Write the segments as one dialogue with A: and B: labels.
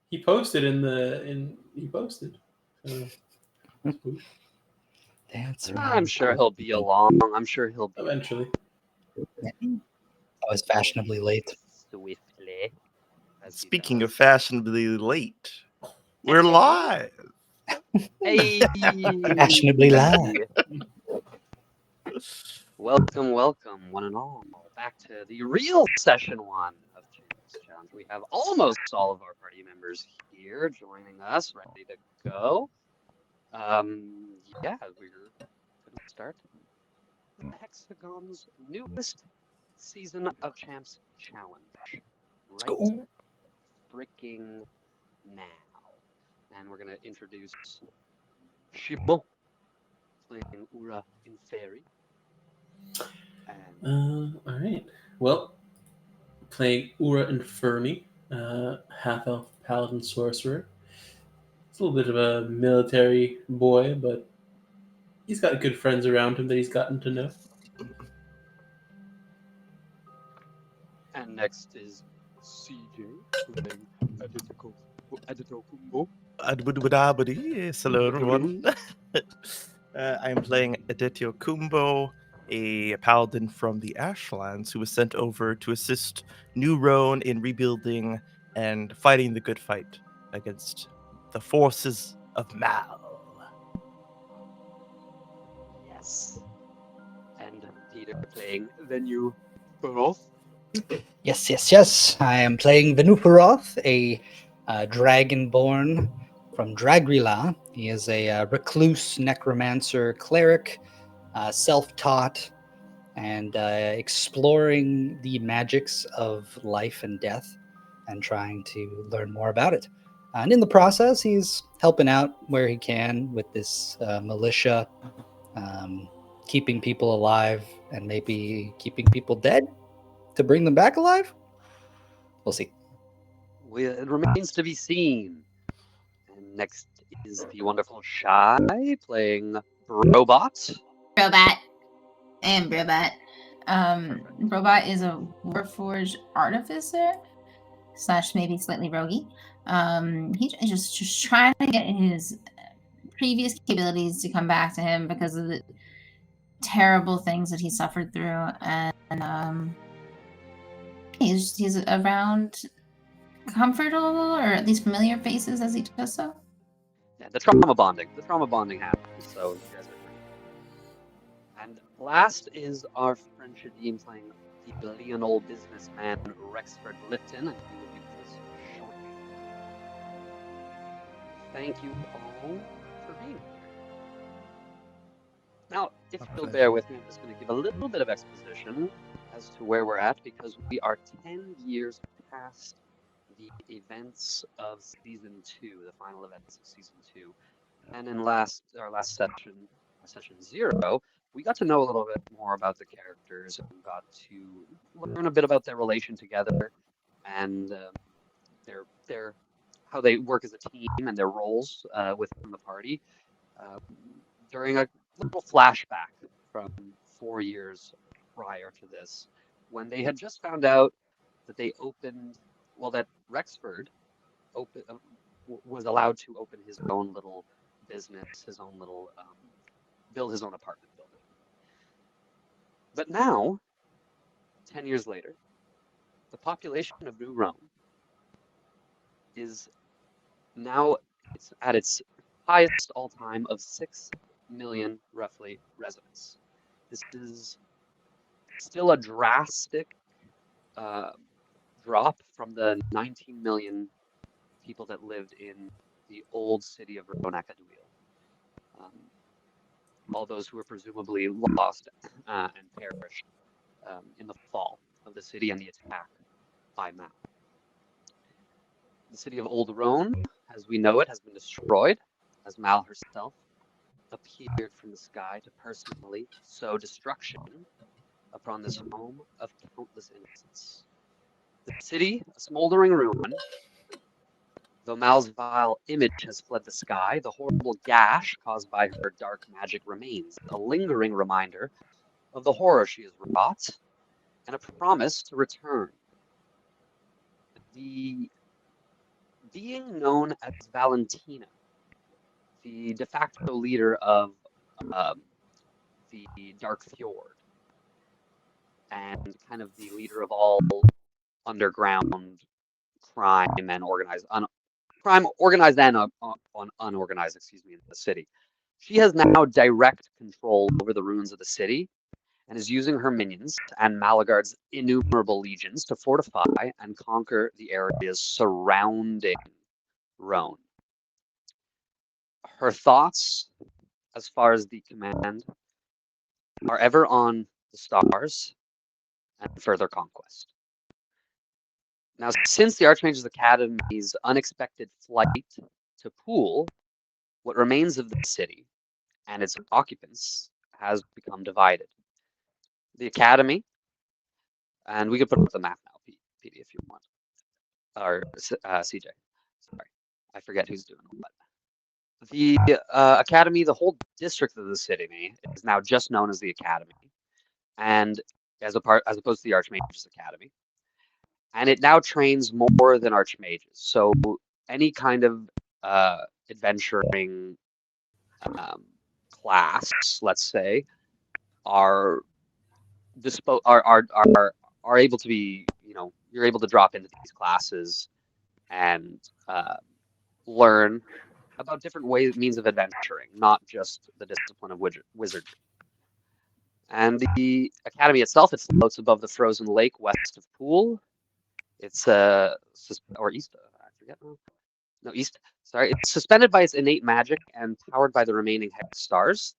A: He posted he posted.
B: That's
C: I'm sure he'll be along. I'm sure he'll be
A: Eventually.
B: I was fashionably late.
C: swiftly.
D: Speaking of fashionably late, we're live.
C: Hey,
B: Fashionably live.
C: Welcome, one and all, back to the real session one of Champs Challenge. We have almost all of our party members here joining us, ready to go. Yeah, we're gonna start the Hexagon's newest season of Champs Challenge. Right freaking now. And we're gonna introduce Shibon playing Ura in Fairy.
A: All right. Well, playing Ura Inferni, half-elf paladin sorcerer. It's a little bit of a military boy, but he's got good friends around him that he's gotten to know.
C: And next is CJ playing Editor Kumbo.
D: Yes, hello everyone. I am playing Adityo Kumbo, a paladin from the Ashlands who was sent over to assist New Roan in rebuilding and fighting the good fight against the forces of Mal.
C: Yes. And Peter playing the new Baroth.
B: Yes. I am playing Venuperoth, a dragonborn from Dragrila. He is a recluse necromancer cleric, self-taught, and exploring the magics of life and death and trying to learn more about it. And in the process, he's helping out where he can with this militia, keeping people alive and maybe keeping people dead to bring them back alive. We'll see.
C: It remains to be seen. And next is the wonderful Shy playing Robot.
E: Robot. Robot is a Warforged artificer / maybe slightly roguey. He's just trying to get his previous capabilities to come back to him because of the terrible things that he suffered through, and he's around comfortable or at least familiar faces as he does so.
C: Yeah, the trauma bonding happens, so you guys are great. And last is our friend Shadim playing the billionaire businessman Rexford Lipton, and he will be with us shortly. Thank you all for being here. Now, if you'll bear with me, I'm just going to give a little bit of exposition as to where we're at, because we are 10 years past the events of Season 2, the final events of Season 2. And in our last session 0, we got to know a little bit more about the characters and got to learn a bit about their relation together and their how they work as a team and their roles within the party. During a little flashback from 4 years prior to this, when they had just found out that that Rexford was allowed to open his own little business, his own little build his own apartment building. But now, 10 years later, the population of New Rome is now at its highest all-time of 6 million, roughly, residents. This is still a drastic drop from the 19 million people that lived in the old city of Roan Acaduil. All those who were presumably lost and perished in the fall of the city and the attack by Mal. The city of Old Roan, as we know it, has been destroyed, as Mal herself appeared from the sky to personally sow destruction upon this home of countless innocents. The city, a smoldering ruin, though Mal's vile image has fled the sky, the horrible gash caused by her dark magic remains, a lingering reminder of the horror she has wrought, and a promise to return. The being known as Valentina, the de facto leader of the Dark Fjord, and kind of the leader of all underground crime and organized and unorganized, excuse me, in the city. She has now direct control over the ruins of the city and is using her minions and Malagard's innumerable legions to fortify and conquer the areas surrounding Roan. Her thoughts, as far as the command, are ever on the stars and further conquest. Now, since the Archmage's Academy's unexpected flight to Pool, what remains of the city and its occupants has become divided. The Academy, and we could put up the map now, PD, if you want, or CJ. Sorry, I forget who's doing what. The Academy, the whole district of the city, is now just known as the Academy, and as opposed to the Archmage's Academy. And it now trains more than Archmages. So any kind of adventuring class, let's say, are able to be, you're able to drop into these classes and learn about different means of adventuring, not just the discipline of wizardry. And the Academy itself, it floats above the frozen lake west of Pool. It's or east. I forget now. No, east. Sorry, it's suspended by its innate magic and powered by the remaining hex stars.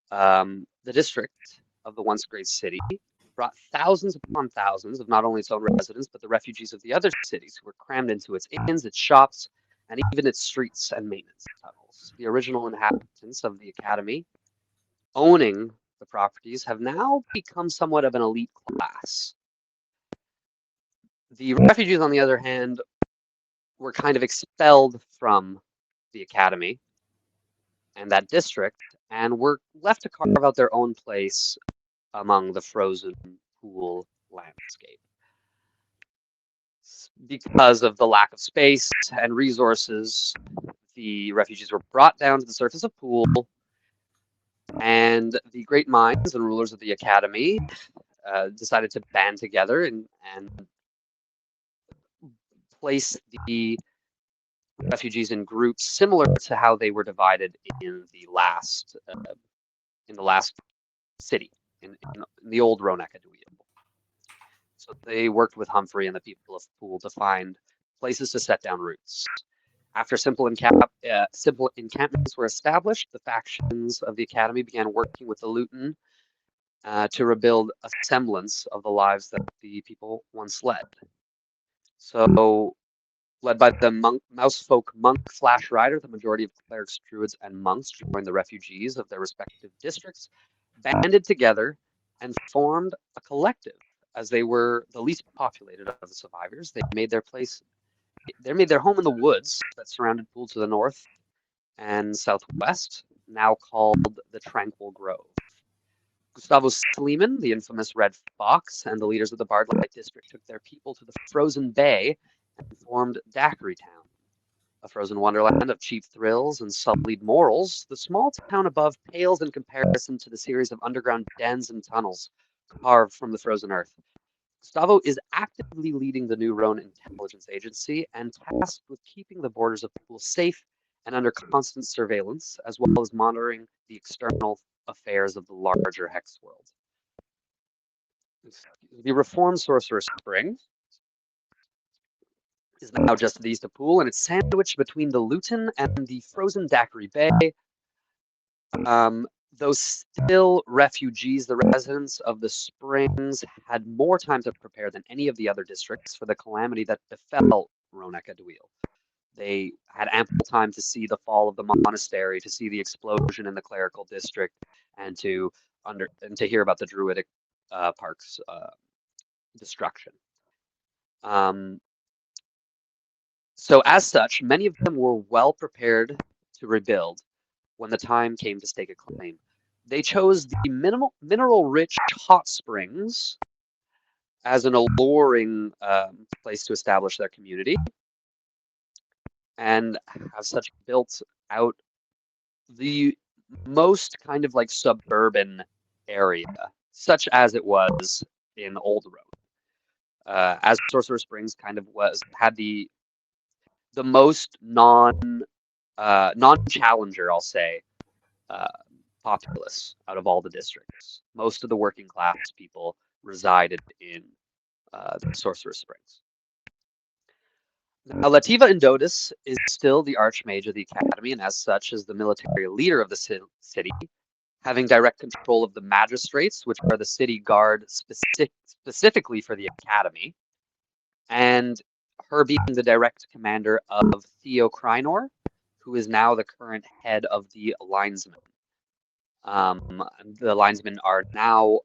C: The district of the once great city brought thousands upon thousands of not only its own residents, but the refugees of the other cities who were crammed into its inns, its shops, and even its streets and maintenance tunnels. The original inhabitants of the Academy, owning the properties, have now become somewhat of an elite class. The refugees, on the other hand, were kind of expelled from the Academy and that district, and were left to carve out their own place among the frozen Pool landscape. Because of the lack of space and resources, the refugees were brought down to the surface of Pool, and the great minds and rulers of the Academy decided to band together and place the refugees in groups similar to how they were divided in the last city in the old Roan Acaduil. So they worked with Humphrey and the people of Pool to find places to set down roots. After simple encampments were established, the factions of the Academy began working with the Luton to rebuild a semblance of the lives that the people once led. So, led by the mousefolk monk Flash Rider, the majority of clerics, druids, and monks joined the refugees of their respective districts, banded together, and formed a collective. As they were the least populated of the survivors, they made their home in the woods that surrounded Pool to the north and southwest, now called the Tranquil Grove. Gustavo Sleeman, the infamous Red Fox, and the leaders of the Bardlight district took their people to the frozen bay and formed Daiquiri Town, a frozen wonderland of cheap thrills and sullied morals. The small town above pales in comparison to the series of underground dens and tunnels carved from the frozen earth. Gustavo is actively leading the new Roan intelligence agency and tasked with keeping the borders of Pool safe and under constant surveillance, as well as monitoring the external affairs of the larger Hex world. The reformed Sorcerer's Spring is now just to the east of Pool, and it's sandwiched between the Luton and the frozen Daiquiri Bay. Though still refugees, the residents of the Springs had more time to prepare than any of the other districts for the calamity that befell Roan Acaduil. They had ample time to see the fall of the monastery, to see the explosion in the clerical district, and to hear about the Druidic park's destruction. So as such, many of them were well prepared to rebuild when the time came to stake a claim. They chose the mineral-rich hot springs as an alluring place to establish their community. and have such built out the most kind of like suburban area, such as it was in Old Road. As Sorcerer Springs kind of had the most non-challenger, I'll say, populace out of all the districts. Most of the working class people resided in the Sorcerer Springs. Now, Lativa Indotis is still the Archmage of the Academy, and as such is the military leader of the city, having direct control of the magistrates, which are the city guard specifically for the Academy, and her being the direct commander of Theo Krynor, who is now the current head of the linesmen. The linesmen are now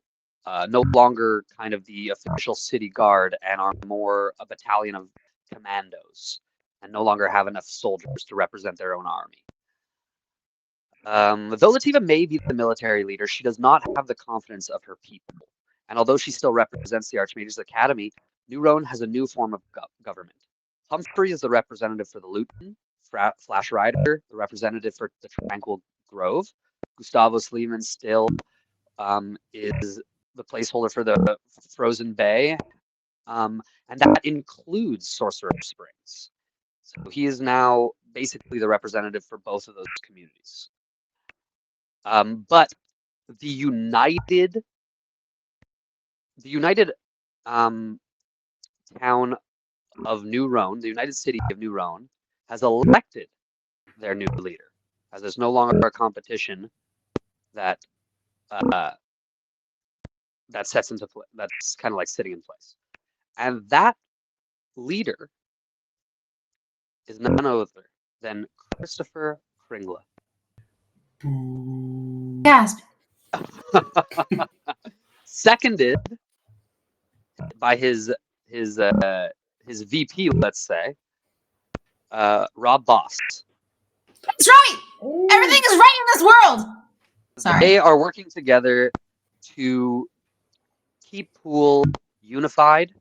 C: no longer kind of the official city guard and are more a battalion of commandos and no longer have enough soldiers to represent their own army. Though Lativa may be the military leader, she does not have the confidence of her people. And although she still represents the Archmage's Academy, New Roan has a new form of government. Humphrey is the representative for the Luton, Flash Rider, the representative for the Tranquil Grove. Gustavo Sleeman still is the placeholder for the Frozen Bay, and that includes Sorcerer Springs. So he is now basically the representative for both of those communities. But the united town of New Roan, the United City of New Roan, has elected their new leader, as there's no longer a competition that sets into place. That's kind of like sitting in place, and that leader is none other than Christopher Kringla.
E: Gasp.
C: Seconded by his VP, let's say, Rob Boss.
E: That's right. Everything is right in this world. Sorry.
C: They are working together to keep Poole unified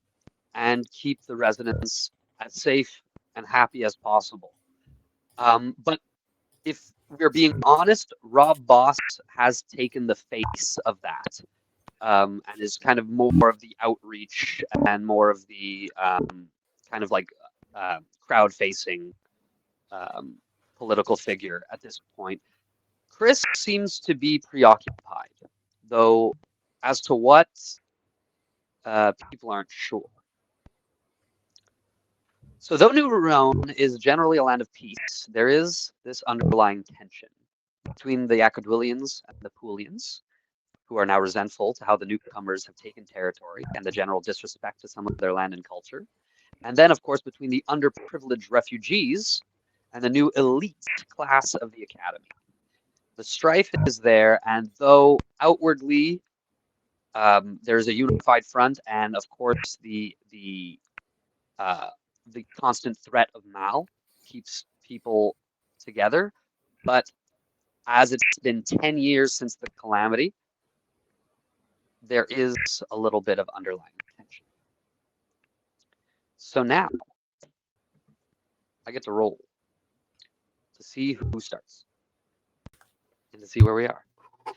C: and keep the residents as safe and happy as possible. But if we're being honest, Rob Boss has taken the face of that, and is kind of more of the outreach and more of the kind of like crowd-facing political figure at this point. Chris seems to be preoccupied, though as to what, people aren't sure. So though New Roan is generally a land of peace, there is this underlying tension between the Acaduilians and the Poolians, who are now resentful to how the newcomers have taken territory and the general disrespect to some of their land and culture. And then, of course, between the underprivileged refugees and the new elite class of the Academy. The strife is there, and though outwardly there's a unified front, and of course the constant threat of Mal keeps people together, but as it's been 10 years since the calamity, there is a little bit of underlying tension. So now I get to roll to see who starts and to see where we are.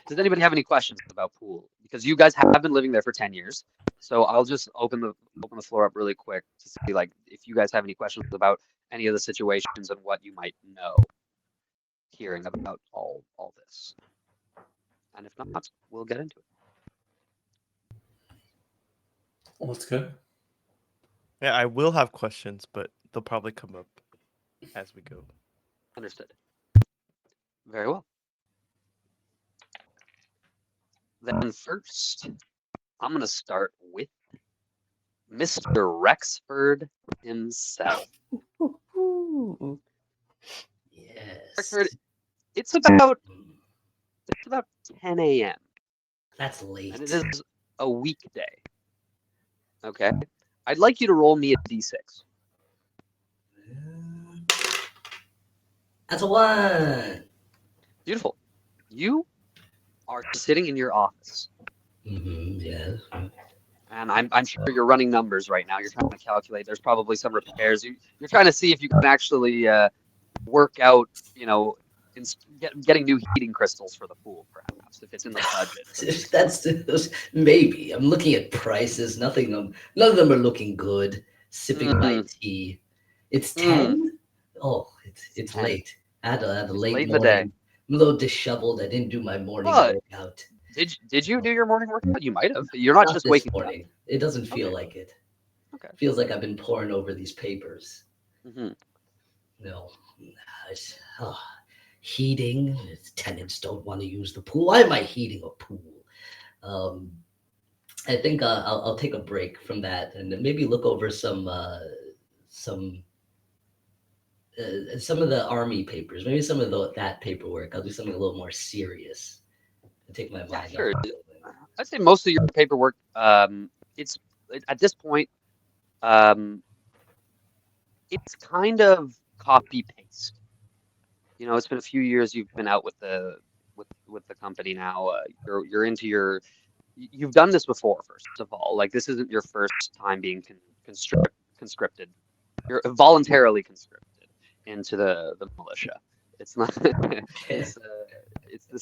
C: Does anybody have any questions about Poole? Because you guys have been living there for 10 years. So I'll just open the floor up really quick to see like if you guys have any questions about any of the situations and what you might know hearing about all this. And if not, we'll get into it.
A: Let's go.
D: Yeah, I will have questions, but they'll probably come up as we go.
C: Understood. Very well. Then first, I'm going to start with Mr. Rexford himself.
F: Yes.
C: Rexford, it's about 10 a.m.
F: That's late.
C: and it is a weekday. Okay, I'd like you to roll me a d6.
F: That's a 1.
C: Beautiful. You are sitting in your office,
F: Yes.
C: and I'm sure you're running numbers right now. You're trying to calculate. There's probably some repairs. You're trying to see if you can actually work out, getting new heating crystals for the pool, perhaps, if it's in the budget.
F: That's maybe. I'm looking at prices. None of them are looking good. Sipping my tea. It's 10? Oh, it's
C: 10.
F: late. I had a
C: It's
F: late
C: late in the
F: morning.
C: day.
F: I'm a little disheveled. I didn't do my morning
C: But
F: workout.
C: did you do your morning workout? You might have. You're not just
F: this
C: waking
F: morning. It doesn't feel
C: Okay.
F: like it.
C: Okay.
F: Feels like I've been poring over these papers.
C: up. Hmm.
F: No. Heating. Tenants don't want to use the pool. Why am I heating a pool? I think I'll take a break from that and then maybe look over some of the army papers. Maybe some of that paperwork. I'll do something a little more serious and take my mind
C: Sure.
F: off.
C: I'd say most of your paperwork, it's at this point, it's kind of copy paste. It's been a few years you've been out with the company now. You're into you've done this before, first of all. Like, this isn't your first time being conscripted. You're voluntarily conscripted into the militia. It's not. This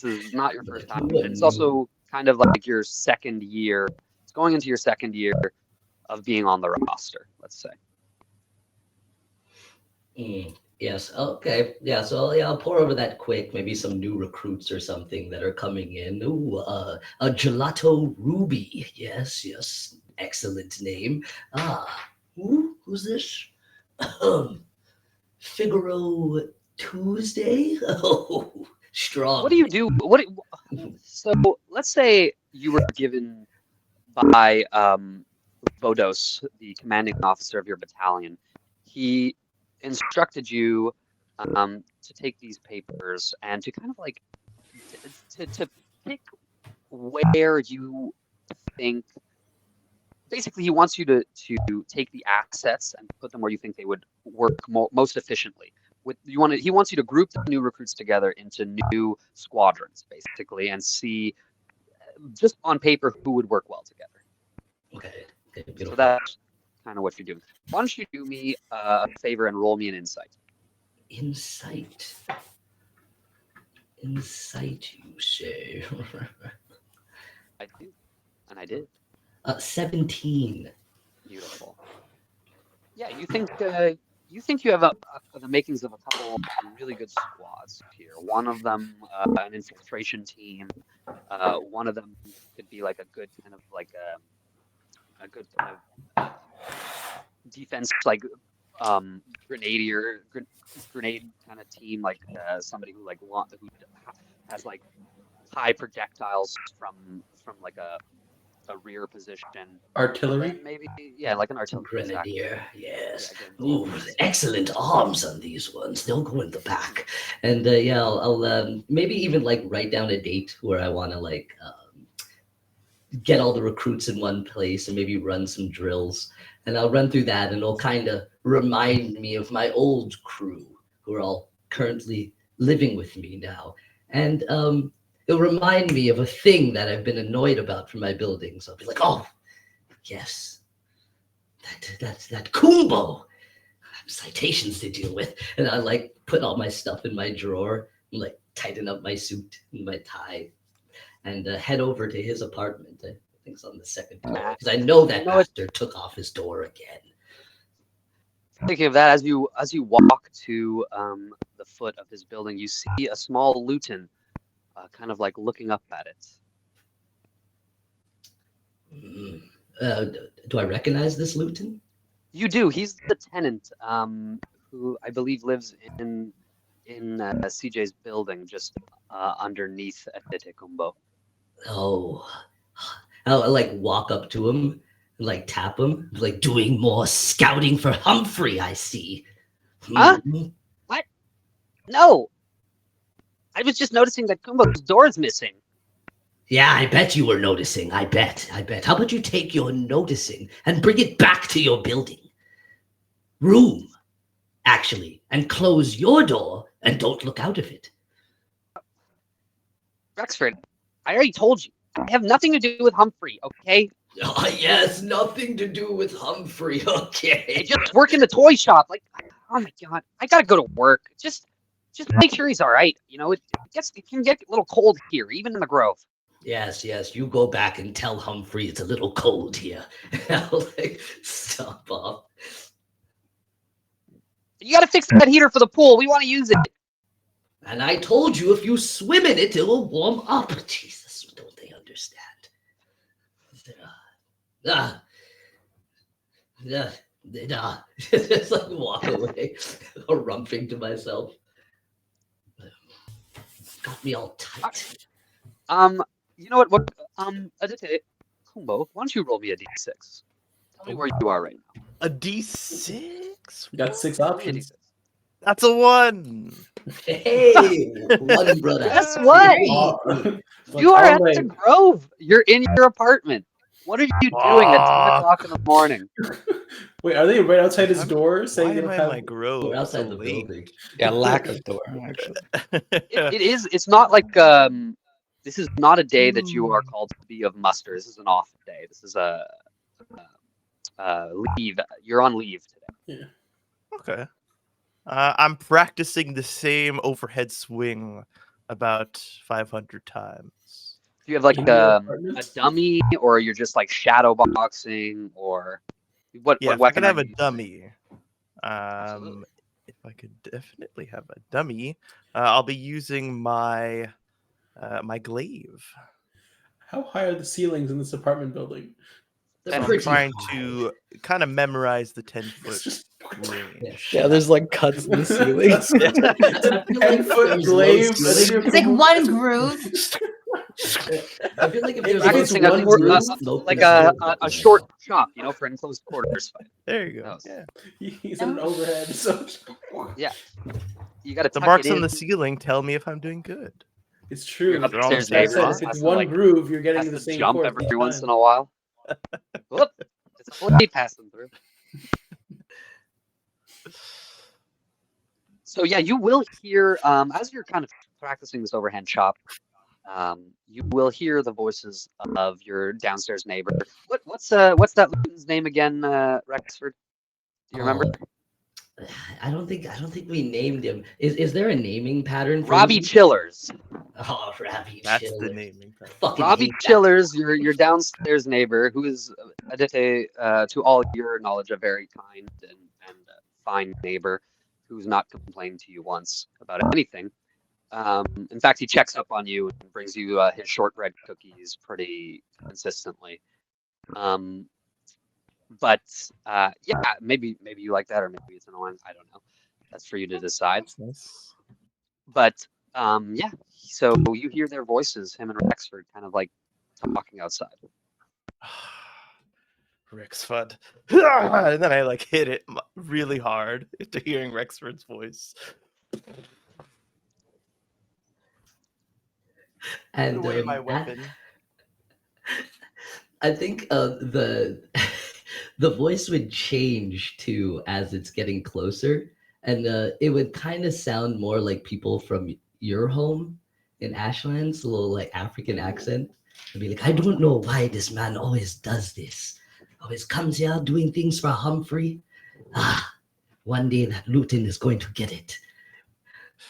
C: is not your first time. And it's also kind of like your second year. It's going into your second year of being on the roster, let's say.
F: Yes. Okay. Yeah. So I'll pour over that quick. Maybe some new recruits or something that are coming in. Ooh, a Gelato Ruby. Yes. Yes. Excellent name. Who's this? Figaro Tuesday. Oh, strong.
C: What do you do? So let's say you were given by Vodos, the commanding officer of your battalion. He instructed you to take these papers and to kind of like to pick where you think. Basically, he wants you to take the assets and put them where you think they would work most efficiently. He wants you to group the new recruits together into new squadrons, basically, and see just on paper who would work well together.
F: Okay.
C: So that's kind of what you're doing. Why don't you do me a favor and roll me an insight?
F: Insight, you say?
C: I do, and I did.
F: 17.
C: Beautiful. Yeah, you think you have the makings of a couple really good squads here. One of them, an infiltration team. One of them could be like a good kind of like a good kind of defense, like grenade kind of team, like somebody who who has like high projectiles from like a rear position.
A: Artillery?
C: Maybe, yeah, like an artillery.
F: Grenadier, yes.
C: Yeah,
F: Ooh, excellent arms on these ones. They'll go in the back. And yeah, I'll maybe even like write down a date where I want to like get all the recruits in one place and maybe run some drills. And I'll run through that and it'll kind of remind me of my old crew who are all currently living with me now. And it'll remind me of a thing that I've been annoyed about from my building. So I'll be like, oh, yes, that Kumbo. I have citations to deal with. And I like put all my stuff in my drawer and like tighten up my suit and my tie and head over to his apartment. I think it's on the second floor because I know that bastard took off his door again.
C: Thinking of that, as you walk to the foot of his building, you see a small Luton kind of like looking up at
F: it. Do I recognize this Luton?
C: You do. He's the tenant who I believe lives in CJ's building just underneath Kumbo.
F: Oh, I'll like walk up to him and like tap him, like doing more scouting for Humphrey, I see.
C: Huh? What? No. I was just noticing that Kumbo's door is missing.
F: Yeah, I bet you were noticing. I bet. How about you take your noticing and bring it back to your building? Room, actually, and close your door and don't look out of it.
C: Rexford, I already told you. I have nothing to do with Humphrey, okay?
F: Oh, yes, nothing to do with Humphrey, okay.
C: I just work in the toy shop. Like, Oh my god, I gotta go to work. Just make sure he's all right. You know, it can get a little cold here, even in the grove.
F: Yes, you go back and tell Humphrey it's a little cold here. I'll like stop off.
C: You gotta fix that heater for the pool. We want to use it.
F: And I told you if you swim in it, it will warm up. Jesus, don't they understand? Just like walk away, rumping to myself. Got me all tight.
C: You know what? Adite, Kumbo, why don't you roll me a d6? Tell me where you are right now.
D: A D6?
A: We got 6
C: Roll me a
A: options.
C: d6.
D: That's a 1.
F: Hey, one brother.
C: Guess what?
A: Like,
C: You are at
A: all
C: the
A: day.
C: Grove. You're in your apartment. What are you doing at 10 o'clock in the morning?
A: Wait, are they right outside his door
D: Why
A: saying they
D: am
A: don't
D: I in
A: have?
D: my grove?
F: We're outside
D: so
F: the
D: late?
F: building.
B: Yeah, lack of door, actually.
C: It is. It's not like this is not a day that you are called to be of muster. This is an off day. This is a leave. You're on leave today.
D: Okay. I'm practicing the same overhead swing about 500 times.
C: Do you have like
A: In your
C: a
A: apartment?
C: dummy, or you're just like shadow boxing, or what?
D: Yeah,
C: What
D: if I
C: weapon
D: could
C: are
D: have
C: you
D: a
C: using?
D: dummy.
C: Absolutely.
D: If I could definitely have a dummy, I'll be using my my glaive.
A: How high are the ceilings in this apartment building?
F: They're
C: And
D: I'm
F: pretty
D: trying
F: high.
D: to kind of memorize the
A: It's
D: 10-foot
A: just
D: range.
B: Yeah, there's like cuts in the ceiling.
A: It's a
F: I feel like
A: 10-foot
F: there's low
A: glaive.
F: ceiling.
E: It's like one groove.
F: I feel like if there's
A: If
F: low
A: it's
C: Practicing a
A: one
F: ceilings,
A: group,
F: no
C: like a
F: concealment.
C: short chop, you know, for enclosed quarters fight.
D: There you go.
C: Yes.
D: Yeah.
A: he's in an overhead. So
C: Yeah, you got to
D: The
C: tuck
D: marks
C: it
D: on
C: in.
D: the ceiling tell me if I'm doing good.
A: it's true.
C: Your
D: They're all
C: upstairs
D: the
A: Like I
D: same
C: neighbor
A: said,
C: just
A: if
C: has
A: it's
C: to
A: one
C: like
A: groove, you're getting
C: has
A: the
C: to
A: same
C: jump
A: chord
C: every
A: each
C: once
A: time.
C: in a while. Whoop! It's a blade passing through. So yeah, you will hear as you're kind of practicing this overhand chop. You will hear the voices of your downstairs neighbor. What's that Luton's name again, Rexford? Do you remember?
F: I don't think we named him. Is there a naming pattern for
C: Robbie
F: him?
C: Chillers.
F: Oh, Robbie
D: That's
F: Chiller.
D: the naming.
F: Fucking
C: Robbie
F: hate that.
C: Chillers, your downstairs neighbor, who is Adite, to all your knowledge, a very kind and fine neighbor, who's not complained to you once about anything. In fact, he checks up on you and brings you his shortbread cookies pretty consistently. But yeah, maybe you like that, or maybe it's annoying. I don't know. That's for you to decide.
D: That's nice.
C: But yeah, so you hear their voices, him and Rexford, kind of like talking outside.
D: Rexford. And then I like hit it really hard after hearing Rexford's voice.
F: And
D: Put away my weapon.
F: I think the the voice would change too as it's getting closer, and it would kind of sound more like people from your home in Ashlands, a little like African accent. I'd be like, I don't know why this man always does this. Always comes here doing things for Humphrey. One day that Luton is going to get it.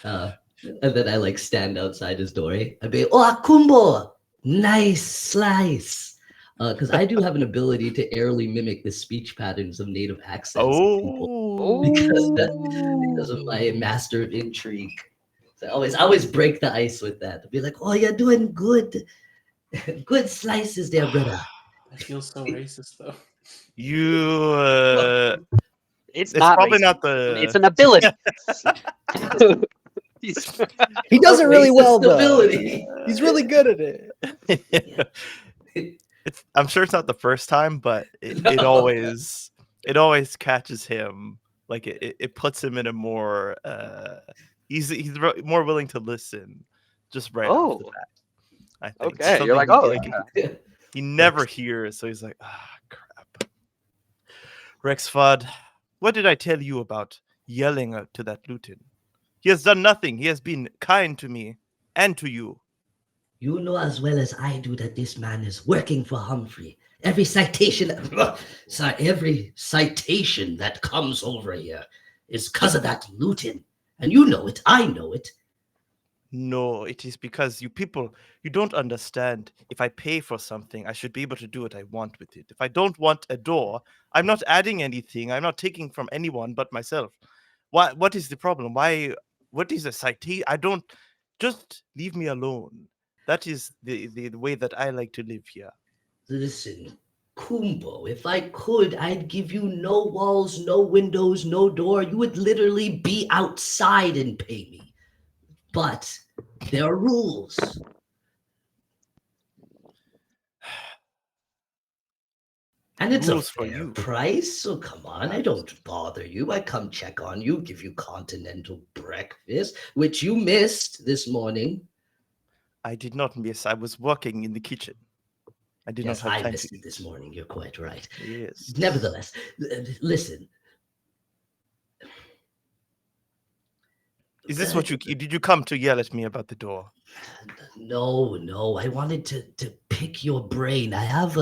F: And then I like stand outside his door. I'd be, oh, Kumbo, nice slice. Because I do have an ability to airily mimic the speech patterns of native accents of people because of my master of intrigue. So I always break the ice with that. I'd be like, oh, you're doing good. Good slices there, brother.
A: That feels so racist, though.
D: You
C: It's
D: it's
C: not
D: probably
C: racist.
D: not the
C: It's an ability.
B: He does it really well, though.
F: Ability.
B: He's really good at it.
D: I'm sure it's not the first time, but it
F: No.
D: always catches him. Like it puts him in a more he's more willing to listen just right off the
C: Oh,
D: bat. I think.
C: okay. You're
D: Something
C: like,
D: he-
C: oh,
D: like,
C: yeah.
D: he never hears, so he's like, crap. Rexford, what did I tell you about yelling to that Luton? He has done nothing. He has been kind to me and to you.
F: You know as well as I do that this man is working for Humphrey. Every citation that comes over here is because of that looting. And you know it. I know it.
D: No, it is because you people, you don't understand. If I pay for something, I should be able to do what I want with it. If I don't want a door, I'm not adding anything. I'm not taking from anyone but myself. What is the problem? What is a citation? I don't, just leave me alone. That is the way that I like to live here.
F: Listen, Kumbo, if I could, I'd give you no walls, no windows, no door. You would literally be outside and pay me. But there are rules. And it's
D: Rules
F: a
D: for
F: fair
D: you.
F: price, so come on, I don't bother you. I come check on you, give you continental breakfast, which you missed this morning.
D: I did not miss. I was working in the kitchen. I did
F: Yes,
D: not have
F: I
D: time
F: missed
D: to
F: it this
D: eat.
F: morning. You're quite right.
D: Yes.
F: Nevertheless, listen.
D: Is this what did you come to yell at me about the door?
F: No. I wanted to pick your brain. I have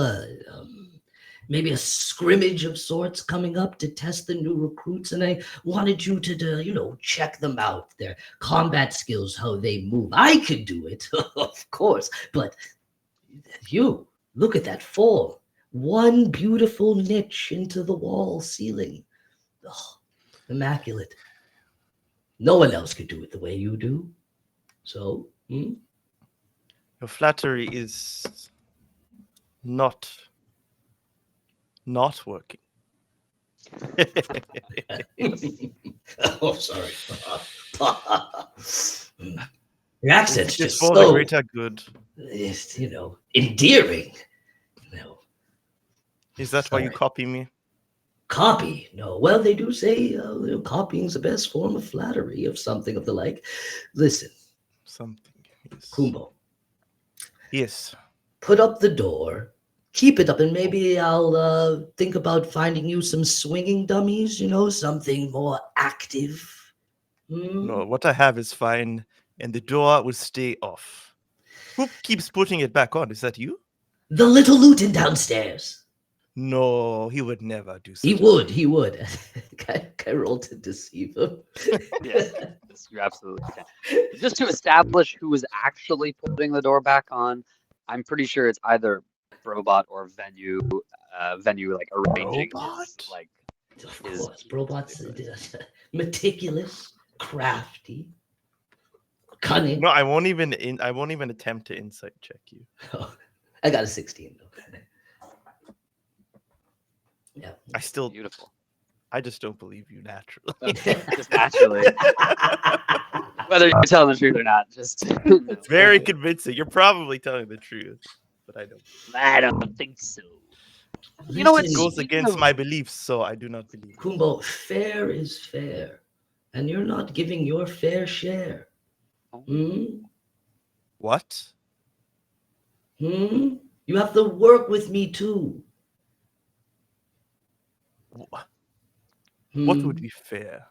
F: maybe a scrimmage of sorts coming up to test the new recruits, and I wanted you to check them out, their combat skills, how they move. I could do it, of course, but you look at that fall. One beautiful niche into the wall ceiling. Oh, immaculate. No one else could do it the way you do. So,
D: Your flattery is not working.
F: oh, sorry. Your accent's
D: It's
F: just
D: for the
F: so,
D: greater good.
F: endearing.
D: Is that why you
F: Sorry.
D: copy me?
F: Copy? No. Well, they do say copying's the best form of flattery, of something of the like. Listen,
D: Something. Yes.
F: Kumbo,
D: Yes.
F: put up the door. Keep it up, and maybe I'll think about finding you some swinging dummies, something more active.
D: No, what I have is fine, and the door will stay off. Who keeps putting it back on? Is that you?
F: The little Luton downstairs.
D: No, he would never do such
F: He
D: a
F: would.
D: thing.
F: He would. Can I roll to deceive him?
C: Yes, you absolutely can. Just to establish who is actually putting the door back on, I'm pretty sure it's either Robot or Venue like arranging
D: Robot?
C: his like
F: Of
C: his
F: course, robots meticulous, crafty, cunning.
D: No, I won't even attempt to insight check you.
F: Oh, I got a 16 though. Yeah.
D: I still
C: beautiful.
D: I just don't believe you naturally.
C: Just naturally. Whether you're telling the truth or not, just
D: It's very convincing. You're probably telling the truth, but I don't.
C: I don't think so.
F: You know what?
D: It goes against my beliefs, so I do not believe.
F: Kumbo, fair is fair, and you're not giving your fair share.
D: What?
F: You have to work with me too.
D: What would be fair?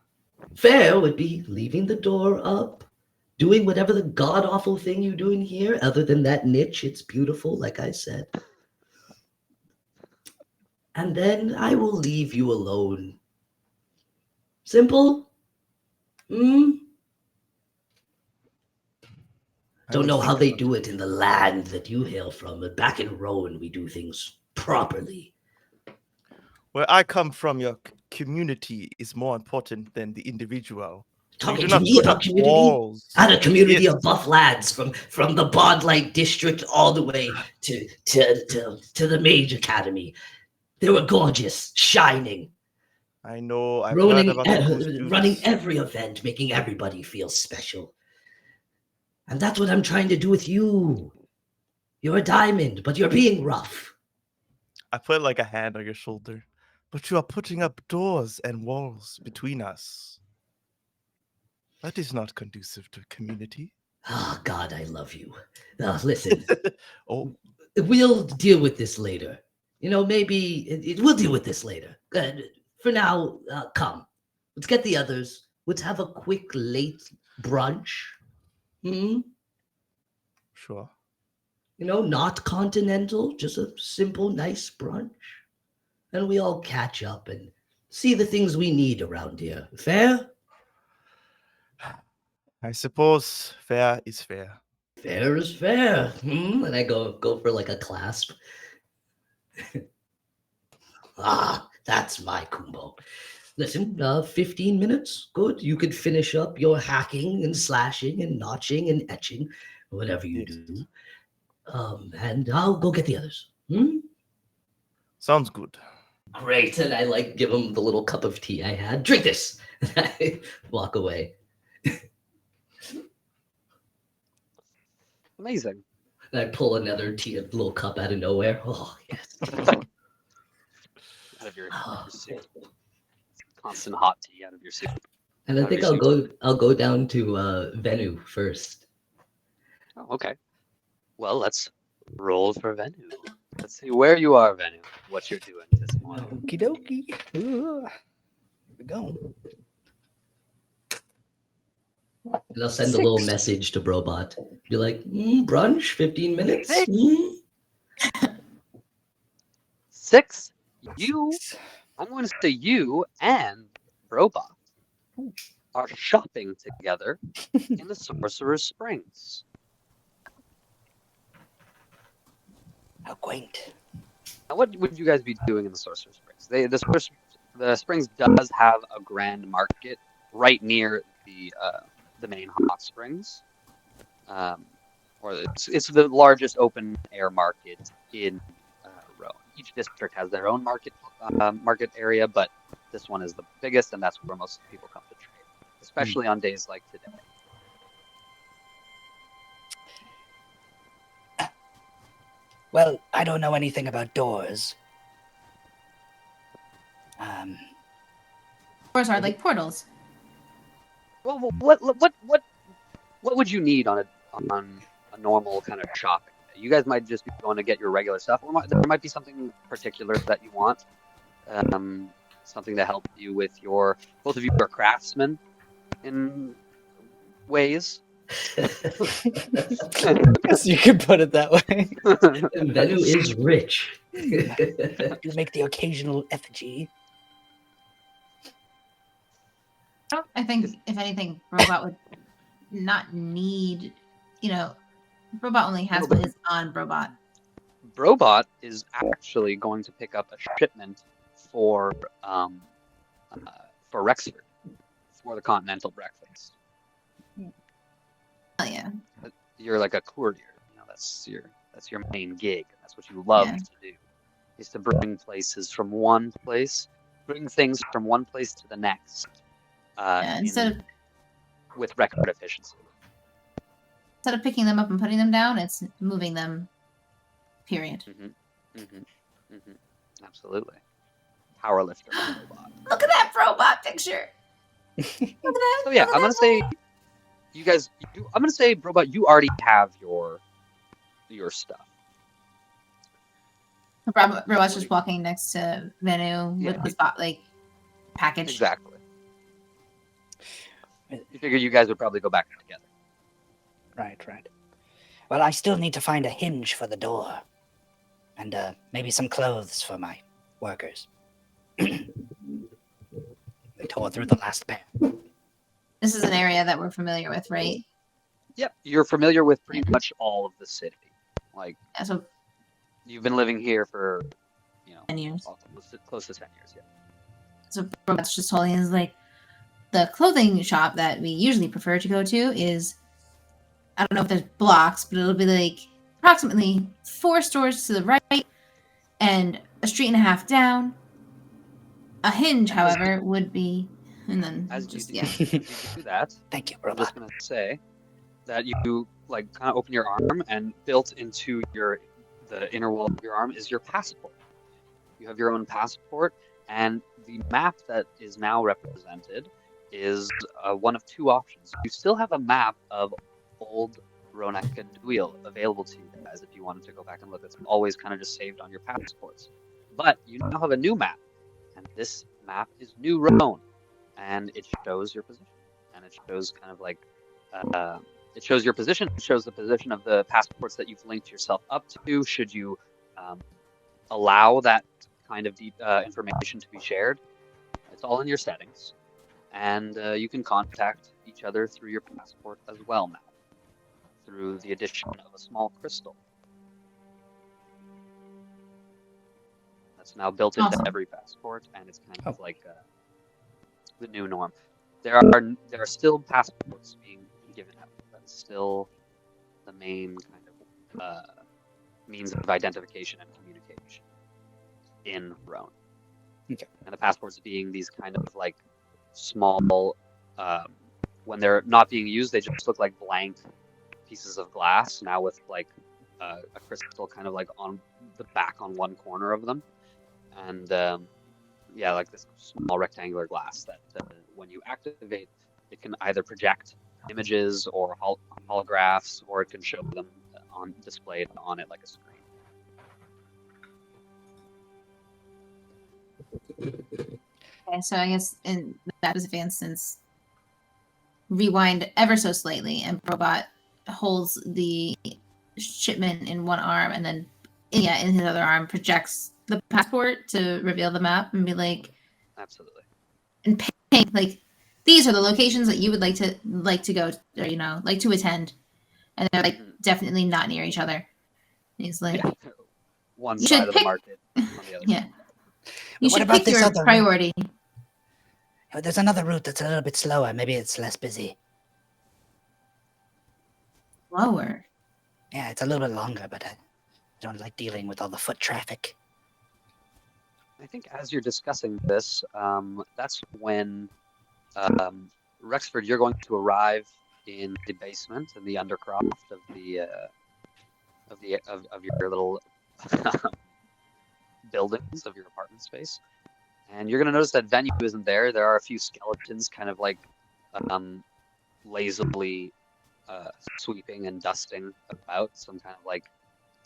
F: Fair would be leaving the door up, doing whatever the god-awful thing you do in here. Other than that niche, it's beautiful, like I said. And then I will leave you alone. Simple? Don't know how they do it in the land that you hail from, but back in Roan, we do things properly.
D: Where I come from, your community is more important than the individual.
F: Talking to me about community?
D: Walls.
F: I had a community of buff lads from the Bodlight district all the way to the Mage Academy. They were gorgeous, shining.
D: I know. I've heard about
F: running every event, making everybody feel special. And that's what I'm trying to do with you. You're a diamond, but you're being rough.
D: I put like a hand on your shoulder. But you are putting up doors and walls between us. That is not conducive to community.
F: Oh, God, I love you. Listen.
D: We'll
F: deal with this later. Maybe we'll deal with this later. For now, come. Let's get the others. Let's have a quick late brunch.
D: Sure.
F: Not continental, just a simple, nice brunch. And we all catch up and see the things we need around here. Fair?
D: I suppose fair is fair.
F: Fair is fair. And I go for like a clasp. That's my Kumbo. Listen, 15 minutes, good. You could finish up your hacking and slashing and notching and etching, whatever you
D: Yes.
F: do. And I'll go get the others.
D: Sounds good.
F: Great. And I like give him the little cup of tea I had. Drink this. And I walk away.
C: Amazing.
F: And I pull another tea, a little cup out of nowhere. Oh, yes.
C: Out of your soup. Constant hot tea out of your soup.
F: And I think I'll go down to Venu first.
C: Oh, okay. Well, let's roll for Venu. Let's see where you are, Venu. What you're doing this morning.
B: Okie dokie. Here we go.
F: And I'll send a little message to Brobot. Be like, brunch, 15 minutes.
C: 6. I'm going to say you and Robot are shopping together in the Sorcerer's Springs.
B: How quaint.
C: Now, what would you guys be doing in the Sorcerer's Springs? The Springs does have a grand market right near the main hot springs. Or it's the largest open air market in Roan. Each district has their own market area, but this one is the biggest, and that's where most people come to trade, especially on days like today.
B: Well, I don't know anything about doors.
E: Doors are like portals.
C: Well, what would you need on a normal kind of shopping day? You guys might just be going to get your regular stuff, or there might be something particular that you want. Something to help you with your. Both of you are craftsmen in ways.
B: Guess you could put it that way.
F: Venu is rich.
B: You make the occasional effigy.
E: I think, if anything, Robot would not need, Robot only has what is on Robot.
C: Brobot is actually going to pick up a shipment for Rexford for the continental breakfast.
E: Oh yeah.
C: You're like a courier. That's your main gig. That's what you love to do. Is to bring things from one place to the next. With record efficiency.
E: Instead of picking them up and putting them down, it's moving them. Period.
C: Absolutely. Power lifter robot.
E: Look at that Robot picture. Look at that.
C: So yeah, I'm gonna say, you guys. I'm gonna say, Robot, you already have your stuff.
E: Robot's just walking next to Venu with his package.
C: Exactly. You figure you guys would probably go back together.
B: Right. Well, I still need to find a hinge for the door. And maybe some clothes for my workers. They tore through the last pair.
E: This is an area that we're familiar with, right?
C: Yep, you're familiar with pretty much all of the city.
E: So
C: You've been living here for,
E: 10 years.
C: Close to 10 years, yeah.
E: So Robot's just holding is the clothing shop that we usually prefer to go to is, I don't know if there's blocks, but it'll be approximately 4 stores to the right and a street and a half down. A hinge, however, would be, and then
C: As
E: just
C: you do that,
B: Thank you,
C: I'm
B: Robot.
C: just gonna say that you kind of open your arm, and built into the inner wall of your arm is your passport. You have your own passport, and the map that is now represented is one of 2 options. You still have a map of old Roan Acaduil available to you guys if you wanted to go back and look. It's always kind of just saved on your passports. But you now have a new map, and this map is New Roan, and it shows your position, and it shows kind of it shows your position. It shows the position of the passports that you've linked yourself up to. Should you allow that kind of deep information to be shared? It's all in your settings, and you can contact each other through your passport as well now, through the addition of a small crystal. That's now built into
E: Awesome.
C: every passport, and it's kind of
B: Oh.
C: like the new norm. There are still passports being given out. That's still the main kind of means of identification and communication in Roan.
B: Okay.
C: And the passports being these kind of like small, when they're not being used, they just look like blank pieces of glass now with like a crystal kind of like on the back on one corner of them. And yeah, like this small rectangular glass that when you activate, it can either project images or holographs, or it can show them on displayed on it like a screen.
E: Okay, so I guess in that specific instance, rewind ever so slightly, and Robot holds the shipment in one arm, and then in his other arm projects the passport to reveal the map and be like,
C: Absolutely.
E: and paint like these are the locations that you would like to go, or like to attend, and they're like definitely not near each other. And he's like,
C: Yeah, one
E: You
C: side
E: should
C: of the
E: pick-
C: market, on the other.
E: yeah, you
B: What
E: should
B: about
E: pick
B: this
E: your
B: other route?
E: priority.
B: There's another route that's a little bit slower. Maybe it's less busy.
E: Lower.
B: Yeah, it's a little bit longer, but I don't like dealing with all the foot traffic.
C: I think as you're discussing this, that's when Rexford, you're going to arrive in the basement, in the undercroft of your little buildings of your apartment space, and you're going to notice that venue isn't there. There are a few skeletons, kind of like lazily sweeping and dusting about, some kind of like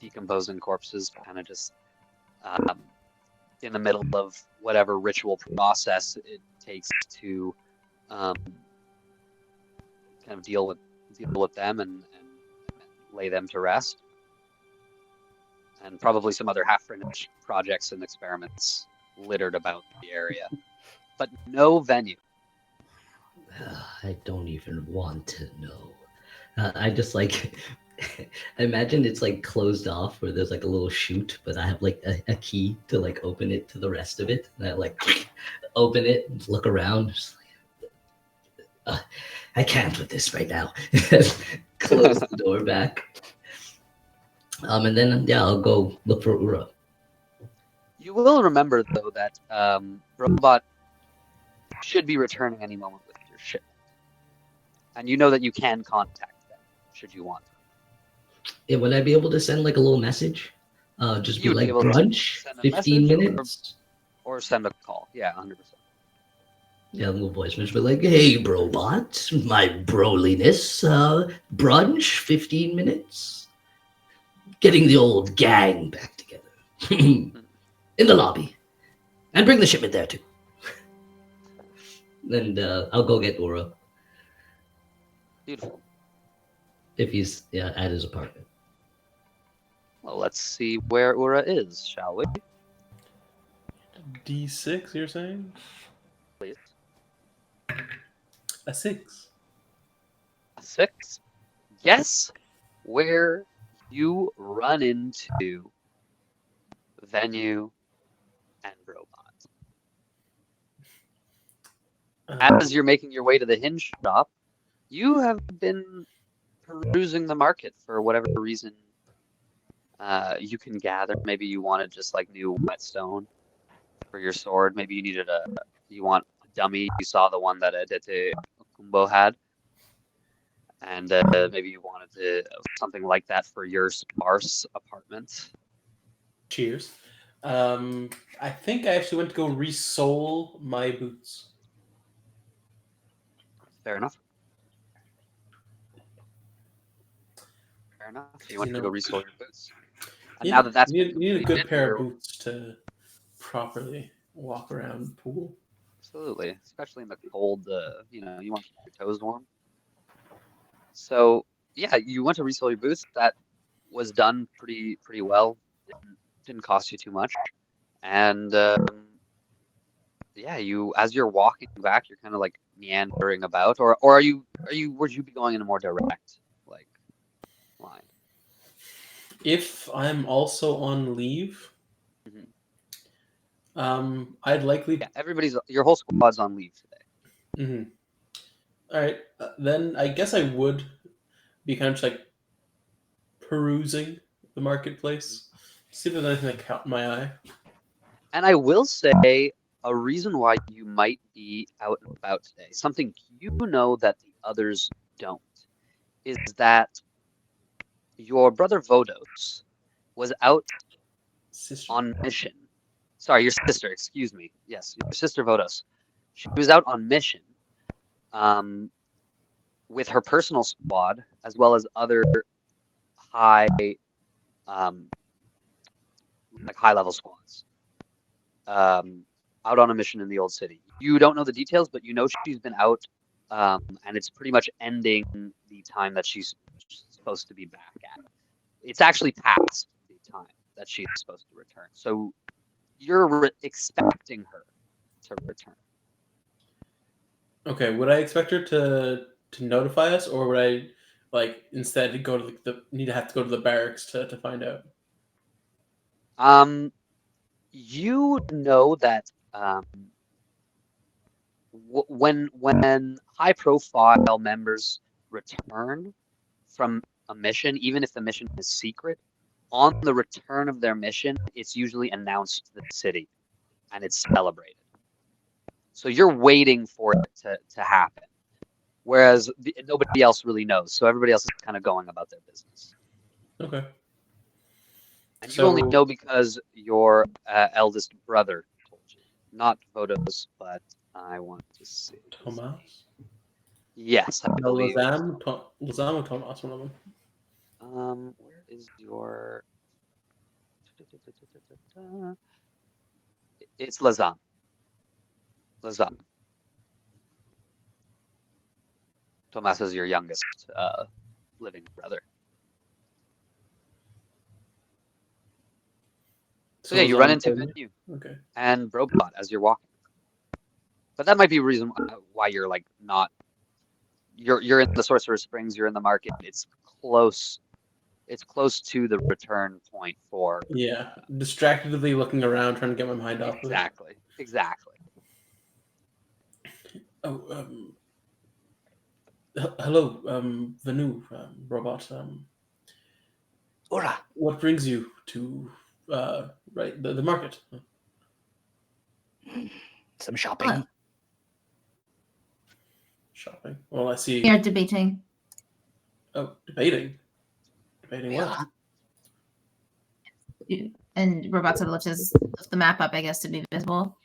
C: decomposing corpses, kind of just in the middle of whatever ritual process it takes to kind of deal with them and lay them to rest, and probably some other half-finished projects and experiments littered about the area, but no venue.
F: I don't even want to know. I just like I imagine it's like closed off where there's like a little chute, but I have like a key to like open it to the rest of it. And I like open it and look around. Just like, I can't with this right now. Close the door back. And then yeah, I'll go look for Ura.
C: You will remember though that Robot should be returning any moment with your shipment, and you know that you can contact them should you want.
F: Yeah, would I be able to send like a little message? Just be
C: You'd be
F: like
C: able to
F: brunch,
C: send a
F: 15
C: message
F: minutes.
C: or send a call. Yeah, 100%.
F: Yeah, a little voice message, be like, "Hey, Brobot, my broliness, brunch, 15 minutes. Getting the old gang back together in the lobby, and bring the shipment there too." And I'll go get Ura
C: Beautiful.
F: if he's at his apartment.
C: Well, let's see where Ura is, shall we?
A: D6, you're saying?
C: Please.
A: A 6.
C: A 6. Guess where you run into Venue and Robot. As you're making your way to the hinge shop, you have been perusing the market for whatever reason you can gather. Maybe you wanted just like new whetstone for your sword. Maybe you needed you want a dummy. You saw the one that Adete Kumbo had. And maybe you wanted something like that for your sparse apartment.
A: Cheers. I think I actually went to go resole my boots.
C: Fair enough. Fair enough. You went to go resole your boots. And
A: Yeah,
C: now that that's
A: you
C: been
A: need a good
C: completed,
A: pair of
C: you're-
A: boots to properly walk around the pool.
C: Absolutely, especially in the cold. You want to keep your toes warm. So yeah, you went to resell your boots. That was done pretty well. Didn't cost you too much, and yeah, as you're walking back, you're kind of like meandering about, or would you be going in a more direct like line?
A: If I'm also on leave,
C: Mhm.
A: I'd likely.
C: Yeah, your whole squad's on leave today.
A: Mhm. All right, then I guess I would be kind of just like perusing the marketplace, see if there's anything that caught my eye.
C: And I will say a reason why you might be out and about today, something you know that the others don't, is that your brother Vodos was out
A: Sister.
C: on mission. Sorry, your sister, excuse me. Yes, your sister Vodos. She was out on mission with her personal squad as well as other high high level squads. Out on a mission in the old city. You don't know the details, but you know she's been out, and it's pretty much ending the time that she's supposed to be back at. It's actually past the time that she's supposed to return. So you're expecting her to return.
A: Okay, would I expect her to notify us, or would I like instead go to have to go to the barracks to find out?
C: You know that when high profile members return from a mission, even if the mission is secret, on the return of their mission, it's usually announced to the city and it's celebrated. So you're waiting for it to happen, whereas nobody else really knows. So everybody else is kind of going about their business.
A: Okay.
C: And you
A: So
C: only know because your eldest brother told you, not Vodos, but I want to see.
A: Tomas,
C: Yes, I
A: no,
C: believe.
A: Lazam or Tomas, one of them.
C: Where is your? It's Lazam. Lazam. Tomas is your youngest living brother. So yeah, you run into Venue
A: Okay.
C: and Brobot as you're walking. But that might be a reason why you're like not. You're in the Sorcerer's Springs. You're in the market. It's close. It's close to the return point for.
A: Yeah, distractedly looking around, trying to get my mind off of it.
C: Exactly.
A: Oh, hello, Vanu, robot.
B: Ura,
A: What brings you to the market?
B: some shopping.
A: Shopping. Well, I see.
E: We are debating.
A: Oh, debating. Debating what?
E: And Robot sort of lifts the map up, I guess, to be visible.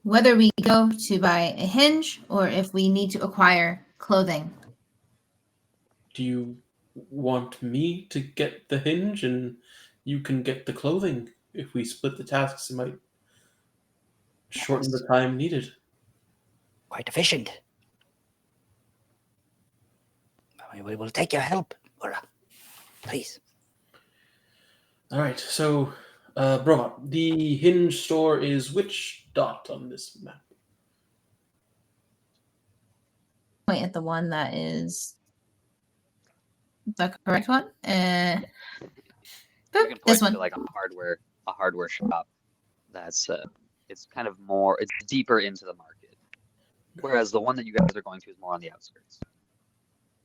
E: Whether we go to buy a hinge or if we need to acquire clothing.
A: Do you want me to get the hinge and you can get the clothing? If we split the tasks, it might shorten the time needed.
B: Quite efficient. We will take your help, Ura. Please.
A: All right, so, Robot, the hinge store is which dot on this map?
E: Point at the one that is the correct one.
C: You can point
E: This one.
C: to like a hardware shop. That's it's kind of more. It's deeper into the market, whereas the one that you guys are going to is more on the outskirts.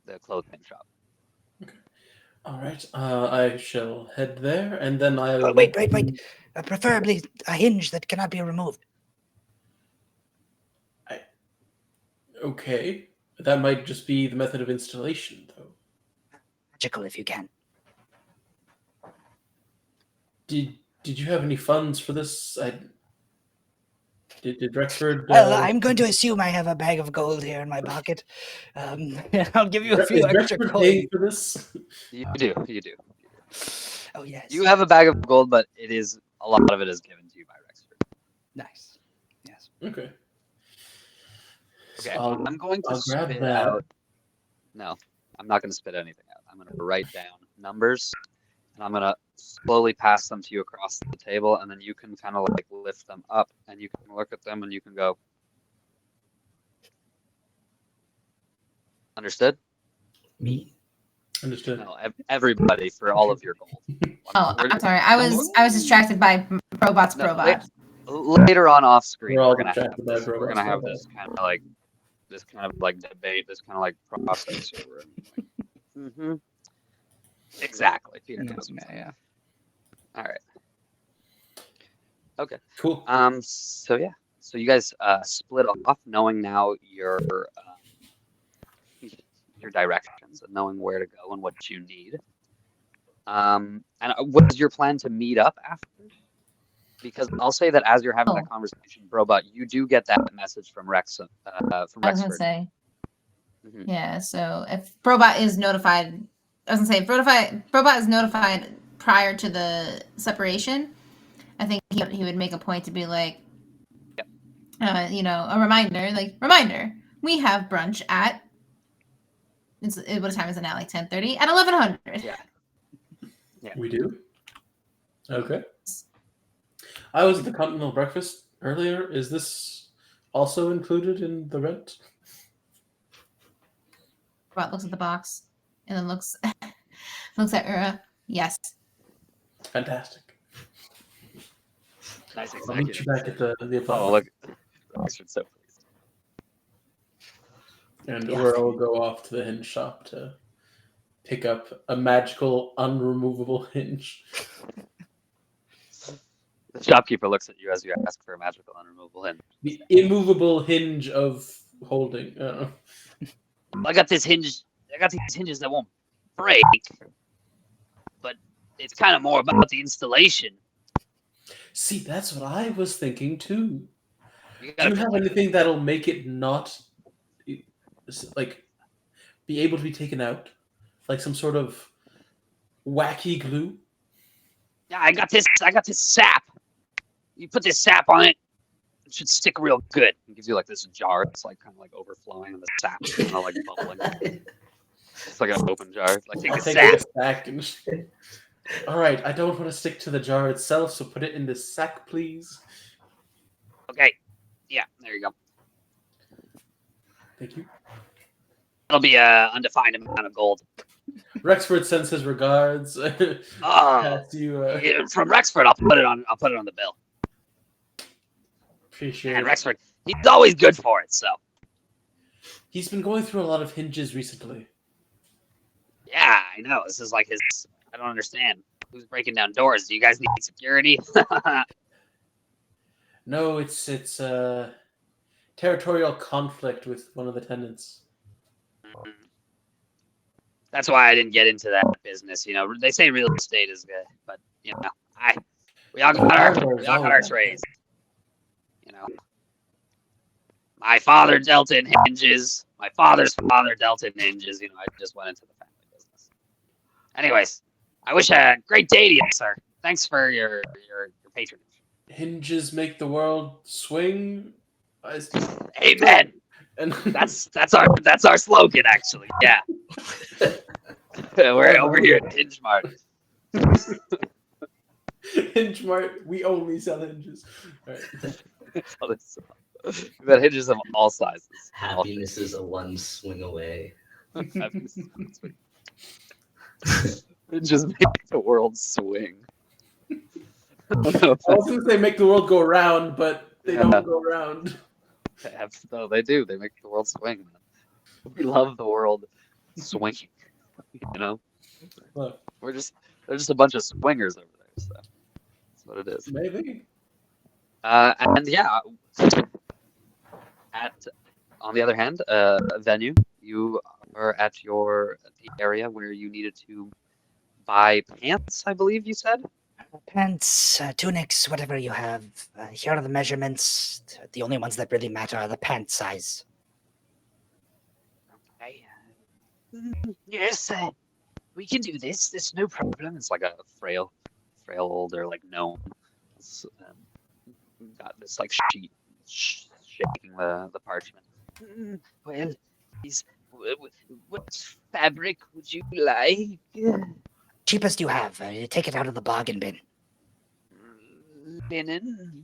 C: The clothing shop.
A: Okay. All right, I shall head there, and then I'll...
B: Oh, wait. Preferably a hinge that cannot be removed.
A: Okay, that might just be the method of installation, though.
B: Magical if you can.
A: Did you have any funds for this? Did Rexford...
B: Well, I'm going to assume I have a bag of gold here in my pocket. I'll give you a few
A: is
B: extra
A: Rexford
B: coins.
A: paying for this?
C: You do.
B: Oh, yes.
C: You have a bag of gold, but a lot of it is given to you by Rexford.
B: Nice. Yes.
A: Okay.
C: Okay,
A: So
C: I'm going to
A: I'll grab
C: spit
A: that.
C: out. No, I'm not going to spit anything out. I'm going to write down numbers, and I'm gonna slowly pass them to you across the table, and then you can kind of like lift them up, and you can look at them, and you can go. Understood?
F: Me?
A: Understood.
C: No, everybody for all of your gold.
E: Oh, I'm sorry. I was distracted by Probot's
C: No,
E: Probot.
C: later on off screen,
A: We're all
C: we're gonna have
A: distracted by
C: this. We're
A: robots,
C: gonna have
A: by
C: this kind of like debate, this kind of like process where we're exactly. Peter knows what's up.
B: Yeah.
C: All right. Okay.
A: Cool.
C: So yeah. So you guys split off, knowing now your directions and knowing where to go and what you need. And what is your plan to meet up after? Because I'll say that as you're having that conversation, Brobot, you do get that message from Rex.
E: I was gonna
C: Rexford.
E: say. Yeah. So if Probot is notified, I was gonna say if Probot is notified prior to the separation, I think he would make a point to be like, a reminder. We have brunch at. What time is it now? Like 10:30 at 1100.
C: Yeah.
A: We do? Okay. I was at the Continental Breakfast earlier. Is this also included in the rent?
E: Robot looks at the box and then looks at Ura. Yes.
A: Fantastic.
C: Nice
A: I'll meet you back at the apartment.
C: Oh, look. Rexford's so pleased.
A: And Ura will go off to the hinge shop to pick up a magical, unremovable hinge.
C: The shopkeeper looks at you as you ask for a magical, unremovable hinge.
A: The immovable hinge of holding.
C: I got this hinge. I got these hinges that won't break, but it's kind of more about the installation.
A: See, that's what I was thinking too.
C: Do
A: you have anything that'll make it not like be able to be taken out, like some sort of wacky glue?
C: Yeah, I got this sap. You put this sap on it, it should stick real good. It gives you like this jar. It's like kind of like overflowing, and the sap is kind of like bubbling. It's like an open jar. Like take
A: I'll
C: a
A: take
C: sap.
A: a sack and all right, I don't want to stick to the jar itself, so put it in this sack, please.
C: Okay. Yeah, there you go.
A: Thank you.
C: It'll be an undefined amount of gold.
A: Rexford sends his regards. Past you,
C: from Rexford, I'll put it on the bill.
A: Appreciate
C: And
A: it.
C: Rexford, he's always good for it. So
A: he's been going through a lot of hinges recently.
C: Yeah, I know. This is like his. I don't understand. Who's breaking down doors? Do you guys need security?
A: No, it's territorial conflict with one of the tenants.
C: That's why I didn't get into that business. You know, they say real estate is good, but you know, we all got our trades. You know, my father dealt in hinges. My father's father dealt in hinges. You know, I just went into the family business. Anyways, I wish a great day to you, sir. Thanks for your patronage.
A: Hinges make the world swing.
C: Amen.
A: And
C: that's our slogan, actually. Yeah. We're over here at Hinge Mart.
A: Hinge Mart, we only sell hinges. All right.
C: We've got hinges of all sizes.
F: Happiness is a one swing away.
C: Hinges make the world swing.
A: I was going to say make the world go around, but they don't go around.
C: No, they do. They make the world swing. We love the world swinging. You know,
A: Look,
C: they're just a bunch of swingers over there. So that's what it is.
A: Maybe.
C: And yeah, on the other hand, venue, you are at the area where you needed to buy pants. I believe you said.
B: Pants, tunics, whatever you have. Here are the measurements. The only ones that really matter are the pant size.
C: Okay. Yes, we can do this. There's no problem. It's like a frail older like gnome. It's, got this like sheet shaking the parchment. Well, what fabric would you like?
B: cheapest you have. Take it out of the bargain bin.
C: Linen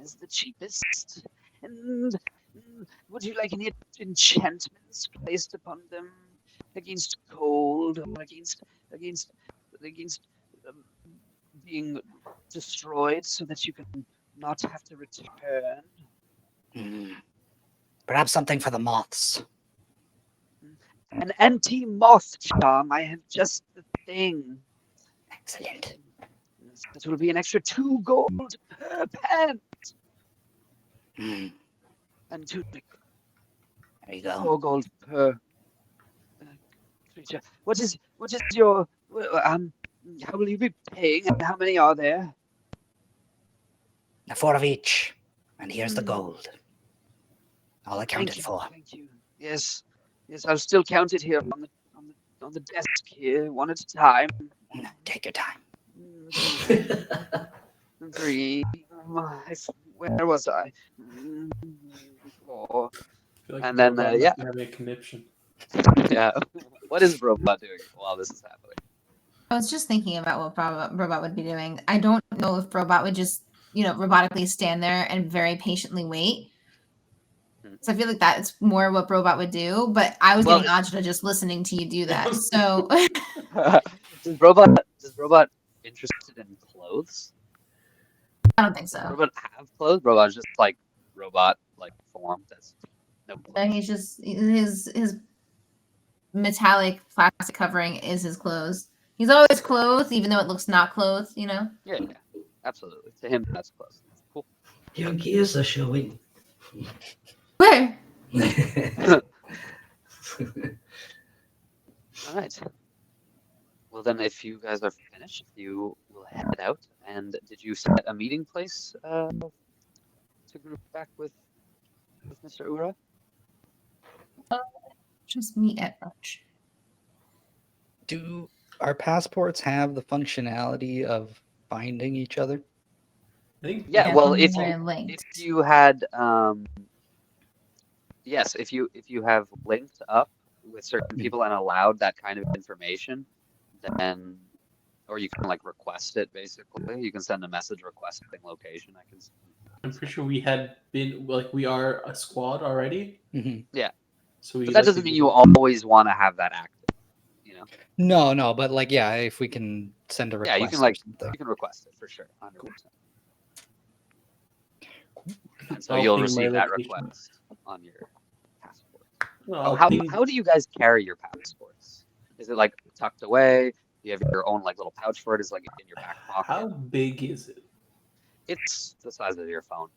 C: is the cheapest. And would you like any enchantments placed upon them against cold or against um, being destroyed so that you can not have to return?
B: Perhaps something for the moths.
C: An anti-moth charm. I have just the thing.
B: Excellent.
C: That will be an extra 2 gold per pant. And tunic.
B: There you go.
C: 4 gold per creature. What is your how will you be paying and how many are there?
B: 4 of each. And here's the gold. All accounted for.
C: Thank you. Yes, I'll still count it here on the desk here, one at a time.
B: Take your time.
C: 3. Where was I? 4. And then yeah,
A: having a conniption.
C: yeah. What is Robot doing while this is happening?
E: I was just thinking about what Robot would be doing. I don't know if Robot would just, robotically stand there and very patiently wait. So I feel like that's more what Robot would do. But I was getting agita just listening to you do that. So
C: Is Robot interested in clothes?
E: I don't think so.
C: Robot have clothes? Robot's just like robot form. That's no clothes.
E: He's just his metallic plastic covering is his clothes. He's always clothed, even though it looks not clothed,
C: Yeah, absolutely. To him, that's clothes. Cool.
F: Your gears are showing.
E: Where?
C: All right. Well, then, if you guys are finished, you will head out. And did you set a meeting place to group back with Mr. Ura?
E: Just meet at lunch.
B: Do our passports have the functionality of finding each other?
A: I think
C: Yeah. Well, if
E: linked.
C: you had yes, if you have linked up with certain people and allowed that kind of information, then or you can request it basically. You can send a message requesting location.
A: I'm pretty sure we had been we are a squad already.
B: Mm-hmm.
C: Yeah.
A: So
C: but that doesn't mean you always want to have that active.
B: No, but if we can send a request.
C: Yeah, you can you can request it for sure. 100%. And so you'll receive that request on your passport.
A: Well,
C: how do you guys carry your passports? Is it tucked away? Do you have your own little pouch for it? Is it in your back pocket?
A: How big is it?
C: It's the size of your phone.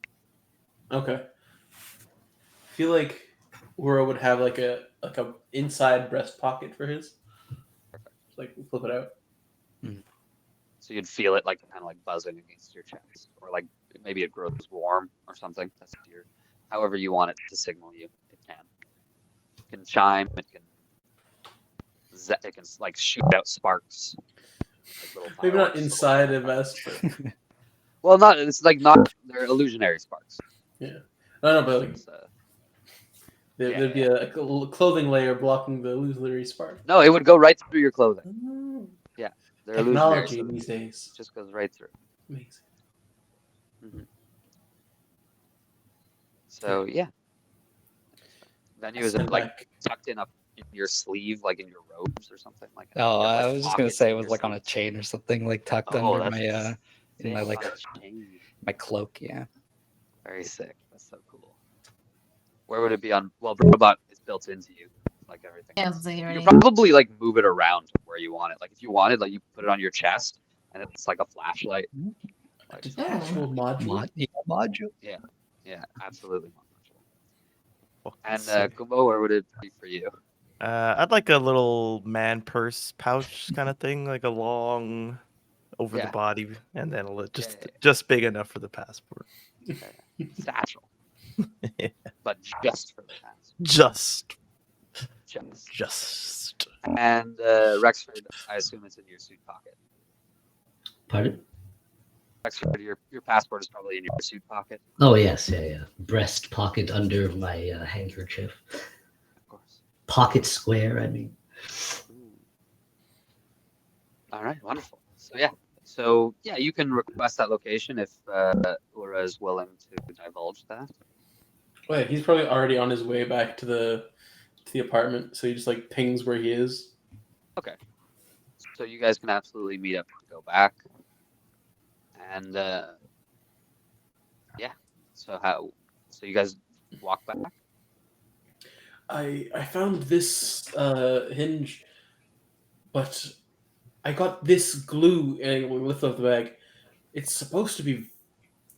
A: Okay. I feel like Ura would have a inside breast pocket for his. Flip it out.
C: So you'd feel it kind of buzzing against your chest, or maybe it grows warm or something. That's however you want it to signal you. It can. It can chime. It can shoot out sparks.
A: Maybe not inside a vest. But...
C: well, not it's not they're illusionary sparks.
A: Yeah, I don't know, but there'd be a clothing layer blocking the illusionary spark.
C: No, it would go right through your clothing. Yeah, they're
A: technology these days
C: just goes right through.
A: Amazing.
C: Mm-hmm. So yeah, then you is it tucked in up in your sleeve, in your robes or something like that?
B: Oh, I was just gonna say it was on a chain or something, tucked under my in my my cloak. Yeah.
C: Very sick. That's so cool. Where would it be on? Well, Robot is built into you, everything.
E: Yeah, so you
C: probably move it around where you want it. If you want it, you put it on your chest, and it's like a flashlight.
A: Actual module.
B: Module.
C: Yeah, absolutely module. And Kumbo, where would it be for you?
D: I'd like a little man purse pouch kind of thing, a long over the body, and then just big enough for the passport.
C: Satchel. But just for the passport.
D: Just.
C: And Rexford, I assume it's in your suit pocket.
F: Pardon?
C: Rexford, your passport is probably in your suit pocket.
F: Oh yes, yeah. Breast pocket under my handkerchief.
C: Of course.
F: Pocket square, I mean.
C: All right, wonderful. So you can request that location if Ura is willing to divulge that.
A: Wait, he's probably already on his way back to the apartment, so he just like pings where he is.
C: Okay. So you guys can absolutely meet up to go back, and yeah. So you guys walk back.
A: I found this hinge, but I got this glue and we lift up the bag. It's supposed to be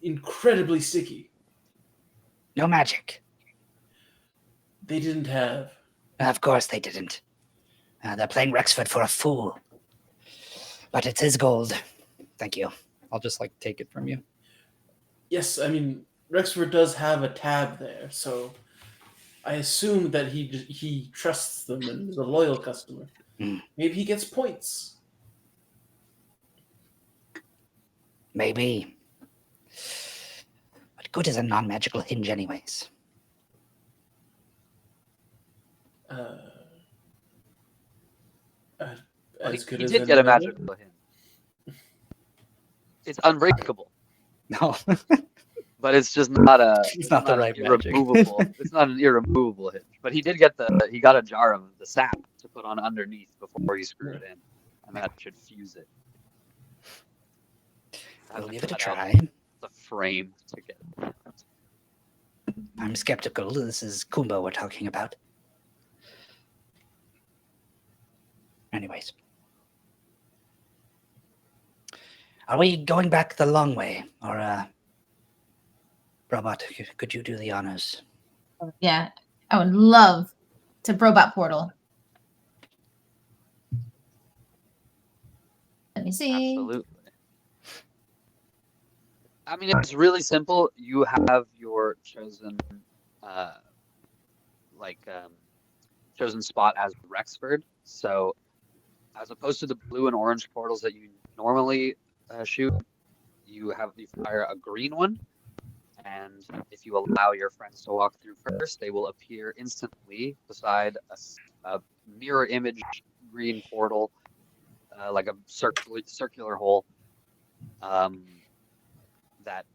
A: incredibly sticky.
B: No magic.
A: They didn't have.
B: Of course they didn't. They're playing Rexford for a fool. But it's his gold. Thank you. I'll just like take it from you.
A: Yes, I mean Rexford does have a tab there, so I assume that he trusts them and is a loyal customer.
B: Mm.
A: Maybe he gets points.
B: Maybe. What good is a non-magical hinge anyways?
A: As good
C: He
A: as
C: did
A: any
C: get a
A: other.
C: magical hint. It's unbreakable,
B: No.
C: but it's just not a.
B: It's not the right magic.
C: irremovable. It's not an irremovable hinge. But he did get he got a jar of the sap to put on underneath before he screwed it in, and that should fuse it.
B: We'll
C: Hasn't
B: give it a
C: cut out
B: try.
C: The frame to get it.
B: I'm skeptical. This is Kumbo we're talking about. Anyways. Are we going back the long way? Or, Robot, could you do the honors?
E: Yeah, I would love to Brobot portal. Let me see.
C: Absolutely. I mean, it's really simple. You have your chosen, chosen spot as Rexford. So, as opposed to the blue and orange portals that you normally shoot, you fire a green one. And if you allow your friends to walk through first, they will appear instantly beside a mirror image green portal, like a circular hole that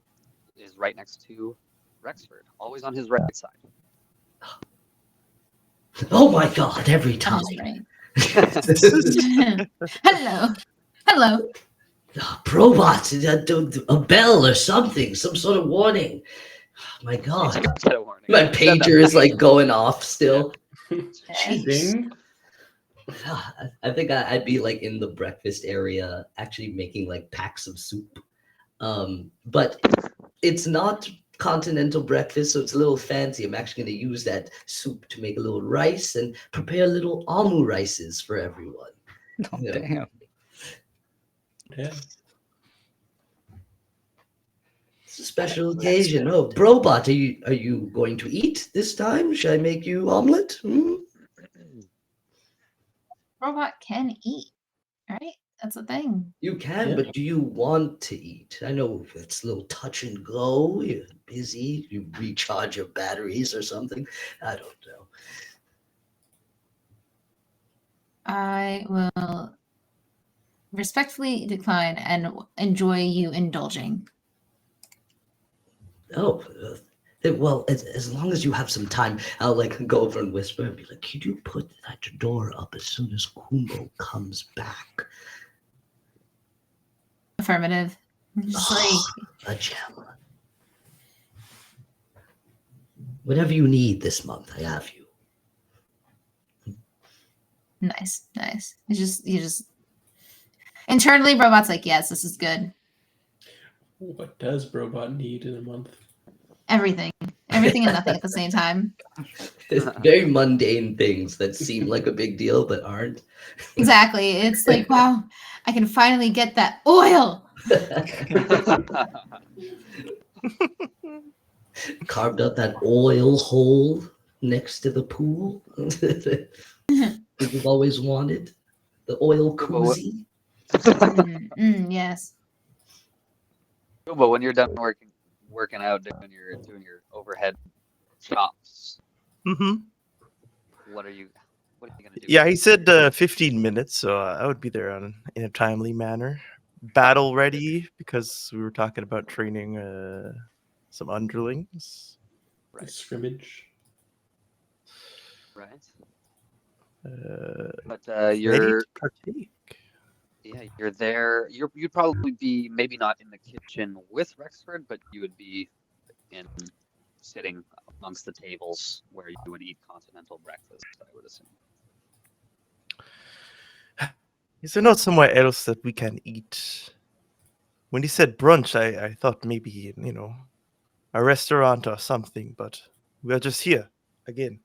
C: is right next to Rexford, always on his right side.
F: Oh my god, every
E: On
F: time.
E: his right. Hello. Hello.
F: Probot, a bell or something, some sort of warning. My god. My pager is like going off still. Jeez.
A: Ding.
F: I think I'd be like in the breakfast area actually making like packs of soup. But it's not continental breakfast, so it's a little fancy. I'm actually going to use that soup to make a little rice and prepare little almu rices for everyone.
B: Oh, damn.
A: Yeah.
F: It's a special occasion. Oh, Brobot, are you going to eat this time? Should I make you omelet?
E: Robot can eat, right? That's the thing.
F: You can,
A: Yeah.
F: but do you want to eat? I know it's a little touch and go. You're busy. You recharge your batteries or something. I don't know.
E: I will respectfully decline and enjoy you indulging.
F: Oh, well, as long as you have some time, I'll like go over and whisper and be like, "Could you put that door up as soon as Kumbo comes back?"
E: Affirmative. Just like
F: A gem. Whatever you need this month, I have you.
E: nice. You just internally, Robot's like, yes, this is good.
A: What does Brobot need in a month?
E: Everything and nothing at the same time.
F: It's very mundane things that seem like a big deal but aren't.
E: Exactly. It's like, wow, I can finally get that oil.
F: Carved out that oil hole next to the pool that you've always wanted. The oil koozie.
E: Yes.
C: But when you're done working out, doing your overhead chops,
D: Mm-hmm.
C: what are you What are you gonna do?
D: Yeah, he said 15 minutes, so I would be there in a timely manner. Battle ready, because we were talking about training some underlings.
C: Right.
A: Scrimmage.
C: Right.
D: But
C: But
D: ready to partake.
C: you're there. You'd probably be maybe not in the kitchen with Rexford, but you would be in sitting amongst the tables where you would eat continental breakfast, I would assume.
D: Is there not somewhere else that we can eat? When he said brunch, I thought maybe, a restaurant or something, but we are just here again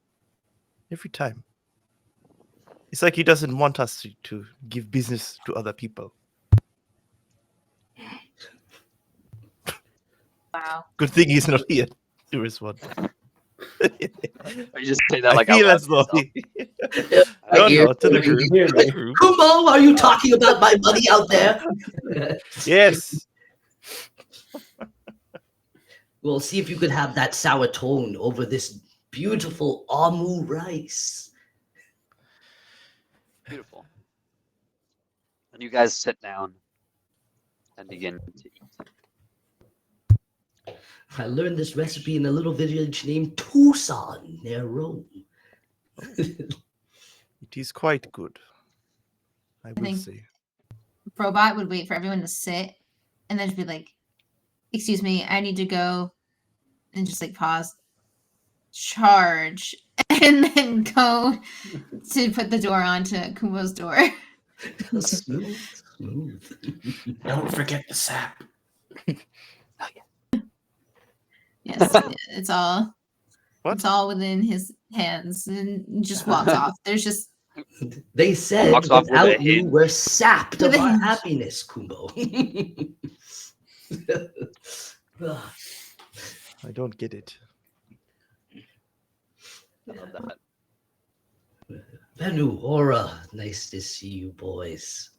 D: every time. It's like he doesn't want us to give business to other people.
E: Wow.
D: Good thing he's not here to respond.
C: Or you just say that
D: I
C: like out
D: feel
C: loud
D: as
C: to
D: though
C: yourself.
F: I hear
D: no, to the
F: you.
D: group.
A: Hear
D: To the
A: me.
D: group.
F: Kumbo, are you talking about my money out there?
D: Yes.
F: Well, see if you could have that sour tone over this beautiful amu rice.
C: Beautiful. And you guys sit down and begin to eat.
F: I learned this recipe in a little village named Tucson near Rome.
D: It is quite good, I will
E: think-
D: say.
E: Robot would wait for everyone to sit and then just be like, excuse me, I need to go, and just like pause, charge, and then go to put the door onto Kumo's door.
F: Smooth, smooth.
A: Don't forget the sap.
E: Yes, it's all
D: What?
E: it's all within his hands, and just walks off. There's just
F: They said
C: Walks off with a
F: without you,
C: hinge.
F: we're sapped of
E: With a
F: our
E: hinge.
F: happiness, Kumbo.
D: I don't get it.
C: I love that.
F: Venu, Aura, nice to see you boys.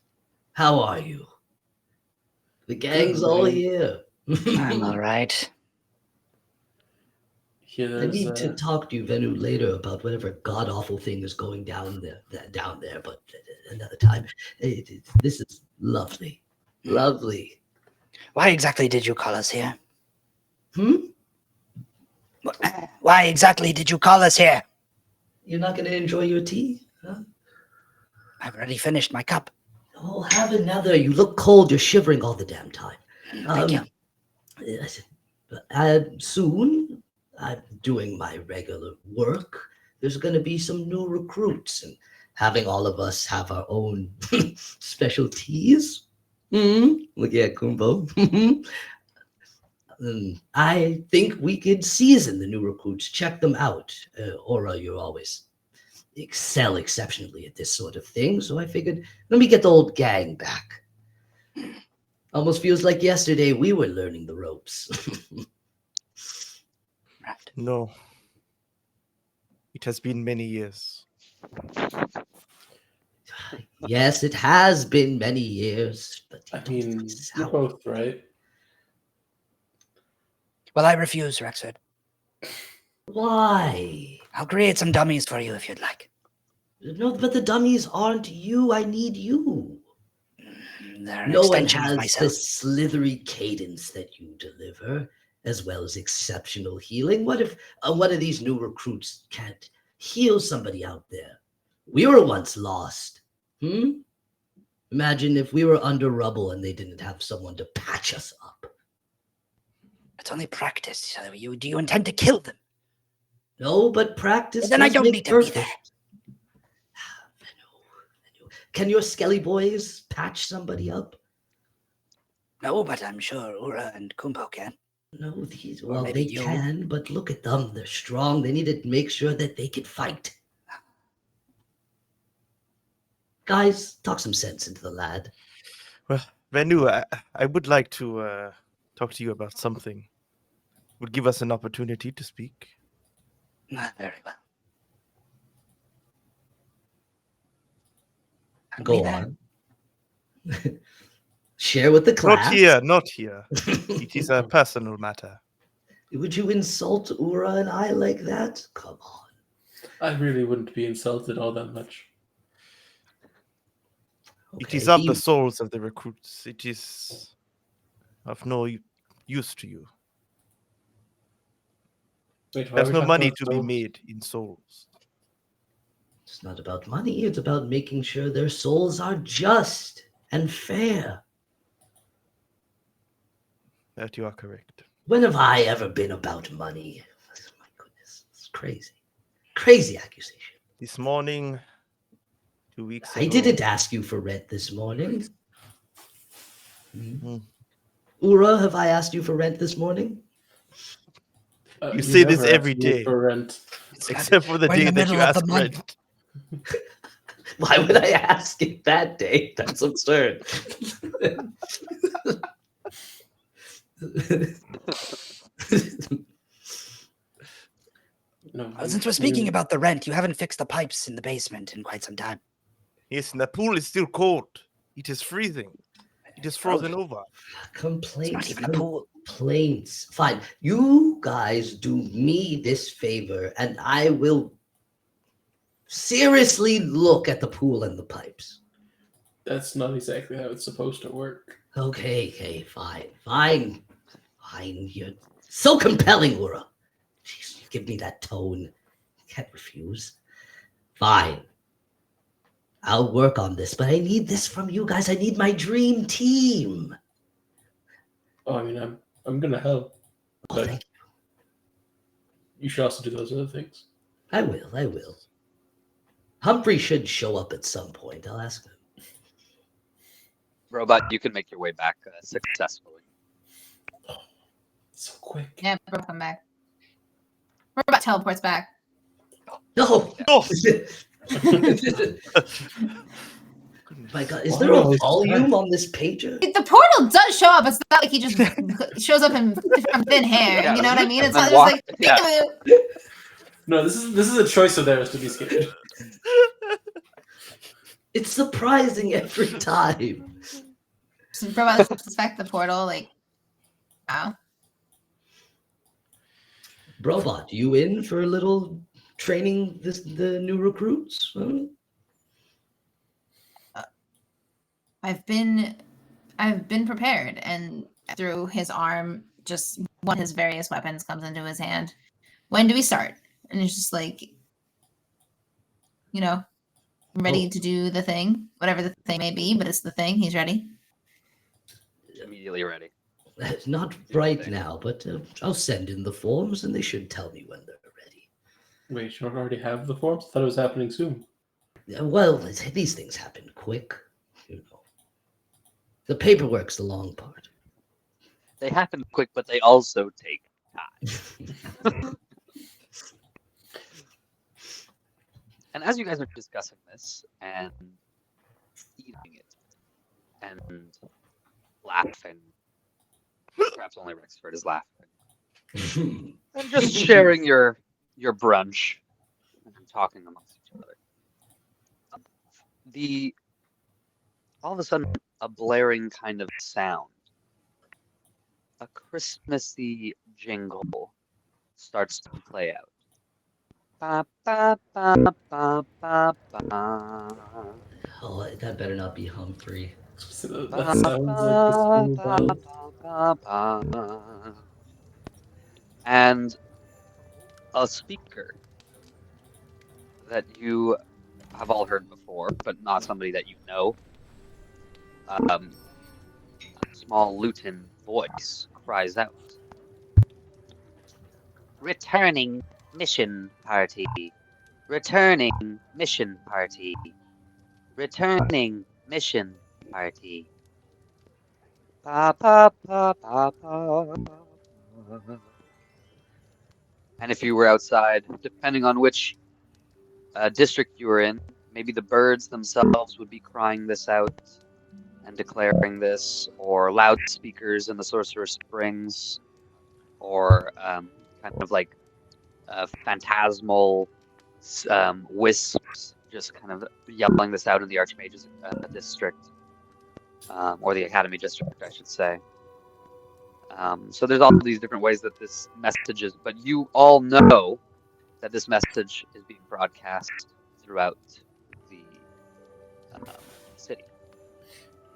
F: How are you? The gang's all
A: Ryan.
F: here.
B: I'm all right.
A: Here
F: I
A: there's,
F: need to talk to you, Venu, later about whatever god awful thing is going down there. But another time. This is lovely, lovely.
B: Why exactly did you call us here?
F: Hmm?
B: Why exactly did you call us here?
F: You're not going to enjoy your tea, huh?
B: I've already finished my cup.
F: Oh, have another. You look cold. You're shivering all the damn time.
B: Thank you.
F: Yes, soon, I'm doing my regular work. There's going to be some new recruits, and having all of us have our own specialties. Look at Kumbo. I think we could season the new recruits, check them out. Aura, you always excel exceptionally at this sort of thing, so I figured, let me get the old gang back. Almost feels like yesterday we were learning the ropes.
B: Right.
D: No. It has been many years.
F: Yes, it has been many years, but
A: I mean, you're
F: sour.
A: both right.
B: Well, I refuse, Rexford.
F: Why?
B: I'll create some dummies for you if you'd like.
F: No, but the dummies aren't you. I need you.
B: They're an
F: No one
B: extension of
F: has the
B: myself.
F: slithery cadence that you deliver, as well as exceptional healing. What if one of these new recruits can't heal somebody out there? We were once lost. Imagine if we were under rubble and they didn't have someone to patch us up.
B: It's only practice. So do you intend to kill them?
F: No, but practice
B: Then I
F: does
B: don't
F: make
B: need to be
F: perfect.
B: there.
F: Venu. Can your skelly boys patch somebody up?
B: No, but I'm sure Ura and Kumpo can.
F: No, these,
B: Or
F: well,
B: maybe
F: they
B: you.
F: can, but look at them. They're strong. They need to make sure that they can fight. Guys, talk some sense into the lad.
D: Well, Venu, I would like to talk to you about something. Would give us an opportunity to speak.
B: Very well. I'll
F: Go
B: be there.
F: on. Share with the class.
D: Not here. It is a personal matter.
F: Would you insult Ura and I like that? Come on.
A: I really wouldn't be insulted all that much.
D: It
F: Okay,
D: is of the souls of the recruits. It is of no use to you.
A: Wait, why are
D: There's
A: we
D: no
A: talking
D: money
A: about
D: to be
A: souls?
D: made in souls.
F: It's not about money. It's about making sure their souls are just and fair.
D: That you are correct.
F: When have I ever been about money? My goodness, it's crazy. Crazy accusation.
D: This morning, 2 weeks ago.
F: I didn't ask you for rent this morning.
D: Hmm.
F: Ura, have I asked you for rent this morning?
D: You say this
A: never
D: every
A: asked me
D: day.
A: for rent.
D: Except for the
B: We're in
D: day
B: the
D: that you
B: middle of the
D: asked
B: month.
D: rent.
F: Why would I ask it that day? That's absurd.
A: No,
B: Since we're speaking about the rent, you haven't fixed the pipes in the basement in quite some time.
D: Yes, and the pool is still cold. It is freezing. It is frozen over.
F: Complaints.
B: It's not even a pool.
F: Complaints. Fine. You guys do me this favor, and I will seriously look at the pool and the pipes.
A: That's not exactly how it's supposed to work.
F: Okay, fine. You're so compelling, Ura. Jeez, you give me that tone. Can't refuse. Fine. I'll work on this, but I need this from you guys. I need my dream team.
A: Oh, I mean, I'm gonna help,
F: Oh,
A: but
F: thank
A: you should also do those other things.
F: you. I will. Humphrey should show up at some point. I'll ask him.
C: Robot, you can make your way back successfully.
A: So quick.
E: Yeah, Robot come back. Robot teleports back.
F: No.
D: Oh,
F: My God, is
A: Why
F: there a
A: always
F: volume
A: that?
F: on this pager?
E: The portal does show up. It's not like he just shows up in from thin hair.
C: Yeah,
E: You know what I mean? It's
C: and
E: not
C: then
E: just like
C: yeah.
A: No, this is a choice of theirs to be scared.
F: It's surprising every time.
E: Robot suspect the portal. Like, wow.
F: Brobot, you in for a little training the new recruits? Huh?
E: I've been prepared, and through his arm, just one of his various weapons comes into his hand. When do we start? And it's just like, ready to do the thing, whatever the thing may be, but it's the thing. He's ready.
C: Immediately ready.
F: Not right now, but I'll send in the forms and they should tell me when they're ready.
A: Wait, you don't already have the forms? I thought it was happening soon.
F: Well, these things happen quick. The paperwork's the long part.
C: They happen quick, but they also take time. And as you guys are discussing this and eating it and laughing, perhaps only Rexford is laughing, and just sharing your brunch and talking amongst each other, all of a sudden a blaring kind of sound, a Christmassy jingle starts to play out. Ba, ba, ba, ba, ba, ba.
F: Oh, that better not be Humphrey.
A: That sounds like the school bell.
C: And a speaker that you have all heard before, but not somebody that you know. A small lutin voice cries out, "Returning mission party! Returning mission party! Returning mission party!" Pa, pa, pa, pa, pa. And if you were outside, depending on which district you were in, maybe the birds themselves would be crying this out and declaring this, or loudspeakers in the Sorcerer's Springs, or kind of like phantasmal wisps just kind of yelling this out in the Archmage's district, or the Academy district, I should say. So there's all these different ways that this message is, but you all know that this message is being broadcast throughout the city.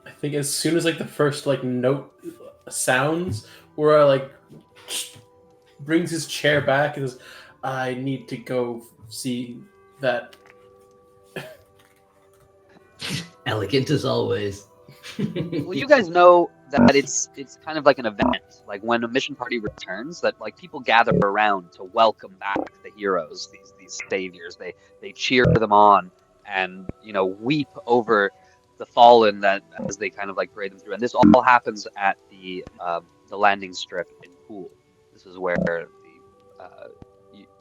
A: I think as soon as like the first like note sounds, Ura like brings his chair back and says, "I need to go see that."
F: Elegant as always.
C: Well, you guys know that it's kind of like an event, like when a mission party returns, that like people gather around to welcome back the heroes, these saviors. They cheer them on and weep over the fallen that as they kind of like parade them through. And this all happens at the landing strip in Pool. This is where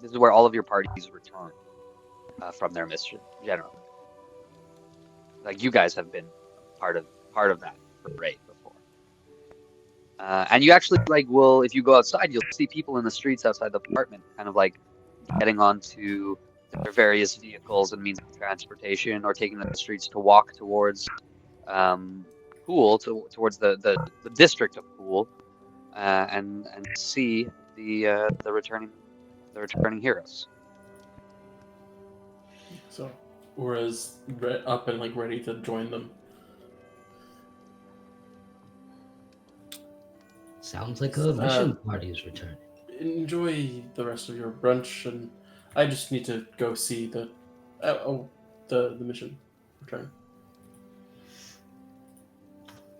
C: this is where all of your parties return from their mission generally. Like you guys have been part of that parade before. And you actually will, if you go outside, you'll see people in the streets outside the apartment kind of like getting onto their various vehicles and means of transportation, or taking the streets to walk towards Pool, towards the district of Pool, and see the returning heroes.
A: So Ura's up and like ready to join them.
F: Sounds like a mission party is returning.
A: Enjoy the rest of your brunch, and I just need to go see the mission return.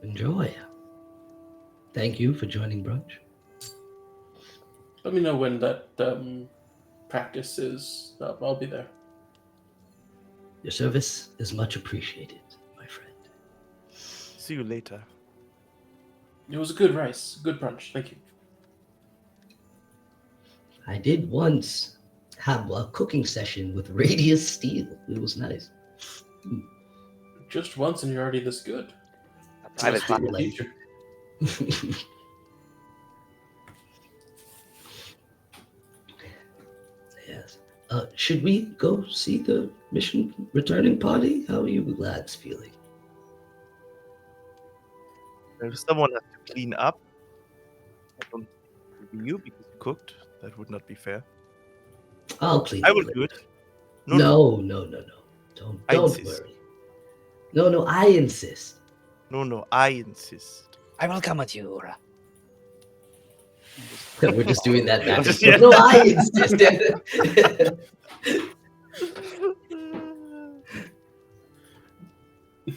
F: Enjoy. Thank you for joining brunch.
A: Let me know when that practice is up. I'll be there.
F: Your service is much appreciated, my friend.
D: See you later.
A: It was a good rice, good brunch. Thank you.
F: I did once have a cooking session with Radius Steel. It was nice.
A: Just once, and you're already this good.
C: A private
A: Must be
C: class.
A: your teacher.
F: Yes. Should we go see the mission returning party? How are you lads feeling?
D: If someone has to clean up, I don't think it would be you because you cooked. That would not be fair.
F: I'll clean.
D: I
F: up
D: will
F: later.
D: do it.
F: No.
D: I
F: Don't
D: insist.
F: worry. No, I insist.
D: No, I insist.
B: I will come with you, Ura.
F: We're just doing that back.
D: Just- yeah.
F: No, I insist.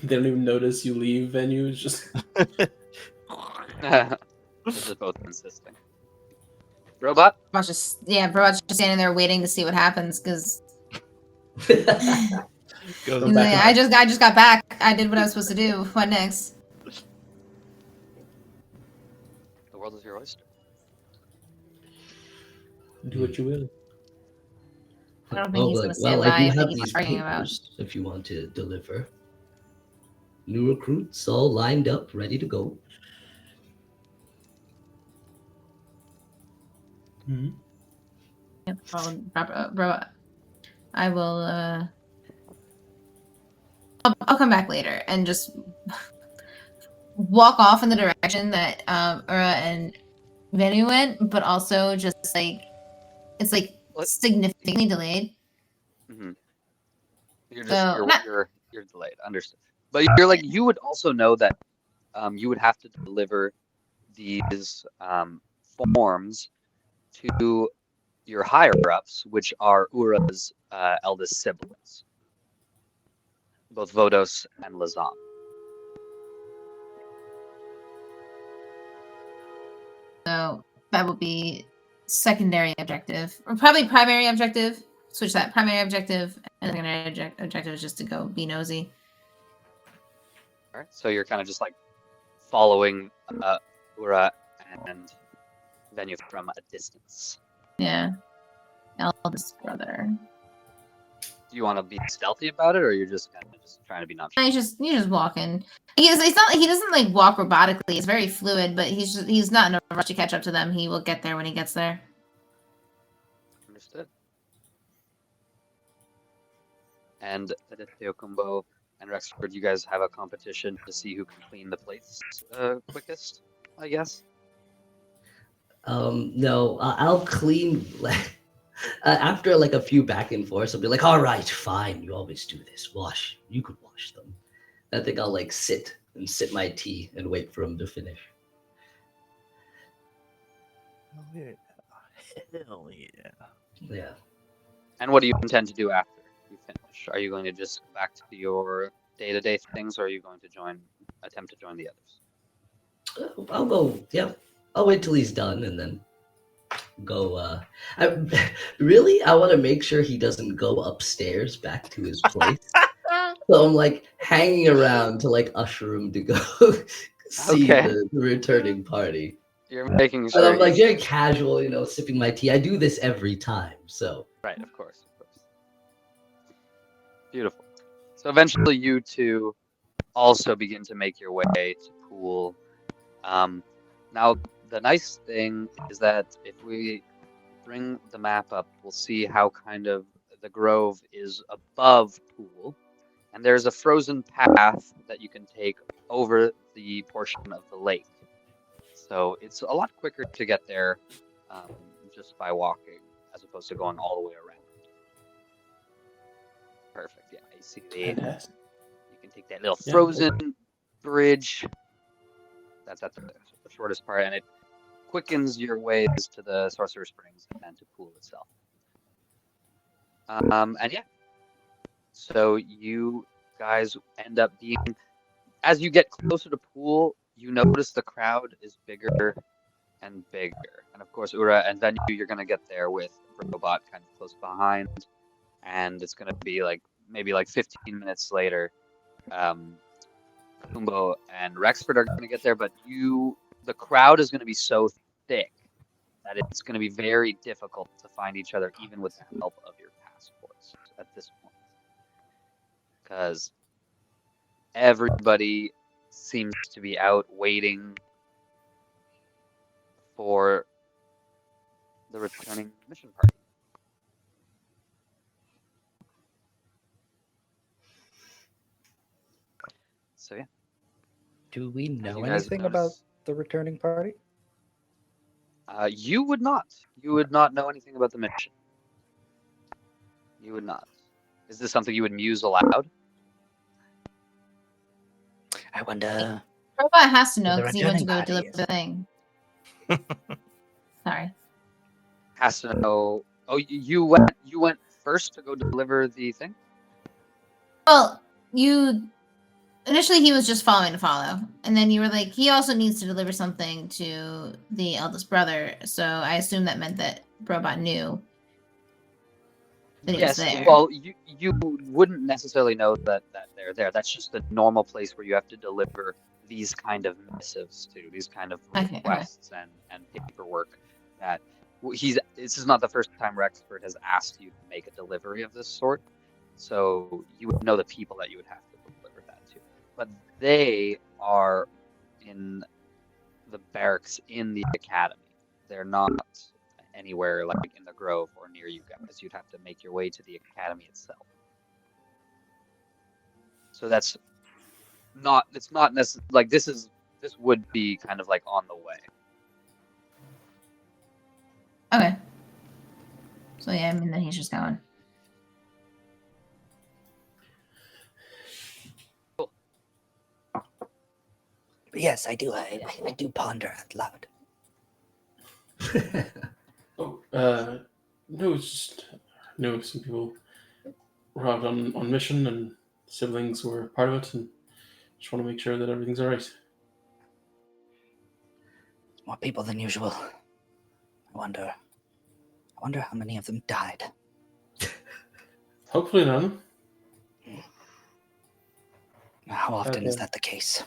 A: They don't even notice you leave venue. It's just
C: They're just both insisting. Robot?
E: Robot's just standing there waiting to see what happens because
D: Goes
A: Come
D: back.
A: back.
E: I just got back. I did what I was supposed to do. What next?
C: The world is your oyster.
A: do what you will.
E: I don't think he's gonna stand
F: I
E: by
F: do
E: and
F: have
E: think he's
F: these
E: arguing about.
F: papers if you want to deliver. New recruits all lined up, ready to go.
A: Mm-hmm.
E: Yep, Robot. I will. I'll come back later and just walk off in the direction that Ura and Venu went, but also just like it's like
C: What?
E: significantly delayed.
C: Mm-hmm.
E: So,
C: You're delayed. Understood. But you would also know that you would have to deliver these forms to your higher ups, which are Ura's eldest siblings, both Vodos and Lazam.
E: So that would be secondary objective, or probably primary objective. Switch that primary objective, and secondary objective is just to go be nosy.
C: All right. So you're kind of just like following Ura and Venu from a distance.
E: Yeah, eldest brother.
C: Do you want to be stealthy about it, or you're just kind of just trying to be nonchalant?
E: He's just walking. It's not like he doesn't like walk robotically. It's very fluid, but he's not in a rush to catch up to them. He will get there when he gets there.
C: Understood. And Theokumbo and Rexford, you guys have a competition to see who can clean the plates quickest, I guess.
F: No, I'll clean. After like a few back and forths, I'll be like, all right, fine. You always do this. Wash. You could wash them. I think I'll like sit and sip my tea and wait for him to finish.
D: Oh, yeah. Hell yeah.
F: Yeah.
C: And what do you intend to do after you finish? Are you going to just go back to your day-to-day things, or are you going to attempt to join the others?
F: I'll go. Yeah. I'll wait till he's done and then go. I want to make sure he doesn't go upstairs back to his place. So I'm like hanging around to like usher him to go see
C: Okay.
F: the returning party.
C: You're making
F: And
C: sure
F: I'm like
C: he's
F: very casual, sipping my tea. I do this every time, so.
C: right, of course. Beautiful. So eventually you two also begin to make your way to pool. Now the nice thing is that if we bring the map up, we'll see how kind of the grove is above pool, and there's a frozen path that you can take over the portion of the lake. So it's a lot quicker to get there just by walking as opposed to going all the way around. Perfect. Yeah, I see the.
A: Fantastic.
C: You can take that little
A: Yeah.
C: frozen bridge. That's the shortest part, and it quickens your ways to the Sorcerer Springs and to pool itself. And yeah, so you guys end up being, as you get closer to pool, you notice the crowd is bigger and bigger. And of course, Ura and Venue, you're gonna get there with Robot kind of close behind, and it's gonna be like maybe like 15 minutes later. Kumbo and Rexford are gonna get there, but the crowd is gonna be so thick that it's going to be very difficult to find each other, even with the help of your passports at this point. Because everybody seems to be out waiting for the returning mission party. So yeah.
B: Do we
C: As
B: know
C: you guys
B: anything about
C: notice,
B: the returning party?
C: you would not. You would not know anything about the mission. You would not. Is this something you would muse aloud?
B: I wonder.
E: Robot has to know
B: The
E: because he went to go
B: returning
E: deliver
B: party
E: the thing. Sorry.
C: Has to know. Oh, you went first to go deliver the thing?
E: Well, initially he was just following to follow, and then you were like, he also needs to deliver something to the eldest brother. So I assume that meant that Robot knew that he was
C: Yes,
E: there.
C: well, you wouldn't necessarily know that they're there. That's just the normal place where you have to deliver these kind of missives to, these kind of
E: Okay.
C: requests and paperwork. This is not the first time Rexford has asked you to make a delivery of this sort, so you would know the people that you would have to deliver that to. But they are in the barracks in the academy. They're not anywhere like in the grove or near you guys. You'd have to make your way to the academy itself. So it's not necessarily like this would be kind of like on the way.
E: Okay. So yeah, I mean then he's just going.
C: Cool.
B: Yes, I do. I do ponder out loud.
A: No, it's just some people were out on mission and siblings were part of it, and just want to make sure that everything's all right.
B: More people than usual. I wonder how many of them died.
A: Hopefully none.
B: How often is
A: Okay.
B: that the case?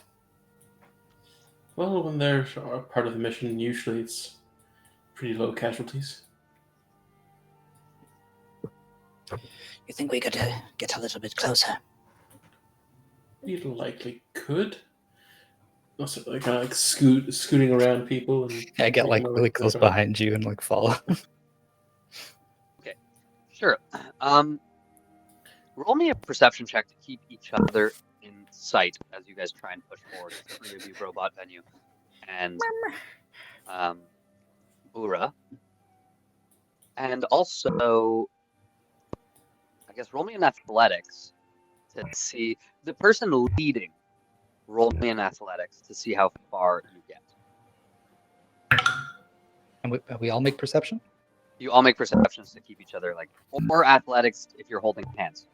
A: Well, when they're part of the mission, usually it's pretty low casualties.
B: You think we could get a little bit closer?
A: You likely could. Also, kind of like scooting around people. And
B: I get like
A: making
B: really close
A: okay.
B: behind you and like follow.
C: Okay, sure. Roll me a perception check to keep each other in sight as you guys try and push forward. The three of you, Robot, Venue, and Bura. And also, I guess roll me in athletics to see the person leading. Roll me in athletics to see how far you get.
B: And we all make perception?
C: You all make perceptions to keep each other or athletics if you're holding hands.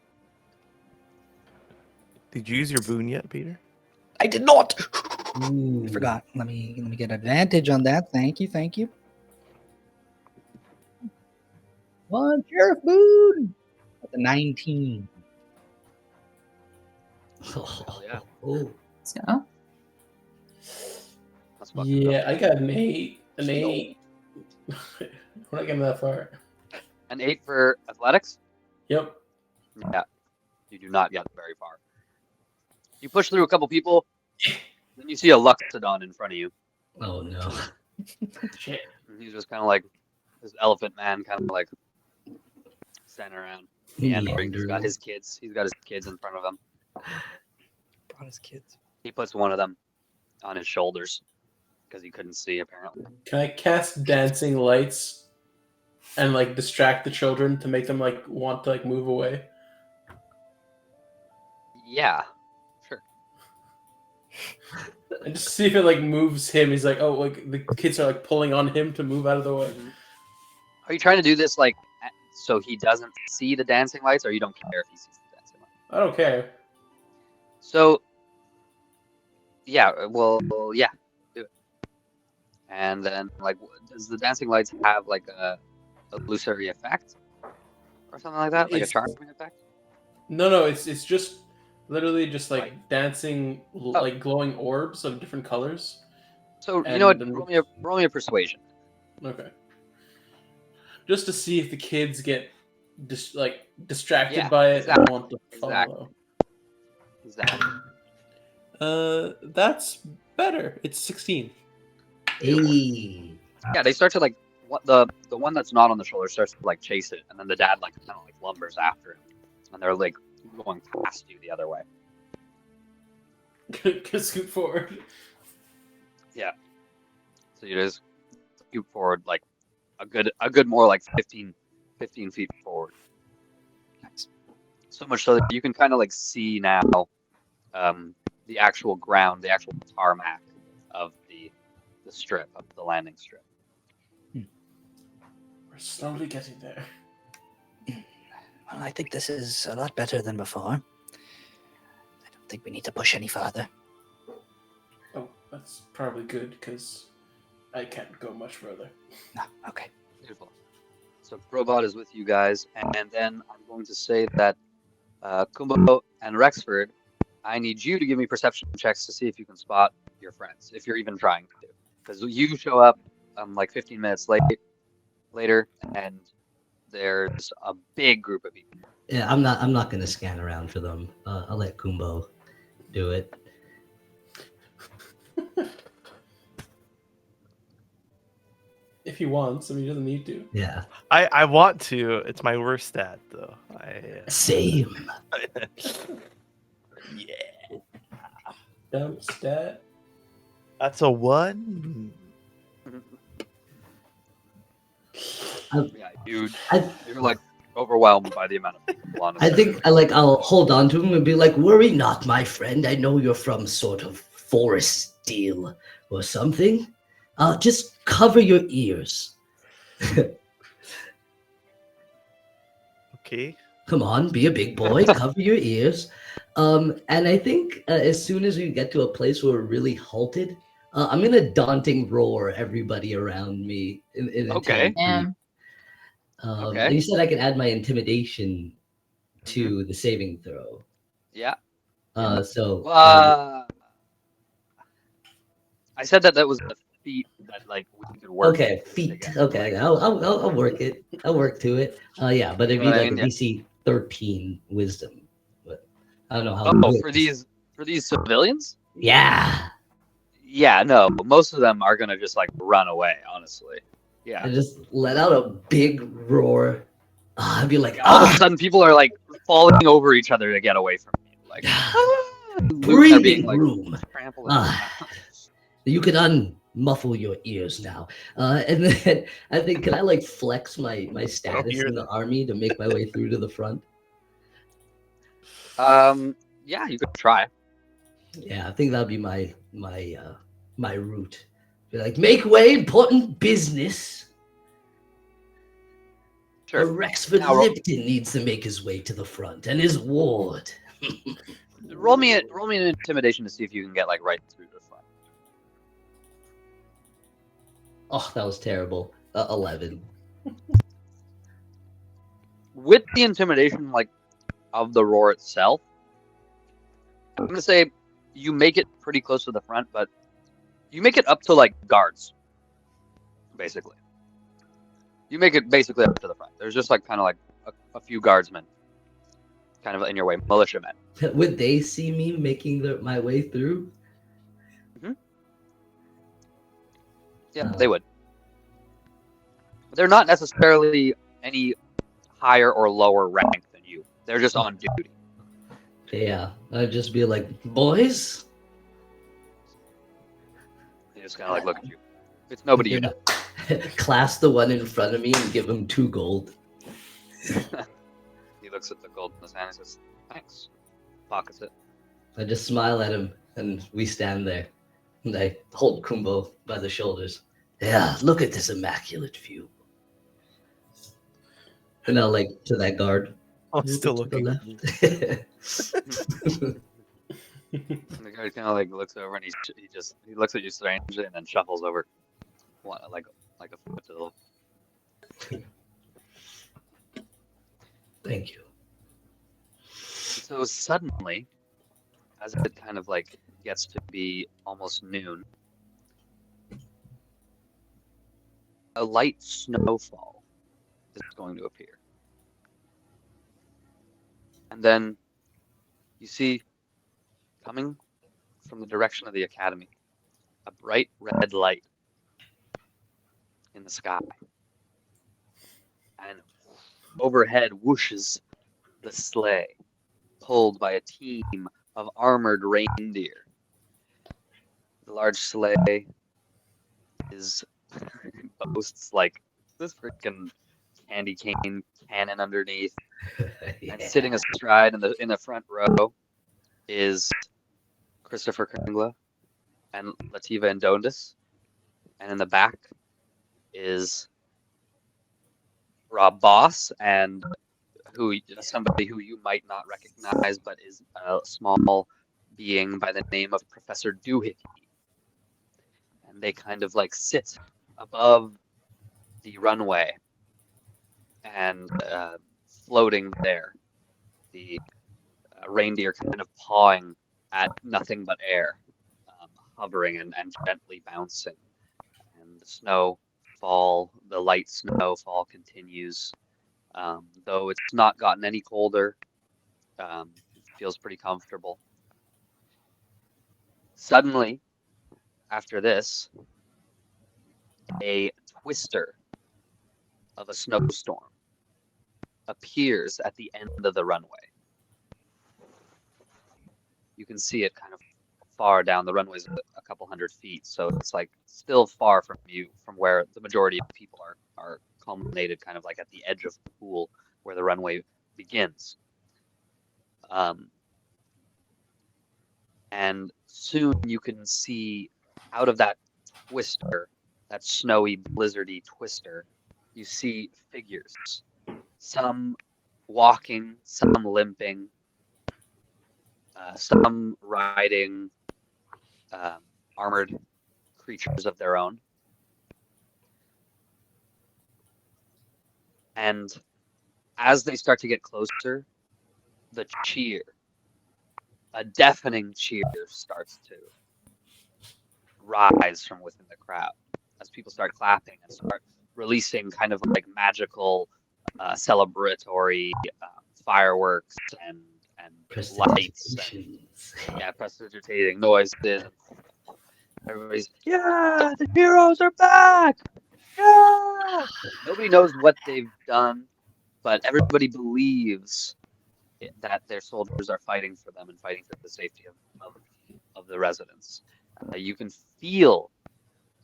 D: Did you use your boon yet, Peter?
B: I did not.
F: Ooh.
B: I forgot. Let me get advantage on that. Thank you. One Sheriff Boone. That's a 19.
C: Hell yeah.
F: Oh.
E: Let's go.
C: That's fucking
A: Yeah,
C: dope.
A: I got an 8. An
C: No.
A: 8. We're not getting that far.
C: An 8 for athletics?
A: Yep.
C: Yeah. You do not get very far. You push through a couple people, then you see a Luxodon in front of you.
F: Oh no.
A: Shit.
C: And he's just kind of like this elephant man, kind of like standing around. Meandering. He's got his kids. He's got his kids in front of him.
B: Brought his kids.
C: He puts one of them on his shoulders because he couldn't see apparently.
A: Can I cast dancing lights and like distract the children to make them like want to like move away?
C: Yeah, sure.
A: And just see if it like moves him. He's like, oh, like the kids are like pulling on him to move out of the way.
C: Are you trying to do this like so he doesn't see the dancing lights, or you don't care if he sees the dancing lights?
A: I don't care.
C: So, yeah, well, yeah, do it. And then, like, does the dancing lights have like a illusory effect or something like that, like a charming effect?
A: No, it's just literally just like
C: Right.
A: dancing like glowing orbs of different colors.
C: So you
A: And
C: know what?
A: then-
C: Roll me a persuasion.
A: Okay. Just to see if the kids get distracted
C: Yeah,
A: by it
C: exactly,
A: and want to follow.
C: Exactly.
A: That's better. It's 16.
F: Hey.
C: Yeah, they start to like the one that's not on the shoulder starts to like chase it, and then the dad like kind of like lumbers after him, and they're like going past you the other way.
A: Scoot forward.
C: Yeah. So you just scoot forward like a good more like 15 feet forward.
B: Nice.
C: So much so that you can kind of like see now the actual ground, the actual tarmac of the strip, of the landing strip.
A: We're slowly getting there.
B: Well, I think this is a lot better than before. I don't think we need to push any farther.
A: Oh, that's probably good because I can't go much further.
B: No, okay.
C: Beautiful. So Robot is with you guys, and then I'm going to say that Kumbo and Rexford, I need you to give me perception checks to see if you can spot your friends, if you're even trying to. Because you show up like 15 minutes later, and there's a big group of people.
F: Yeah, I'm not gonna scan around for them. I'll let Kumbo do it.
A: If he wants, I mean, he doesn't need to.
F: Yeah.
D: I want to. It's my worst stat though.
F: Same.
D: Yeah.
A: Dump stat.
D: That's a 1.
C: Yeah, you're
F: I
C: like overwhelmed by the amount of people on
F: I think I'll hold on to him and be like, "Worry not, my friend. I know you're from sort of forest deal or something. Just cover your ears.
D: Okay.
F: Come on, be a big boy. Cover your ears." And I think as soon as we get to a place where we're really halted, I'm gonna daunting roar everybody around me. In a
C: Okay.
F: 10 feet.
E: Yeah.
C: Okay.
F: And you said I can add my intimidation to the saving throw.
C: Yeah.
F: So
C: I said that was a feat that like we could work.
F: okay,
C: with
F: feet.
C: together.
F: Okay, I'll work it. I'll work to it. Yeah, but it'd be
C: What I
F: like a
C: mean, yeah.
F: DC 13 wisdom. But I don't know how.
C: Oh,
F: good-
C: for these civilians?
F: Yeah,
C: Yeah, no, most of them are gonna just like run away. Honestly.
F: I
C: Yeah.
F: just let out a big roar. I'd be like,
C: All of a sudden, people are like falling over each other to get away from me. Like,
F: breathing
C: like,
F: room.
C: trampled.
F: Ah. You can muffle your ears now. And then I think, can I like flex my status
D: hear
F: in the army to make my way through to the front?
C: Yeah, you could try.
F: Yeah, I think that'd be my route. Be like, make way, important business.
C: Sure.
F: Rexford
C: Now,
F: Lipton needs to make his way to the front, and his ward.
C: roll me an intimidation to see if you can get like right through the front.
F: Oh, that was terrible. 11.
C: With the intimidation like of the roar itself, I'm gonna say you make it pretty close to the front, but you make it up to like guards, basically. You make it basically up to the front. There's just like kind of like a few guardsmen, kind of in your way, militiamen.
F: Would they see me making my way through?
C: Yeah, they would. But they're not necessarily any higher or lower rank than you. They're just on duty.
F: Yeah, I'd just be like, boys.
C: They just kind of like look at you. It's nobody you know.
F: Class the one in front of me and give him 2 gold.
C: He looks at the gold in his hand and says, "Thanks." Pockets it.
F: I just smile at him, and we stand there. And I hold Kumbo by the shoulders. Yeah, look at this immaculate view. And I'll like to that guard.
D: I'm still
F: To the
D: looking.
F: left.
C: And the guy kind of like looks over and he looks at you strangely and then shuffles over, like a foot to the.
F: Thank you.
C: So suddenly, as it kind of like gets to be almost noon, a light snowfall is going to appear. And then you see, coming from the direction of the academy, a bright red light in the sky. And overhead whooshes the sleigh, pulled by a team of armored reindeer. The large sleigh boasts like this freaking candy cane cannon underneath, and sitting astride in the front row is Christopher Kringla and Lativa and Dondis, and in the back is Rob Boss and somebody who you might not recognize, but is a small being by the name of Professor Doohickey. And they kind of like sit above the runway and floating there, the reindeer kind of pawing at nothing but air, hovering and gently bouncing. And the light snowfall continues. Though it's not gotten any colder, it feels pretty comfortable. Suddenly, after this, a twister of a snowstorm appears at the end of the runway. You can see it kind of far down. The runway's a couple hundred feet, so it's like still far from you, from where the majority of people are culminated, kind of like at the edge of the pool where the runway begins. And soon you can see out of that twister, that snowy, blizzardy twister, you see figures. Some walking, some limping, some riding armored creatures of their own. And as they start to get closer, the cheer, a deafening cheer, starts to rise from within the crowd as people start clapping and start releasing kind of like magical celebratory fireworks and lights and prestidigitating noises. Everybody's, yeah, the heroes are back! Yeah! Nobody knows what they've done, but everybody believes that their soldiers are fighting for them and fighting for the safety of the residents. You can feel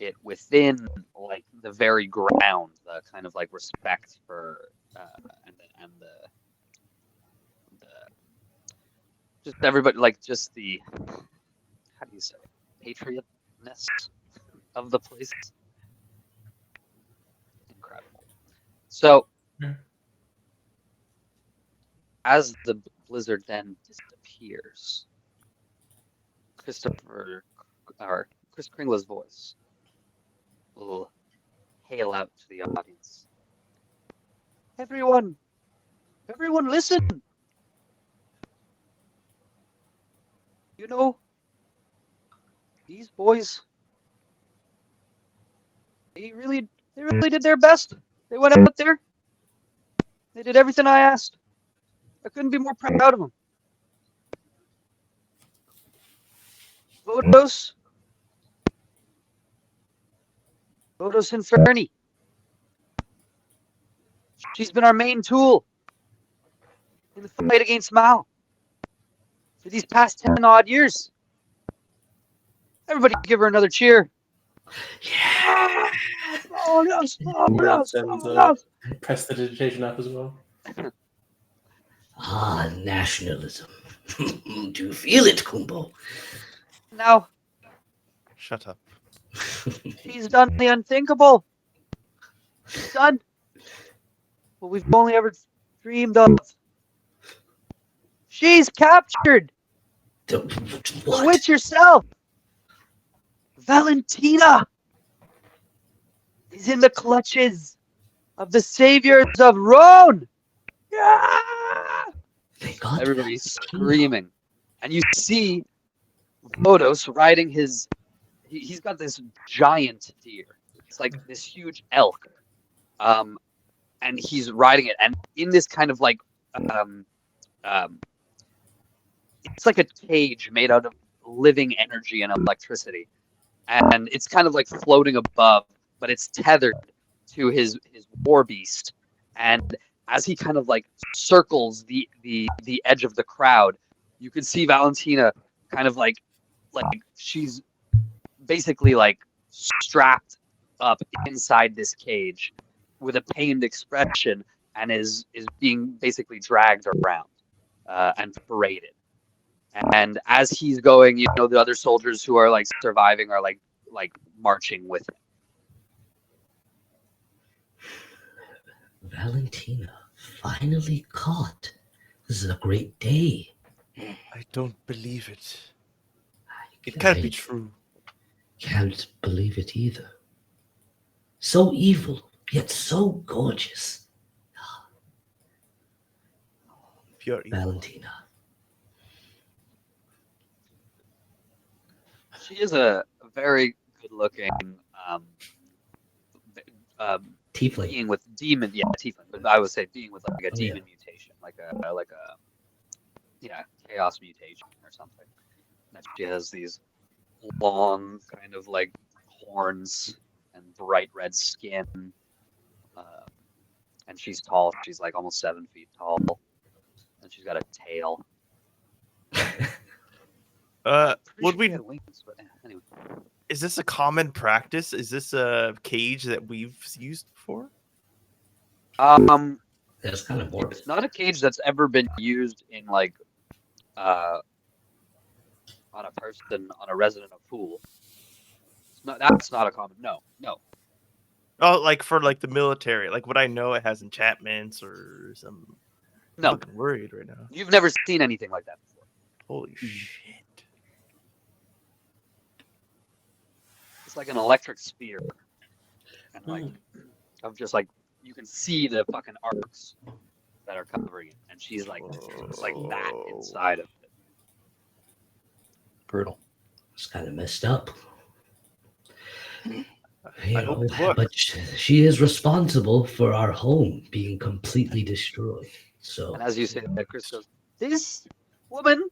C: it within like the very ground, the kind of like respect for and the just everybody, like just the, how do you say, patriotness of the place. Incredible. So
A: Yeah.
C: as the blizzard then disappears, Chris Kringla's voice will hail out to the audience. Everyone listen. You know, these boys, they really did their best. They went out there. They did everything I asked. I couldn't be more proud of them. Vodos Inferni. She's been our main tool in the fight against Mao for these past 10 odd years. Everybody give her another cheer.
F: Yeah.
A: Prestidigitation up as well.
F: Ah, nationalism. Do you feel it, Kumbo?
C: Now,
D: Shut up.
C: she's done the unthinkable. She's done what we've only ever dreamed of. She's captured the
F: What?
C: witch herself. Valentina is in the clutches of the saviors of Roan. Yeah!
F: They got
C: Everybody's
F: Valentina.
C: screaming. And you see Vodos riding his... He's got this giant deer. It's like this huge elk. And he's riding it. And in this kind of like... it's like a cage made out of living energy and electricity. And it's kind of like floating above, but it's tethered to his war beast. And as he kind of like circles the edge of the crowd, you can see Valentina kind of like she's basically like strapped up inside this cage with a pained expression and is being basically dragged around and paraded. And as he's going, you know, the other soldiers who are like surviving are like marching with him.
F: Valentina finally caught. This is a great day.
D: I don't believe it. It
F: I
D: can't be true.
F: Can't believe it either. So evil, yet so gorgeous.
D: Pure evil.
F: Valentina.
C: She is a very good-looking
F: Tiefling.
C: being with demon, tiefling. But I would say being with like a demon mutation, like a chaos mutation or something. That she has these long kind of like horns and bright red skin, and she's tall. She's like almost 7 feet tall, and she's got a tail.
D: Would we?
C: Had wings, but anyway.
D: Is this a common practice? Is this a cage that we've used before?
F: That's kind of more.
C: It's not a cage that's ever been used in like on a person, on a resident of pool. That's not a common. No.
D: Oh, like for like the military. Like what I know, it has enchantments or some.
C: No.
D: I'm fucking worried right now.
C: You've never seen anything like that before.
D: Holy shit!
C: It's like an electric sphere, and like of just like you can see the fucking arcs that are covering it, and she's like like that inside of it.
B: Brutal.
F: It's kind of messed up.
D: I hope it works.
F: But she is responsible for our home being completely destroyed. So,
C: And as you say that, Chris goes, "This woman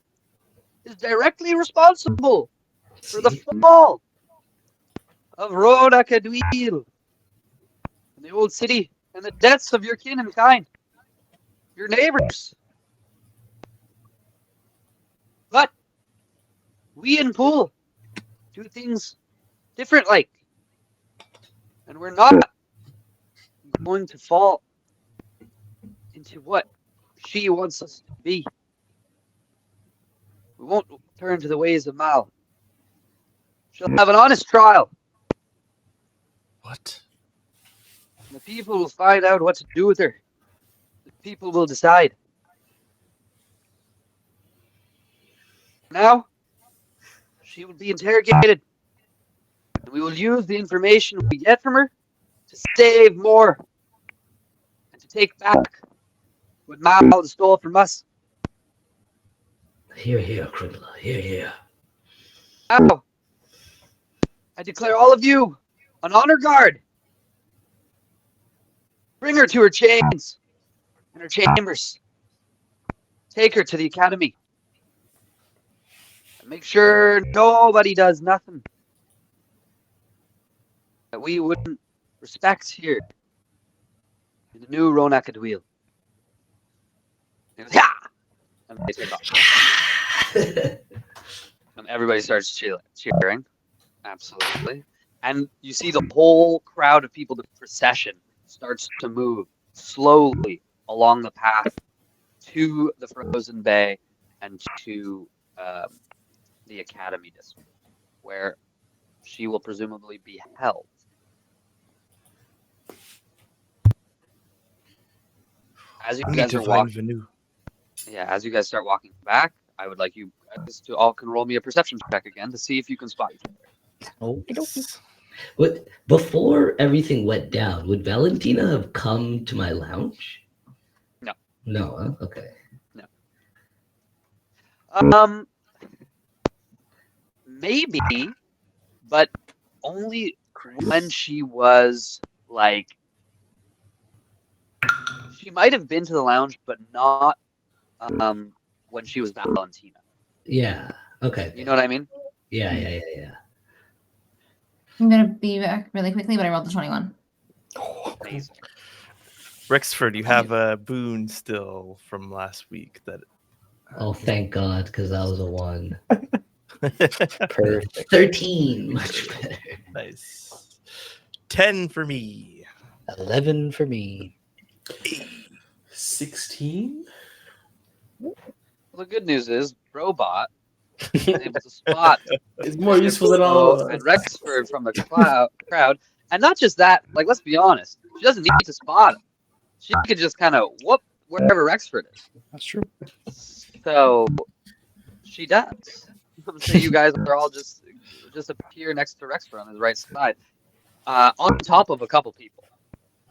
C: is directly responsible for the fall of Roan Acaduil and the old city and the deaths of your kin and kind, your neighbors. But we in Pool do things different like. And we're not going to fall into what she wants us to be. We won't turn to the ways of Mal. She'll have an honest trial.
D: What?
C: And the people will find out what to do with her. The people will decide. Now, she will be interrogated. And we will use the information we get from her to save more. And to take back what Mal stole from us.
F: Hear, hear, Crippler. Hear, hear.
C: Now, I declare all of you on honor guard. Bring her to her chains and her chambers. Take her to the academy. And make sure nobody does nothing that we wouldn't respect here in the new Roan Acaduil. And they take off. And everybody starts cheering. Absolutely. And you see the whole crowd of people, the procession, starts to move slowly along the path to the Frozen Bay and to the Academy District, where she will presumably be held. As you
D: We need
C: guys
D: to
C: are
D: find
C: walking,
D: Vanu.
C: yeah, as you guys start walking back, I would like you guys to all can roll me a perception check again to see if you can spot each other.
B: Okey-dokey.
F: What, before everything went down, would Valentina have come to my lounge?
C: No.
F: No, huh? Okay.
C: Maybe, but only when she was like, she might have been to the lounge, but not when she was Valentina.
F: Yeah. Okay.
C: You know what I mean?
F: Yeah.
E: I'm gonna be back really quickly, but I rolled the 21.
C: Amazing.
D: Rexford, you have a boon still from last week that.
F: Oh, thank God, because that was a 1.
B: Perfect.
F: 13. Much better.
D: Nice. 10 for me.
B: 11 for me.
A: 16?
C: Well, the good news is, Robot is able to spot
A: It's more useful than all of
C: and
A: us.
C: Rexford from the crowd. And not just that, like, let's be honest, she doesn't need to spot him. She could just kind of whoop wherever Rexford is.
B: That's true.
C: So she does. So you guys are all just appear next to Rexford on his right side, on top of a couple people,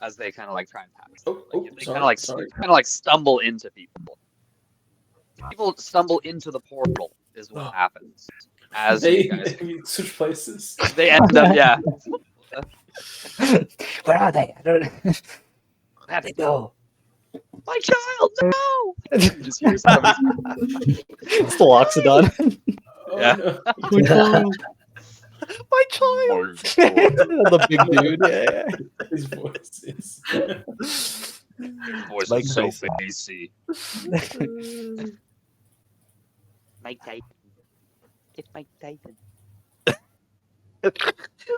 C: as they kind of like try and pass. They kind of like stumble into people. People stumble into the portal is what happens as you guys
A: switch places.
C: they end up
B: Where are they? I don't know. Where'd they go?
C: my child, no! You just hear somebody.
B: It's the Loxodon.
A: Oh,
C: Yeah.
A: no.
D: My child!
B: The big dude. Yeah.
A: His voice is.
C: His voice
D: Mike
C: is so
D: Tyson.
C: bassy. Mike Tyson. It's Mike Tyson.
D: The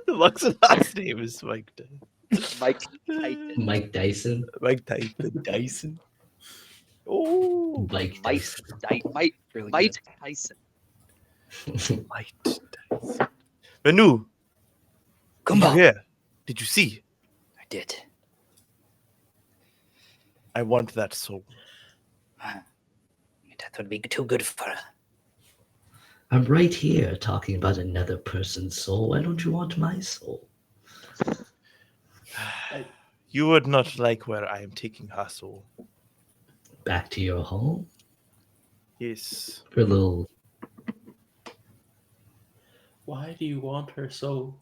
D: Luxodon's name is Mike Tyson.
C: Mike Tyson.
F: Mike Dyson.
D: Mike Tyson. Dyson. Oh,
F: Mike
C: Mike
F: Dyson.
C: Mike Tyson.
D: Mike Tyson. Vanu,
B: Come
D: did you
B: on.
D: hear? Did you see?
B: I did.
D: I want that soul.
B: That would be too good for her.
F: I'm right here talking about another person's soul. Why don't you want my soul?
D: You would not like where I am taking her soul.
F: Back to your home?
D: Yes.
F: For a little.
A: Why do you want her so?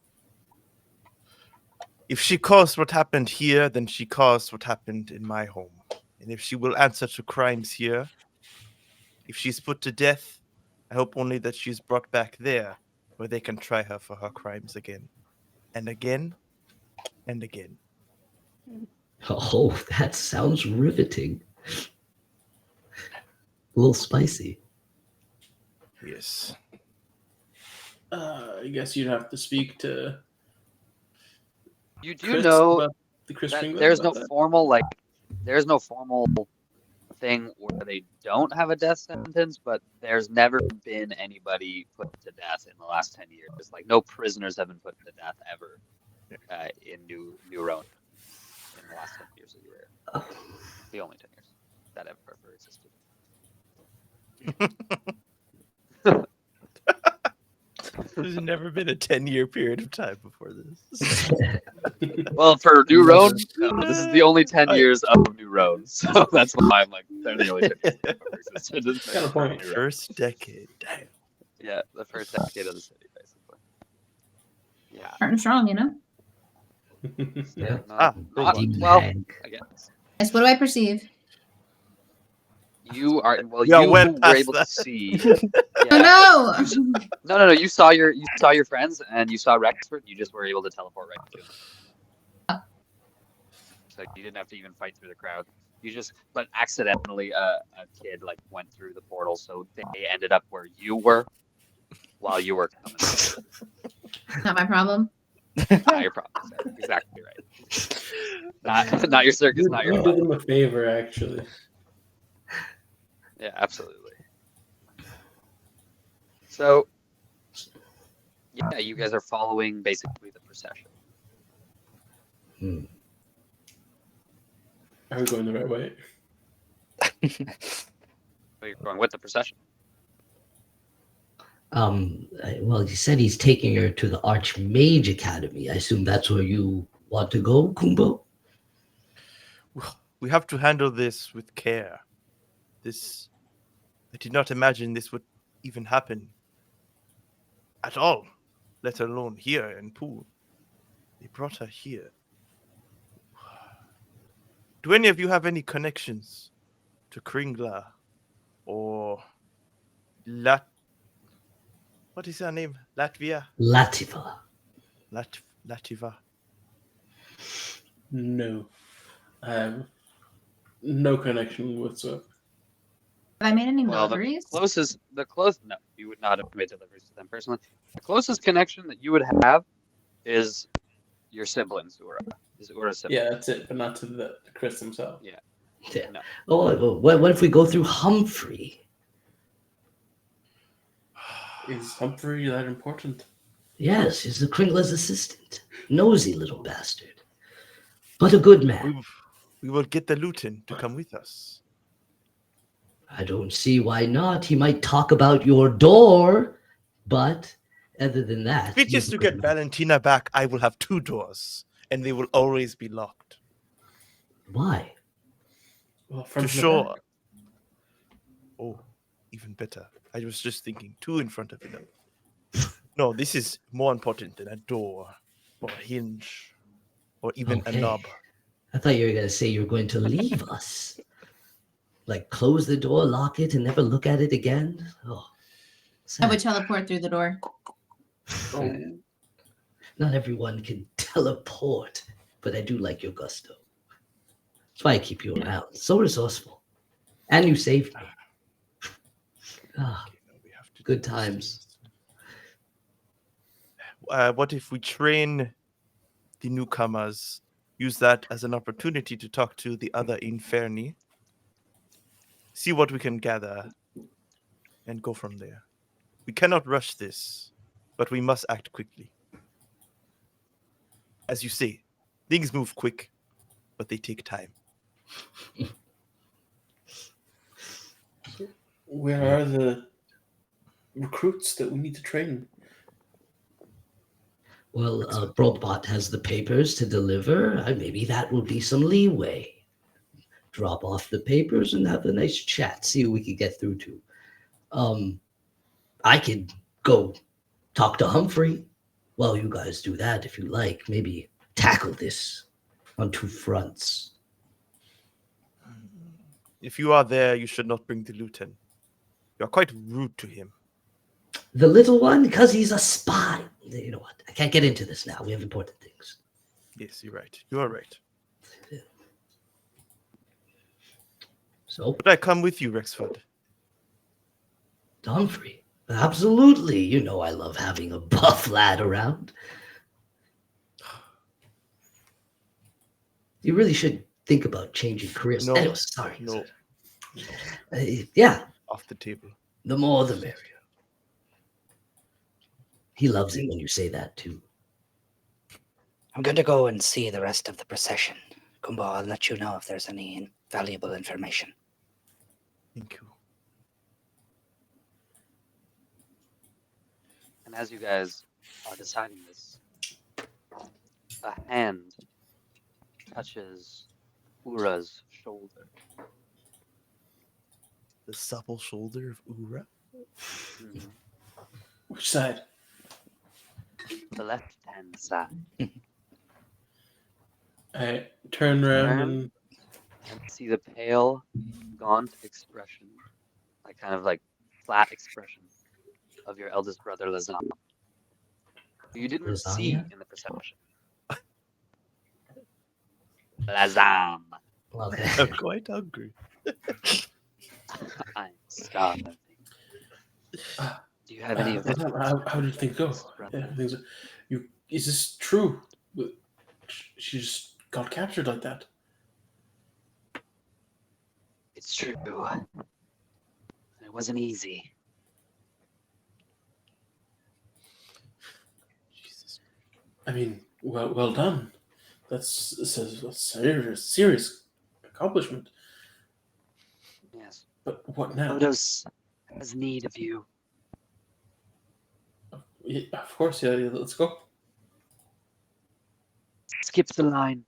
D: If she caused what happened here, then she caused what happened in my home. And if she will answer to crimes here, if she's put to death, I hope only that she's brought back there, where they can try her for her crimes again. And again, and again.
F: Oh, that sounds riveting. A little spicy.
D: Yes.
A: I guess you'd have to speak to
C: You do
A: Chris,
C: know
A: about the Chris
C: that
A: Ringler
C: there's no
A: about that?
C: formal thing where they don't have a death sentence, but there's never been anybody put to death in the last 10 years. Like no prisoners have been put to death ever in New Roan in the last 10 years that you were here. The only 10 years that ever existed.
D: There's never been a 10-year period of time before this.
C: Well, for New
A: Never.
C: Roan, no, this is the only 10 years of New Roan, so that's why I'm like, they're the only 10 years that ever existed.
A: Got a point.
C: New Roan.
D: First decade. Damn.
C: Yeah, the first decade of the city, basically. Yeah.
E: Starting strong, you know.
F: Yeah.
C: Not,
F: Demon
C: well,
F: Hank.
C: I guess.
E: Yes. What do I perceive?
C: You are well.
D: Yeah,
C: You
D: well
C: were
D: past
C: able to
D: that.
C: see.
E: Oh
C: Yeah.
E: no!
C: No. You saw your friends, and you saw Rexford. You just were able to teleport right to them. So you didn't have to even fight through the crowd. You just, but accidentally, a kid like went through the portal, so they ended up where you were, while you were coming.
E: Not my problem.
C: Not your problem. Sarah. Exactly right. Not your circus. Not your
A: You did
C: problem.
A: him a favor, actually.
C: Yeah, absolutely. So, yeah, you guys are following basically the procession.
A: Are we going the right way?
C: So you're going with the procession.
F: Well, he said he's taking her to the Archmage Academy. I assume that's where you want to go, Kumbo?
D: We have to handle this with care. I did not imagine this would even happen at all, let alone here in Pool. They brought her here. Do any of you have any connections to Kringla or what is her name? Latvia?
F: Lativa.
D: Lativa.
A: No. I have no connection whatsoever.
E: Have I made any
C: Well,
E: deliveries?
C: no, you would not have made deliveries to them personally. The closest connection that you would have is your siblings, Ura's siblings.
A: Yeah, that's it, but not to the Chris himself.
C: Yeah.
F: Yeah.
C: No.
F: Oh, what if we go through Humphrey?
A: Is Humphrey that important?
F: Yes, he's the Kringla's assistant. Nosy little bastard. But a good man.
D: We will get the Luton to come with us.
F: I don't see why not. He might talk about your door, but other than that...
D: If it is to get Valentina back, I will have 2 doors, and they will always be locked.
F: Why?
A: Well, from
D: To
A: the
D: show...
A: back.
D: Oh, even better. I was just thinking 2 in front of them. No, this is more important than a door, or a hinge, or even a knob.
F: I thought you were going to say you were going to leave us. Like close the door, lock it, and never look at it again? Oh,
E: I would teleport through the door.
A: Oh,
F: Not everyone can teleport, but I do like your gusto. That's why I keep you around. So resourceful. And you saved me. Good times.
D: What if we train the newcomers, use that as an opportunity to talk to the other Inferni, see what we can gather, and go from there. We cannot rush this, but we must act quickly. As you say, things move quick, but they take time.
A: where are the recruits that we need to train?
F: Well, Broadbot has the papers to deliver. Maybe that will be some leeway. Drop off the papers and have a nice chat. See who we could get through to. I could go talk to Humphrey. Well, you guys do that if you like. Maybe tackle this on 2 fronts.
D: If you are there, you should not bring the Luton. You are quite rude to him.
F: The little one, because he's a spy. You know what? I can't get into this now. We have important things.
D: Yes, you're right. You are right.
F: So,
D: Would I come with you, Rexford?
F: Humphrey, absolutely. You know I love having a buff lad around. You really should think about changing careers.
D: No,
F: Anyway, sorry.
D: no.
F: Yeah,
D: Off the table.
F: the more the merrier. He loves it when you say that too.
B: I'm going to go and see the rest of the procession. Kumbo, I'll let you know if there's any valuable information.
D: Thank you.
C: And as you guys are deciding this, a hand touches Ura's shoulder.
D: The supple shoulder of Ura.
C: Mhm.
A: Which side?
C: The left-hand side.
A: I turn around
C: Turn.
A: and
C: And see the pale, gaunt expression, like flat expression of your eldest brother Lazam. You didn't see
F: Lasagna?
C: in the perception. Lazam.
F: Okay.
D: I'm quite hungry.
C: I'm starving. Do you have any of that?
A: how did things go? Is this true? She just got captured like that.
C: It's true. It wasn't easy.
D: Jesus.
A: I mean, well done. That's a serious accomplishment.
C: Yes.
A: But what now?
C: Odos has need of you.
A: Yeah, of course, yeah. Let's go.
C: Skip the line.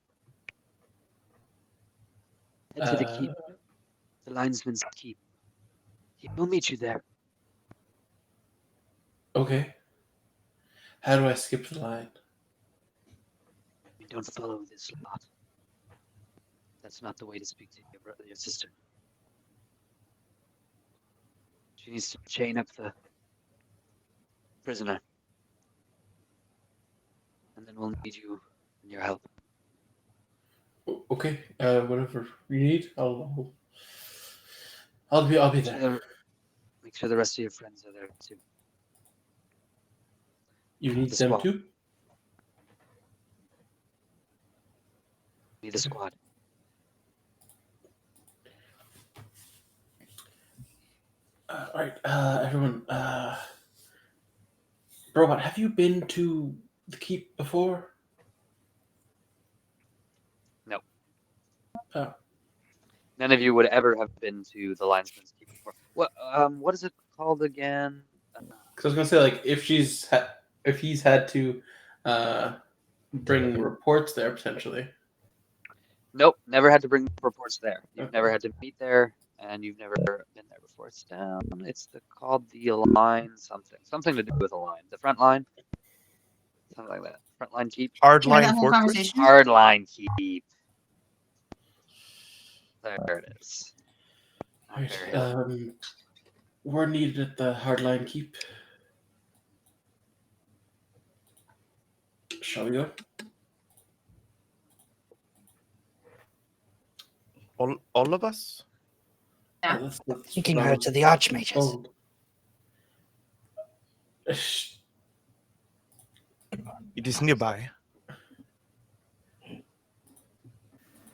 C: Head to the keep. The linesman's keep. He will meet you there.
A: Okay. How do I skip the line?
C: You don't follow this lot. That's not the way to speak to your brother, your sister. She needs to chain up the prisoner. And then we'll need you and your help.
A: Okay. Whatever you need, I'll be there.
C: Make sure the rest of your friends are there too.
A: You need
C: The
A: them
C: squad.
A: too.
C: Need the squad.
A: All right, everyone. Robot, have you been to the keep before?
C: No.
A: Oh.
C: None of you would ever have been to the linesman's keep before. What is it called again?
A: Because I was gonna say, like, if he's had to bring reports there potentially.
C: Nope, never had to bring reports there. You've
A: Okay.
C: never had to meet there, and you've never been there before. It's down. It's called the line something to do with a line. The front line, something like that. Front line keep.
D: Hardline
E: that whole
D: fortress.
E: conversation?
C: Hard line keep. There it is.
A: All right.
C: Very helpful.
A: We're needed at the hardline keep. Shall we go?
D: All of us?
E: Yeah.
A: That's
B: Taking
A: what I
B: her
A: was
B: to the Archmages.
A: told.
D: It is nearby.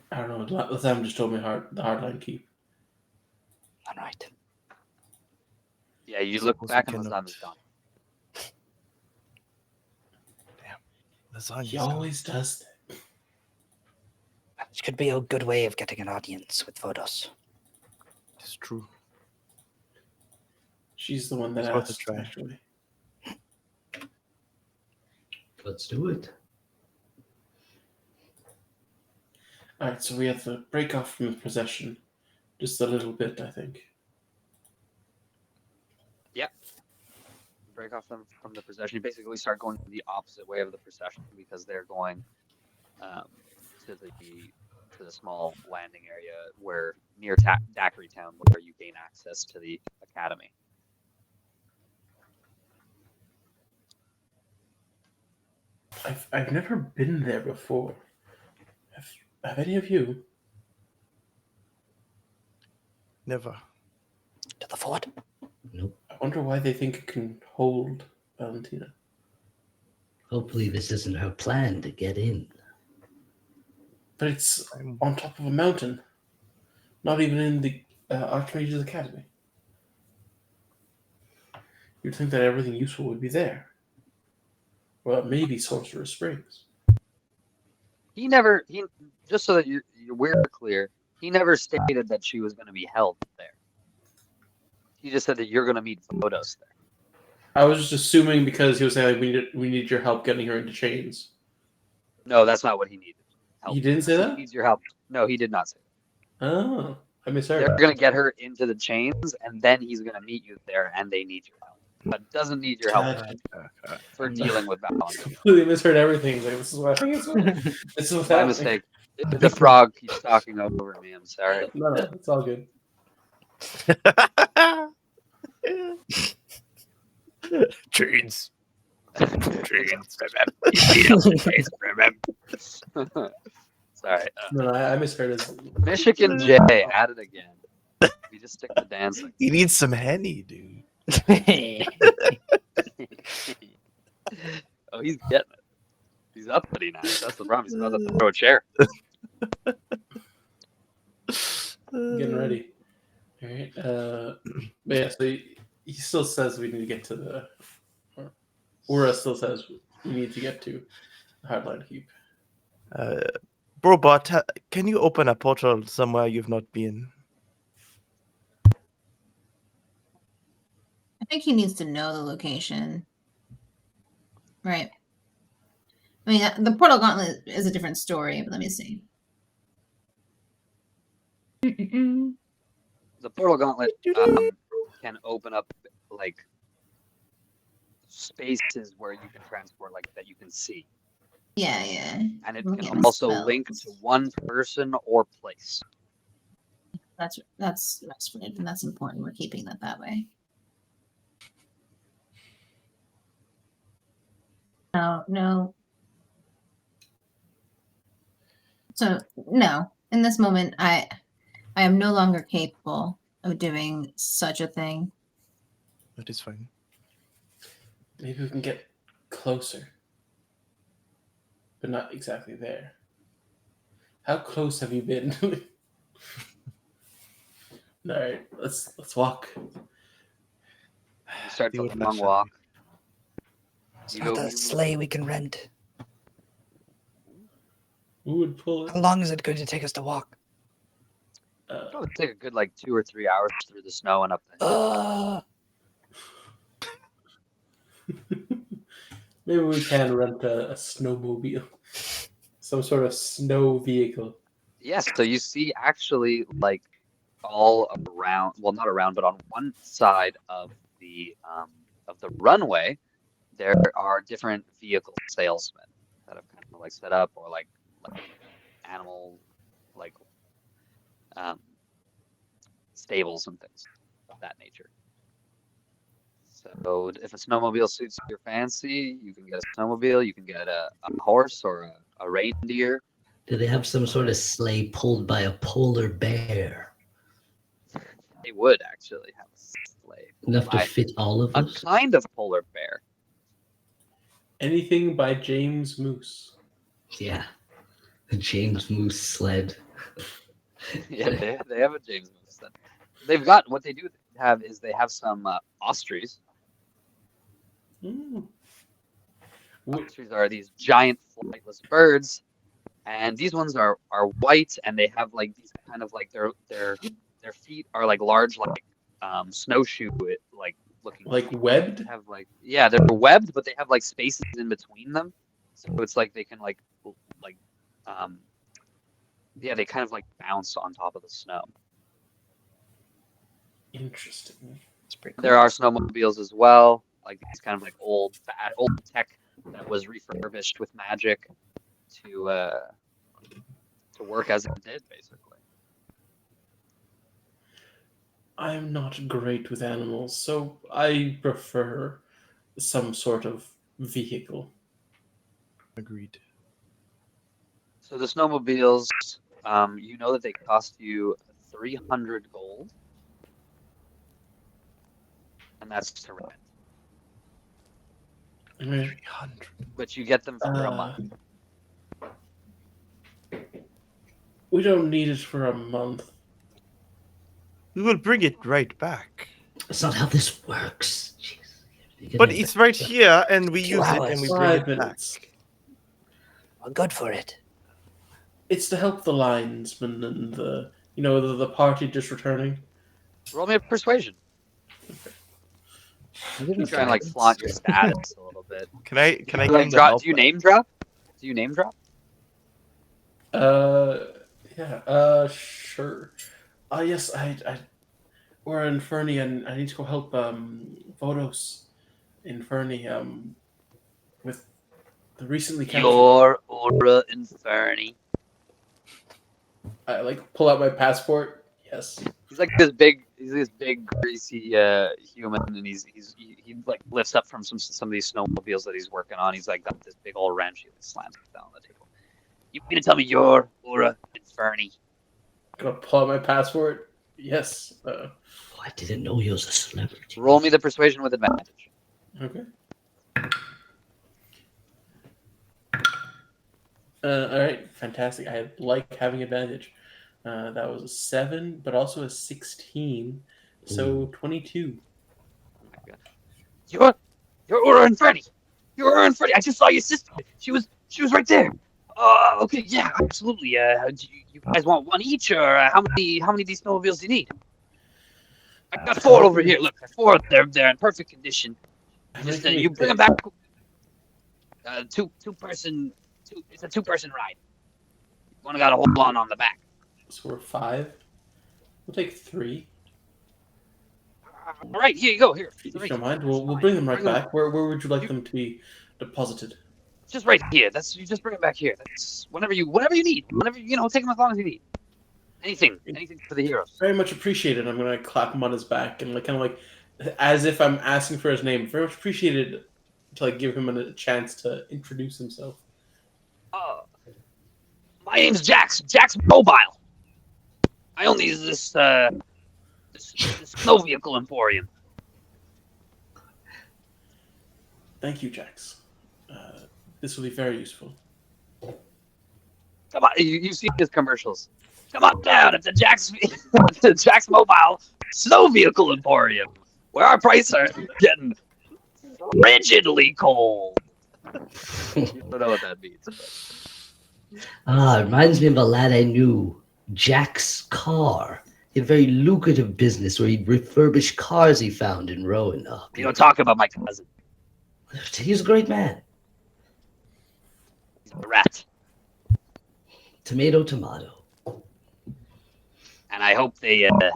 A: I don't know. Lazam just told me the hardline keep.
B: All right.
C: Yeah, you look
D: Suppose
C: back
D: we
C: and
D: cannot-
C: Lazam is gone.
D: Lasagna.
A: He always does that.
B: It could be a good way of getting an audience with Vodos.
D: It's true.
A: She's the one that
D: It's worth a
A: asked,
D: try.
A: actually.
F: Let's do it.
A: All right, so we have to break off from the procession just a little bit, I think.
C: Break off them from the procession. You basically start going the opposite way of the procession because they're going to the small landing area where near Daiquiri Town, where you gain access to the academy.
A: I've never been there before. Have any of you?
D: Never.
B: To the fort?
F: Nope.
A: I wonder why they think it can hold Valentina.
F: Hopefully this isn't her plan to get in.
A: But it's on top of a mountain. Not even in the Archmage's Academy. You'd think that everything useful would be there. Well, maybe Sorcerer's Springs.
C: He just so that we're clear, he never stated that she was going to be held there. He just said that you're going to meet Vodos there.
A: I was just assuming because he was saying like, we need your help getting her into chains.
C: No, that's not what he needed. Help.
A: He didn't say that?
C: He needs your help. No, he did not say that.
A: Oh, I misheard.
C: They're going to get her into the chains, and then he's going to meet you there, and they need your help. But doesn't need your help for dealing with balance.
A: Completely misheard everything. Like, this is what I think this is what's
C: My
A: happening.
C: mistake. The frog keeps talking over me. I'm sorry.
A: No, it's all good.
D: Chains.
C: Sorry.
A: No, I misheard it.
C: Michigan J at it again. We just stick to dancing.
D: He needs some Henny, dude.
C: Oh, he's getting it. He's uppity now. That's the problem. He's about to throw a chair.
A: Getting ready. All right. But yeah, so he still says we need to get to the. Ura still says we need to get to the Hardline Keep.
D: Brobot, can you open a portal somewhere you've not been?
E: I think he needs to know the location. Right. I mean, the Portal Gauntlet is a different story, but let me see.
C: The Portal Gauntlet can open up like spaces where you can transport, like that you can see.
E: Yeah, yeah.
C: And it
E: Look
C: can
E: at
C: also
E: spells.
C: link to one person or place.
E: That's good, and that's important. We're keeping that way. No. So no, in this moment, I am no longer capable of doing such a thing.
D: That is fine.
A: Maybe we can get closer, but not exactly there. How close have you been? All right, let's walk.
C: You start
D: The
C: the
D: old
C: long
D: fashioned
C: walk.
B: It's
C: You
B: not
C: go-
B: a sleigh we can rent.
A: Who would pull
B: How
A: it?
B: long is it going to take us to walk?
C: Probably take a good 2 or 3 hours through the snow and up the hill.
A: Maybe we can rent a snowmobile, some sort of snow vehicle.
C: Yes, so you see actually all around, well, not around, but on one side of the runway, there are different vehicle salesmen that have kind of set up, or like animal stables and things of that nature. So if a snowmobile suits your fancy, you can get a snowmobile, you can get a horse or a reindeer.
F: Do they have some sort of sleigh pulled by a polar bear?
C: They would actually have a sleigh.
F: Enough to fit all of
C: A
F: us?
C: kind of polar bear.
A: Anything by James Moose.
F: Yeah. The James Moose sled.
C: Yeah, they have a James Moose sled. They've got, what they do have is they have some ospreys. Ospreys are these giant flightless birds, and these ones are white, and they have these kind of their feet are large snowshoe looking.
A: Like webbed?
C: Have yeah, they're webbed, but they have spaces in between them, so it's they can yeah, they kind of bounce on top of the snow.
A: Interesting.
B: It's pretty cool.
C: There are snowmobiles as well, these kind of old tech that was refurbished with magic to work as it did, basically.
A: I'm not great with animals, so I prefer some sort of vehicle.
D: Agreed.
C: So the snowmobiles, you know that they cost you 300 gold, and that's to rent.
D: 300.
C: But you get them for a month.
A: We don't need it for a month.
D: We will bring it right back.
F: That's not how this works. Jeez. You
D: But
F: gotta-
D: it's right here, and we
B: 2
D: use it, and we bring it
A: 5 minutes.
D: back.
B: Well, good for it.
A: It's to help the linesmen and the party just returning.
C: Roll me a persuasion. You try and like flaunt your status a little bit.
D: Can I give
C: Like,
D: him the help?
C: do you name drop? Do you name drop?
A: Yeah. Sure. Yes. We're in Fernie, and I need to go help Vodos in Fernie with the recently captured.
C: Your Aura Inferni.
A: I pull out my passport. Yes.
C: He's like this big, greasy human, and he like lifts up from some of these snowmobiles that he's working on. He's like got this big old wrench. He slams it down on the table. You mean to tell me you're Aura Inferni?
A: Gonna pull out my passport. Yes.
F: Oh, I didn't know he was a celebrity.
C: Roll me the persuasion with advantage.
A: Okay. All right. Fantastic. I like having advantage. That was a 7, but also a 16, so 22.
C: Oh my God. You're Aura Inferni. You're Aura Inferni. I just saw your sister. She was right there. Okay, yeah, absolutely. Do you guys want one each, or how many of these snowmobiles do you need? I got 4 over here. Look, 4. They're in perfect condition. Just you bring them back. It's a 2-person ride. One got to hold on the back.
A: So we're 5. We'll take 3.
C: All right, here you go. Here.
A: If you don't mind, we'll bring them right back. Where would you like them to be deposited?
C: Just right here. You just bring them back here. That's whenever you need. Whenever take them as long as you need. Anything for the heroes.
A: Very much appreciated. I'm gonna clap him on his back and kind of as if I'm asking for his name. Very much appreciated to give him a chance to introduce himself.
C: My name's Jax. Jax Mobile. I own this snow vehicle emporium.
A: Thank you, Jax. This will be very useful.
C: Come on, you see his commercials. Come on down at the Jax Mobile Snow Vehicle Emporium, where our prices are getting frigidly cold. You don't know what that means. But...
F: It reminds me of a lad I knew, Jack's Car. He had a very lucrative business where he'd refurbish cars he found in Roan.
C: You don't talk about my cousin.
F: He's a great man.
C: He's a rat.
F: Tomato.
C: And I hope they. No,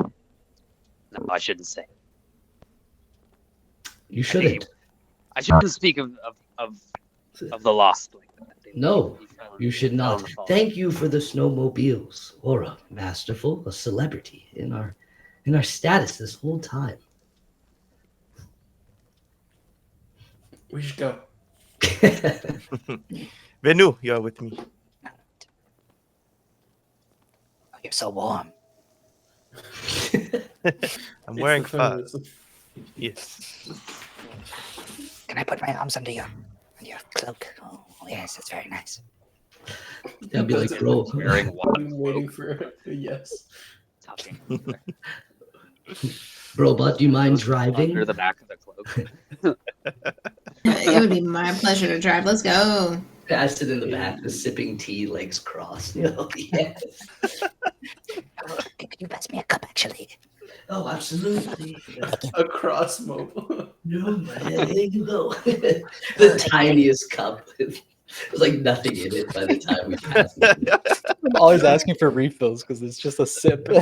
C: I shouldn't say.
F: You shouldn't.
C: I shouldn't speak of the lost like that.
F: No, you should not. Thank you for the snowmobiles. Aura, masterful, a celebrity in our status this whole time.
A: We should go.
D: Venu, you are with me.
B: Oh, you're so warm.
D: I'm wearing
A: It's
D: furs.
A: the
D: Yes.
B: Can I put my arms under your cloak? Oh, yes, that's very nice.
F: That'd be like, bro.
C: Wearing one
A: I'm waiting for a yes.
C: tucking
F: Robot, do you mind driving?
C: under the back of the cloak.
E: It would be my pleasure to drive. Let's go.
F: I sit in the back, sipping tea, legs crossed. Yes.
B: Can you pass me a cup, actually?
F: Oh, absolutely.
A: Across mobile.
F: No, man, there you go. The tiniest cup. There's like nothing in it by the time we pass it.
B: I'm always asking for refills because it's just a sip.
C: All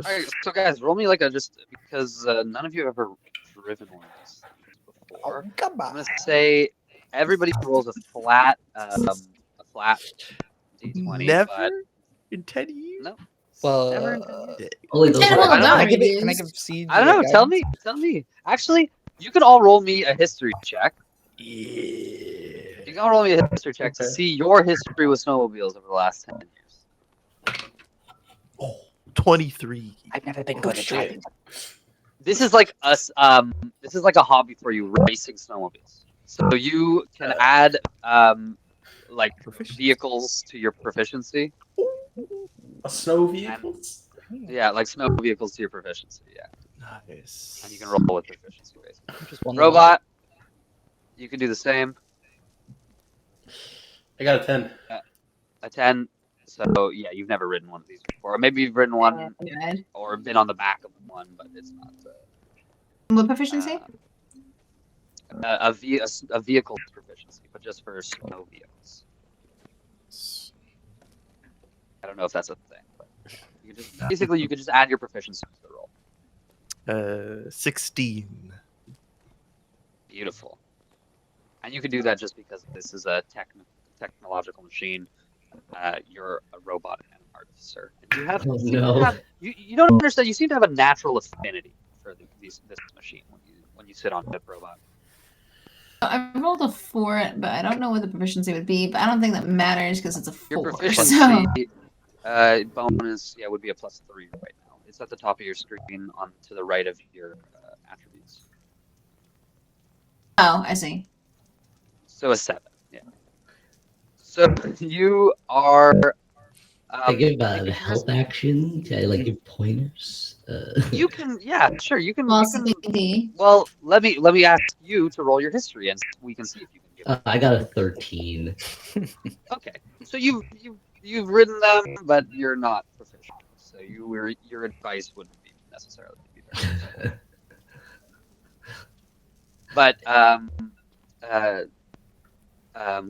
C: right, so guys, roll me just because none of you have ever driven one of these before.
B: Oh, come
C: I'm
B: on.
C: gonna say everybody rolls a flat d20.
D: Never
C: but
D: in 10 years?
C: no,
B: Well,
C: never.
F: Only those
E: General
F: are-
C: I don't know.
E: Dollar
B: can I
E: Use.
B: give Siege?
C: I don't know.
B: a
C: Tell
B: guidance?
C: me. Actually, you can all roll me a history check.
D: Yeah.
C: You can all roll me a history check to
A: Okay.
C: see your history with snowmobiles over the last 10 years.
D: Oh, 23.
B: I've never been good at driving.
C: This is like us. This is like a hobby for you, racing snowmobiles. So you can add like
D: Proficiency.
C: vehicles to your proficiency.
A: A snow vehicles?
C: Yeah, like snow vehicles to your proficiency. Yeah,
D: Nice.
C: and you can roll with proficiency basically.
B: Just one level.
C: Robot, you can do the same.
A: I got a 10.
C: A 10. So yeah, you've never ridden one of these before. Or maybe you've ridden one
E: Good.
C: or been on the back of one, but it's not.
E: What proficiency?
C: A vehicle's proficiency, but just for snow vehicles. I don't know if that's a thing, but you can just basically you could just add your proficiency to the roll.
D: 16.
C: Beautiful. And you can do that just because this is a technological machine. You're a robot and an artificer. And you have,
F: Oh,
C: seem to
F: no.
C: have you don't understand. You seem to have a natural affinity for this machine when you sit on that robot.
E: I rolled a 4, but I don't know what the proficiency would be. But I don't think that matters because it's a 4.
C: Your
E: So
C: proficiency bonus would be a +3 right now. It's at the top of your screen on to the right of your attributes.
E: oh, I see.
C: So a 7. Yeah. So you are.
F: I give
C: make a
F: the help action. Can I like give pointers?
C: You can, yeah, sure. You can.
E: Well,
C: You can
E: CPD.
C: well, let me ask you to roll your history, and we can see if you can give.
F: I got a 13.
C: Okay, so you've ridden them, but you're not proficient. So your advice wouldn't be necessarily be very useful. But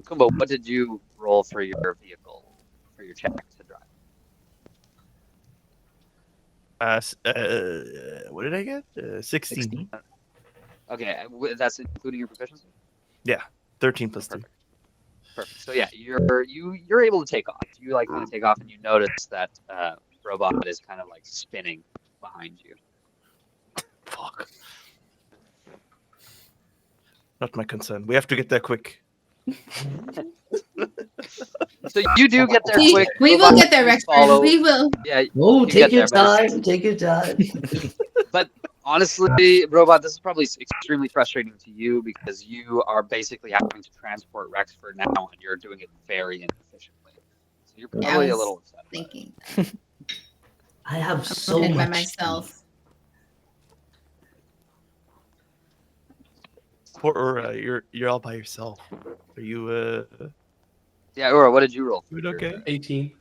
C: Kumbo, what did you roll for your vehicle for your check to drive?
D: What did I get? 16.
C: Okay, that's including your proficiency.
D: 13 plus 2.
C: Perfect. So yeah, you're able to take off. You like kind of take off, and you notice that robot is kind of like spinning behind you.
D: Fuck. Not my concern. We have to get there quick.
C: So you do get there quick.
E: We will
C: Robot,
E: get there,
C: please
E: Rexford.
C: follow.
E: We will.
C: Yeah.
F: Oh,
C: you
F: take
C: get
F: your
C: there, but
F: time. Take your time.
C: But honestly, robot, this is probably extremely frustrating to you because you are basically having to transport Rexford now, and you're doing it very inefficiently. So you're
E: Yeah,
C: probably
E: I
C: a
E: was
C: little upset. About it.
E: thinking.
F: I have
E: I'm
F: so
E: ridden by
F: much.
E: myself.
D: Or you're all by yourself. Are you
C: Yeah, Ura, what did you roll?
D: doing okay?
A: 18.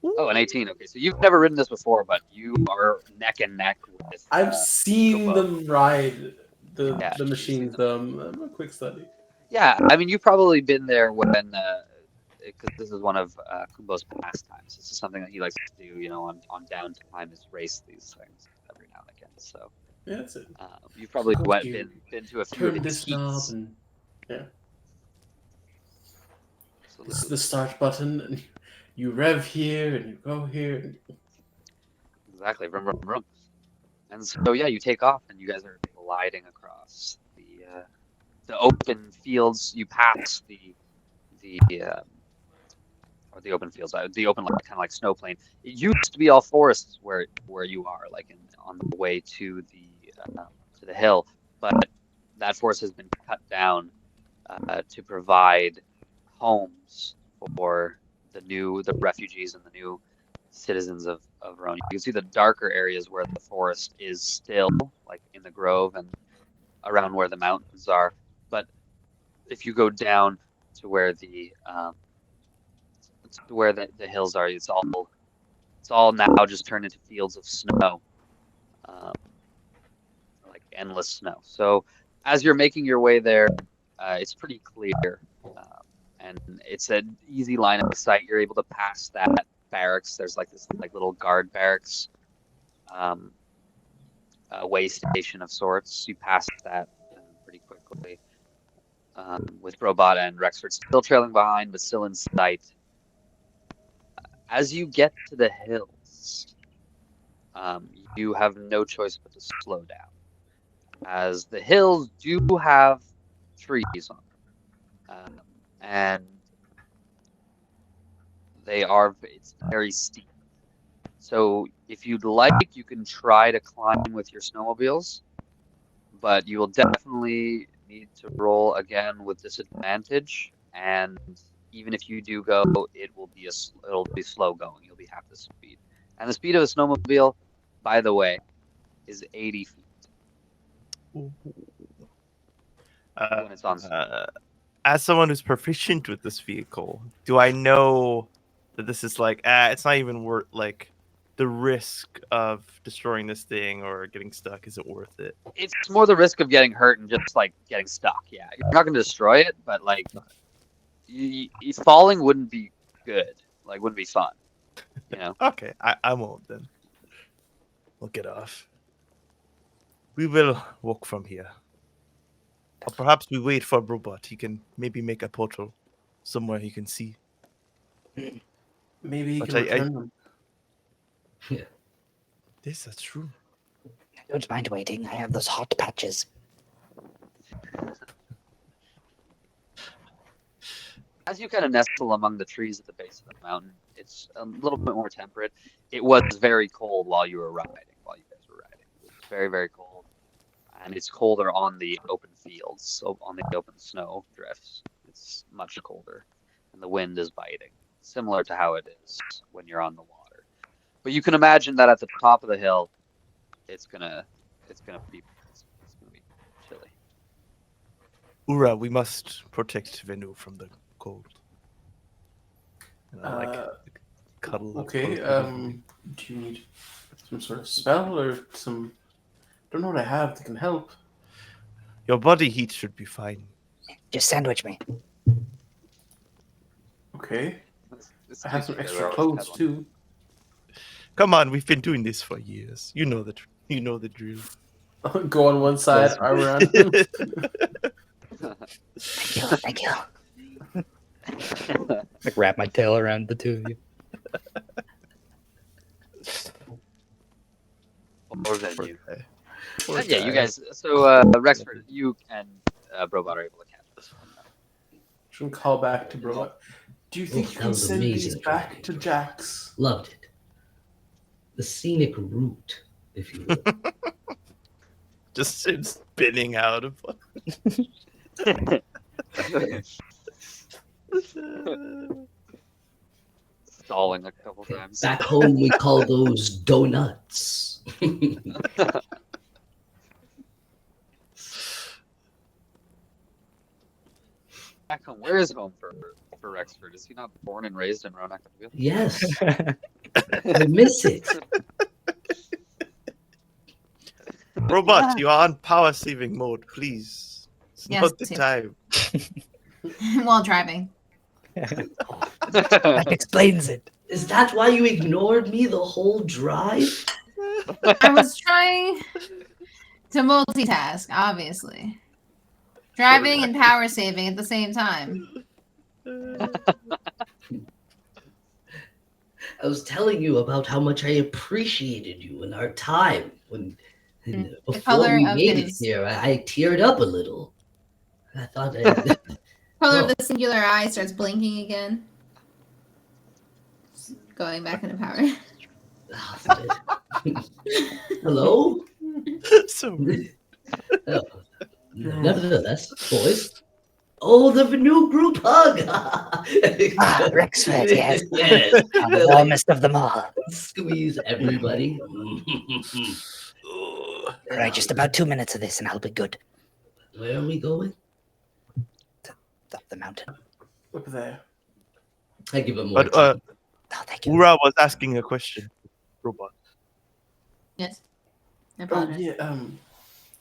C: Oh, an 18. Okay, so you've never ridden this before, but you are neck and neck with.
A: I've seen
C: Kumbo.
A: them ride the
C: Yeah, you've
A: machines,
C: seen
A: though. I'm a quick study.
C: Yeah, I mean, you've probably been there when, because this is one of Kumbo's pastimes. This is something that he likes to do, on downtime, is race these things every now and again. So
A: Yeah, that's it.
C: you've probably
A: Suppose you
C: been to a few of
A: Turn
C: his
A: this knob
C: heats.
A: and this is
C: Absolutely.
A: the start button, and you rev here and you go here.
C: Exactly. Vroom, vroom, vroom. And so yeah, you take off, and you guys are gliding across the open fields. You pass or the open fields, the open kind of like snow plain. It used to be all forests where you are, like on the way to the hill, but that forest has been cut down to provide homes for the refugees and the new citizens of Roan. You can see the darker areas where the forest is still, like in the grove and around where the mountains are. But if you go down to where the hills are, it's all now just turned into fields of snow, like endless snow. So as you're making your way there, it's pretty clear, and it's an easy line of sight. You're able to pass that barracks. There's like this little guard barracks, way station of sorts. You pass that pretty quickly, with Robot and Rexford still trailing behind, but still in sight. As you get to the hills, you have no choice but to slow down, as the hills do have trees on them, and it's very steep. So if you'd like, you can try to climb with your snowmobiles, but you will definitely need to roll again with disadvantage, and even if you do go, it'll be slow going. You'll be half the speed. And the speed of a snowmobile, by the way, is 80 feet when it's on snow.
D: As someone who's proficient with this vehicle, do I know that this is like, it's not even worth, like, the risk of destroying this thing or getting stuck isn't worth it?
C: It's more the risk of getting hurt and just like getting stuck. Yeah, you're not going to destroy it, but like, falling wouldn't be good. Like, wouldn't be fun. You know?
D: Okay, I won't then. We'll get off. We will walk from here. Or perhaps we wait for a robot. He can maybe make a portal somewhere he can see.
A: Maybe he
D: But
A: can return them.
D: Yes, that's true.
B: I don't mind waiting. I have those hot patches.
C: As you kind of nestle among the trees at the base of the mountain, it's a little bit more temperate. It was very cold while you guys were riding. It was very, very cold. And it's colder on the open fields, so on the open snow drifts. It's much colder. And the wind is biting, similar to how it is when you're on the water. But you can imagine that at the top of the hill, it's gonna be chilly.
D: Ura, we must protect Venu from the cold. And I cuddle.
A: Okay. Do you need some sort of spell or some? I don't know what I have that can help.
D: Your body heat should be fine.
B: Just sandwich me.
A: Okay.
C: This
A: I have
C: keeps
A: some
C: you
A: extra
C: together,
A: clothes
C: always
A: too.
D: Come on, we've been doing this for years. You know the drill.
A: Go on one side,
C: Yes.
A: arm around.
B: Thank you. Like wrap my tail around the two of you.
C: More than you.
D: Poor
C: And yeah, you
D: guy.
C: guys. So Rexford, you and Brobot are able to catch this.
A: Shouldn't call back to Bro. Do you think you
F: that
A: can
F: was
A: send these
F: amazing,
A: back
F: Dragon.
A: to Jax?
F: Loved it. The scenic route, if you will.
D: Just spinning out of.
C: Stalling a couple times.
F: Back home, we call those donuts.
C: Back home. Where is home for Rexford? Is he not born and raised in Roan Acaduil?
F: Yes, I miss it.
D: Robot, you are on power saving mode, please. It's
E: Yes,
D: not the
E: yes.
D: time.
E: While driving.
B: That explains it.
F: Is that why you ignored me the whole drive?
E: I was trying to multitask, obviously. Driving and power saving at the same time.
F: I was telling you about how much I appreciated you and our time when before
E: color
F: we
E: of
F: made
E: his-
F: it here. I teared up a little. I thought I.
E: Color
F: Oh.
E: of the singular eye starts blinking again. Going back into power.
F: Hello?
D: So rude.
F: Oh, nevertheless, boys. Oh, the new group hug!
B: Rexford, yes.
F: Yes.
B: The warmest of them all.
F: Squeeze everybody.
B: All right, just about 2 minutes of this and I'll be good.
F: Where are we going?
B: Up the mountain.
A: Up there.
F: I give him more
D: But
F: time.
B: Oh, thank you.
D: Ura was asking a question. Robot.
E: Yes. I
A: Oh
E: apologize.
A: yeah.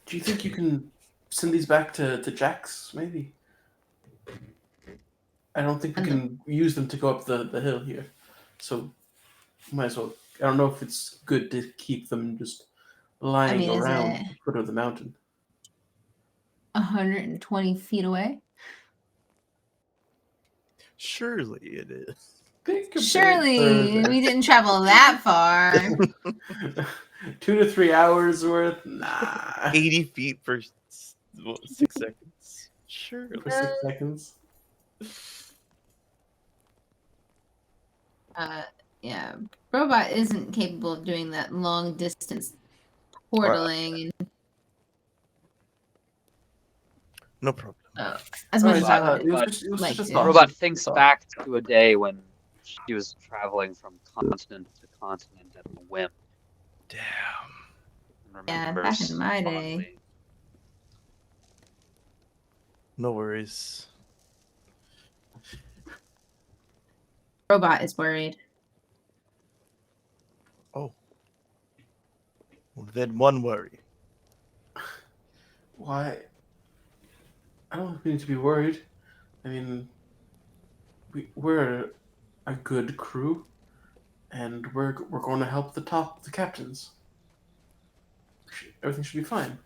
A: Do you think you can send these back to Jax? Maybe. I don't think we can use them to go up the hill here, so might as well. I don't know if it's good to keep them just lying
E: is
A: around
E: it-
A: at the foot of the mountain.
E: 120 feet away.
D: Surely it is.
A: Think a bit
E: Surely
A: further.
E: we didn't travel that far.
A: 2 to 3 hours worth. Nah.
D: 80 feet for 6 seconds. Surely.
A: For 6 seconds.
E: Yeah, Robot isn't capable of doing that long distance portaling. And
D: No problem.
E: As much
A: Alright,
E: as I
C: But-
E: would
A: it was
E: like
A: just
E: to.
A: a thought.
C: Robot thinks back to a day when she was traveling from continent to continent at a whim.
D: Damn.
C: And
E: Yeah,
C: remembers
E: back in my day.
C: fondly.
D: No worries.
E: Robot is worried.
D: Oh. Well, then one worry.
A: Why? I don't need to be worried. I mean, we're a good crew, and we're going to help the captains. Everything should be fine.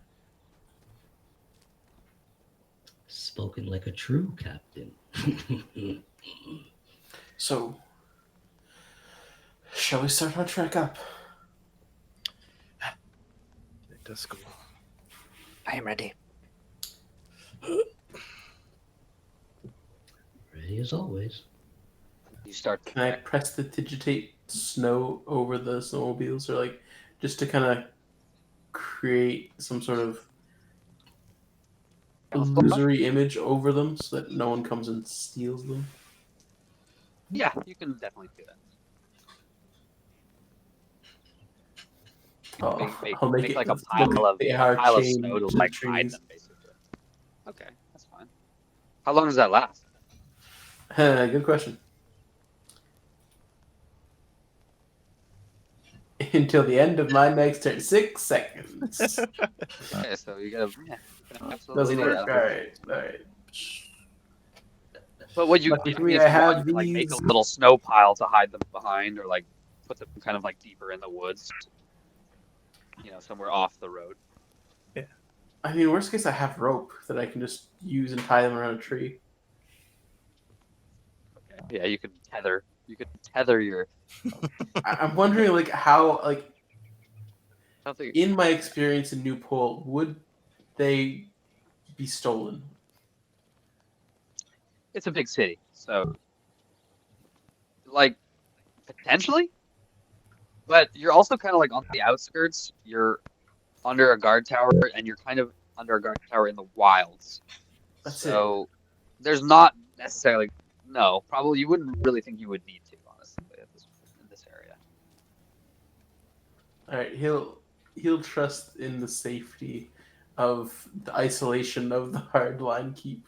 F: Spoken like a true captain.
A: So, shall we start our trek up?
D: Let us go.
B: I am ready.
F: Ready as always.
C: You start to
A: Can I press the digitate snow over the snowmobiles, or like just to kind of create some sort of illusory image over them so that no one comes and steals them?
C: Yeah, you can definitely do that.
A: Oh,
C: Make
A: I'll make it
C: like a
A: look
C: pile
A: like they are
C: of
A: chained
C: snow to
A: to
C: like
A: the
C: hide
A: trees.
C: them, basically. Okay, that's fine. How long does that last?
A: Good question. Until the end of my next turn. 6 seconds.
C: Okay, so you gotta you can absolutely
A: Doesn't
C: do
A: work.
C: that.
A: Alright.
C: But what you,
A: Luckily
C: I
A: for
C: mean,
A: me,
C: if
A: I
C: you want,
A: have
C: you can like make a
A: these.
C: little snow pile to hide them behind, or like put them kind of like deeper in the woods, somewhere off the road.
A: I mean, worst case, I have rope that I can just use and tie them around a tree.
C: Okay. Yeah, you can tether. You could tether your.
A: I'm wondering, like, how, like,
C: I don't think
A: in my experience in New Pole, would they be stolen?
C: it's a big city, so like potentially, but you're also kind of like on the outskirts. You're under a guard tower, and you're kind of under a guard tower in the wilds.
A: That's
C: So there's not necessarily probably you wouldn't really think you would need to, honestly, in this area.
A: All right, he'll trust in the safety of the isolation of the hard line keep.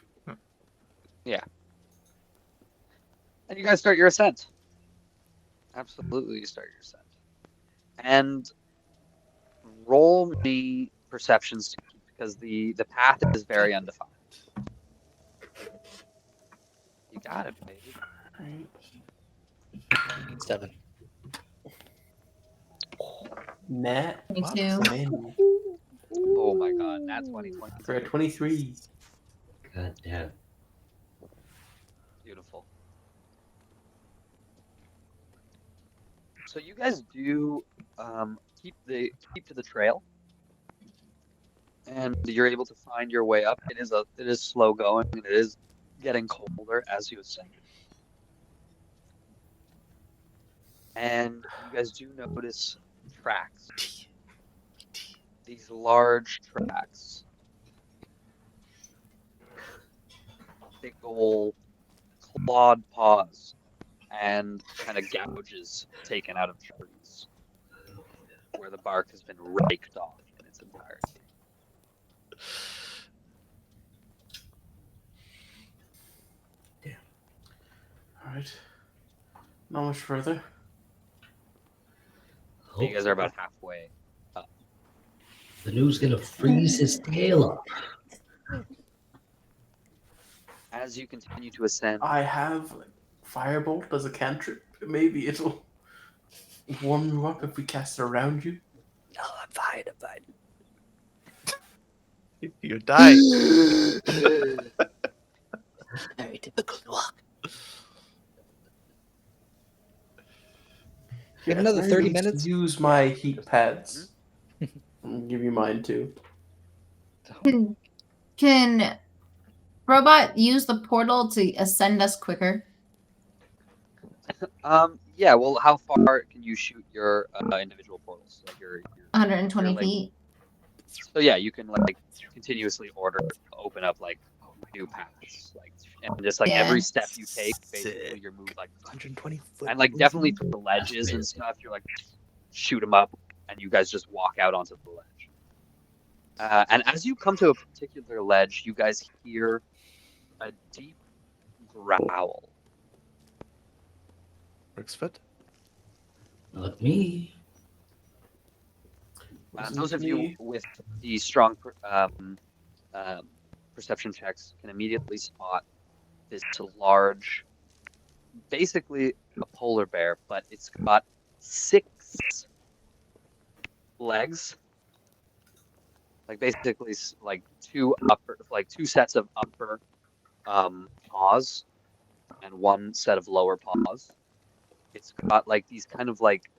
C: And you guys start your ascent. Absolutely, you start your ascent. And roll me perceptions to keep, because the path is very undefined. You got it, baby.
A: All right.
B: 7.
A: Nat
E: 22.
A: 20
C: Oh my god, that's 2020.
A: for a 23.
F: God damn.
C: Beautiful. So you guys do keep to the trail, and you're able to find your way up. It is slow going, and it is getting colder, as you ascend. And you guys do notice tracks. These large tracks. Big old clawed paws and kind of gouges taken out of trees where the bark has been raked off in its entirety.
A: All right. Not much further.
C: You guys are about halfway.
F: Vanu's gonna freeze his tail up.
C: As you continue to ascend,
A: I have Firebolt as a cantrip. Maybe it'll warm you up if we cast it around you.
B: No, I'm fine.
D: You die.
B: Very typical walk. We have another
A: Very
B: 30
A: least
B: minutes?
A: Use my heat pads. I'll give you mine too.
E: Can Robot use the portal to ascend us quicker?
C: yeah. Well, how far can you shoot your individual portals? Like your
E: 120
C: You're like-
E: feet.
C: So yeah, you can like continuously open up like new paths, like and just like every
E: Yeah.
C: step you take, basically
D: Sick.
C: you're moved like
D: 120 foot.
C: and like definitely for ledges
F: really
C: and stuff, you're like shoot them up, and you guys just walk out onto the ledge. And as you come to a particular ledge, you guys hear a deep growl.
D: Rixfoot.
F: Not me.
C: Those of you with the strong perception checks can immediately spot this large, basically a polar bear, but it's got 6 legs, like basically like two sets of upper paws and one set of lower paws. It's got like these kind of like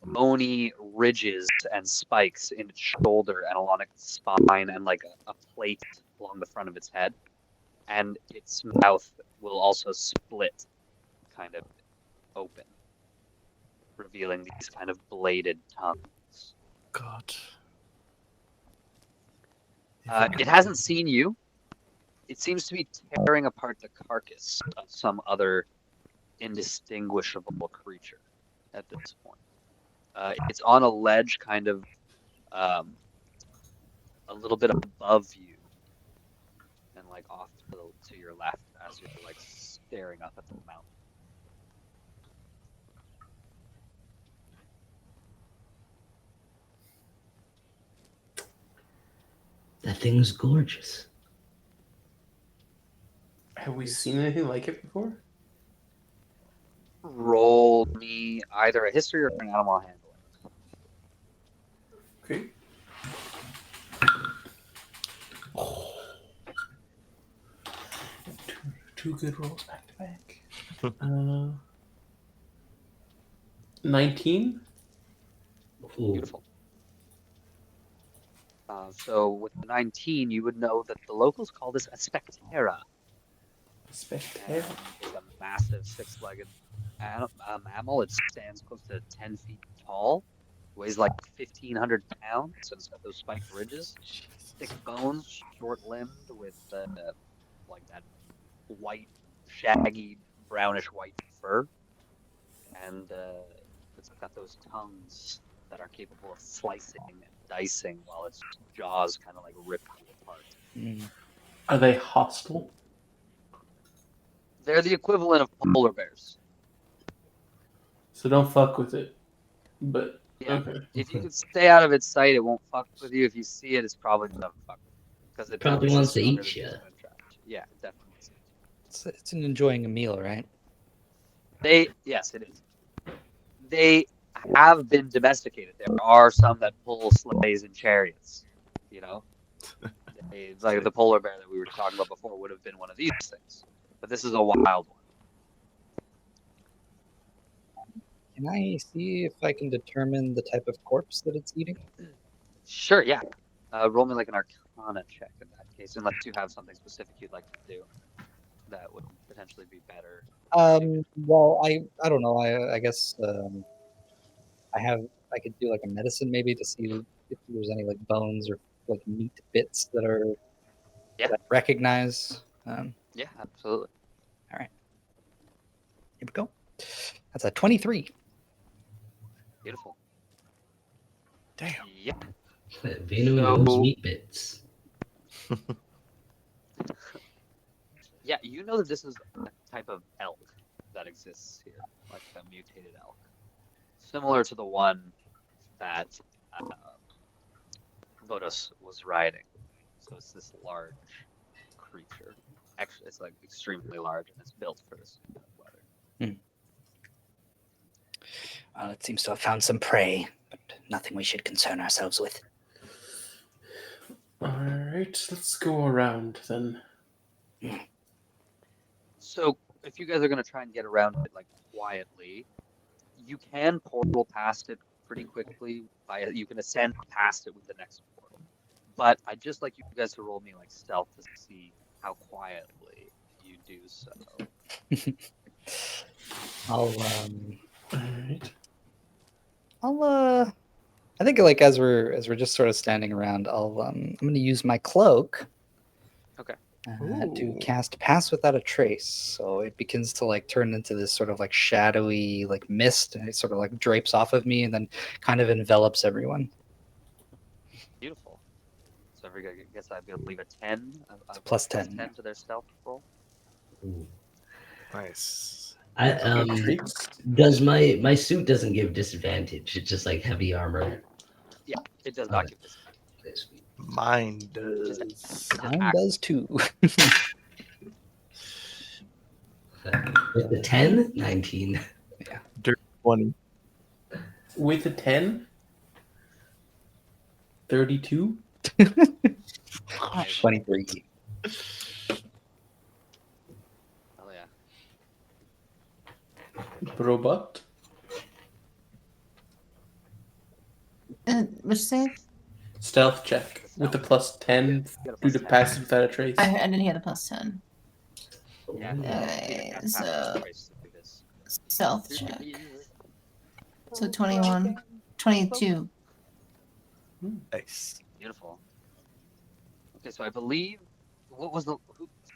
C: bony ridges and spikes in its shoulder and along its spine and like a plate along the front of its head. And its mouth will also split kind of open, revealing these kind of bladed tongues.
D: God.
C: It hasn't seen you. It seems to be tearing apart the carcass of some other indistinguishable creature at this point. It's on a ledge kind of a little bit above you and like off to your left as you're like staring up at the mountain.
F: That thing's gorgeous.
A: Have we seen anything like it before?
C: Roll me either a history or an animal handling.
A: Okay. Two good rolls back to back. 19.
F: Ooh.
C: Beautiful. So with the 19, you would know that the locals call this a spectera.
A: Spectacular.
C: It's a massive 6-legged mammal. It stands close to 10 feet tall, weighs like 1,500 pounds, and it's got those spiked ridges, thick bones, short-limbed with like that white, shaggy, brownish white fur, and it's got those tongues that are capable of slicing and dicing while its jaws kind of like rip you apart.
A: Are they hostile?
C: They're the equivalent of polar bears.
A: So don't fuck with it. But
C: Yeah.
A: okay.
C: If you can stay out of its sight, it won't fuck with you. If you see it, it's probably gonna fuck with you because it
F: Probably
C: knows
F: wants to
C: it's under
F: eat
C: the
F: ya.
C: discipline trap. Yeah, it definitely wants to eat
B: It's an enjoying a meal, right?
C: you. Yes, it is. They have been domesticated. There are some that pull sleighs and chariots. You know, like the polar bear that we were talking about before would have been one of these things, but this is a wild one.
B: Can I see if I can determine the type of corpse that it's eating?
C: Sure, yeah. Roll me like an Arcana check in that case, unless you have something specific you'd like to do that would potentially be better.
B: Well, I don't know. I guess I could do like a medicine maybe to see if there's any like bones or like meat bits that are
C: Yeah.
B: that I recognize.
C: Yeah, absolutely.
B: Here we go. That's a 23.
C: Beautiful.
D: Damn.
C: Yeah.
F: Venu knows meat bits.
C: Yeah, you know that this is a type of elk that exists here, like a mutated elk, similar to the one that Vodos was riding. So it's this large creature. Actually, it's like extremely large, and it's built for this kind of weather.
B: Well, it seems to have found some prey, but nothing we should concern ourselves with.
A: All right, let's go around then.
C: So if you guys are gonna try and get around it like quietly, you can portal past it pretty quickly. You can ascend past it with the next portal. But I'd just like you guys to roll me like stealth to see how quietly you do so.
B: I'll
A: All right.
B: I think like as we're just sort of standing around, I'm going to use my cloak
C: Okay.
B: To
D: Ooh.
B: cast Pass Without a Trace. So it begins to like turn into this sort of like shadowy like mist, and it sort of like drapes off of me and then kind of envelops everyone.
C: Beautiful. So everybody gets, I believe, a 10,
B: It's plus 10.
C: 10 to their stealth roll.
F: Ooh.
D: Nice.
F: I
A: Treats.
F: does my suit doesn't give disadvantage. It's just like heavy armor.
C: Yeah, it does
F: Okay.
C: not give this.
F: Okay, sweet.
D: Mine
C: Just-
D: does.
B: Mine does too.
F: With the 10, 19.
D: Dirt 20.
A: With a 10? 32?
B: 23.
C: Oh yeah.
A: Robot?
E: Which save?
A: Stealth check. With the plus 10
C: You got a
A: due
C: plus
A: to
C: 10.
A: passive without a trace.
E: I didn't hear the plus 10.
C: Yeah.
E: Okay,
C: Yeah, pass
E: so
C: the trace to do this.
E: stealth check. So 21. 22.
D: Nice.
C: Beautiful. Okay, so I believe what was the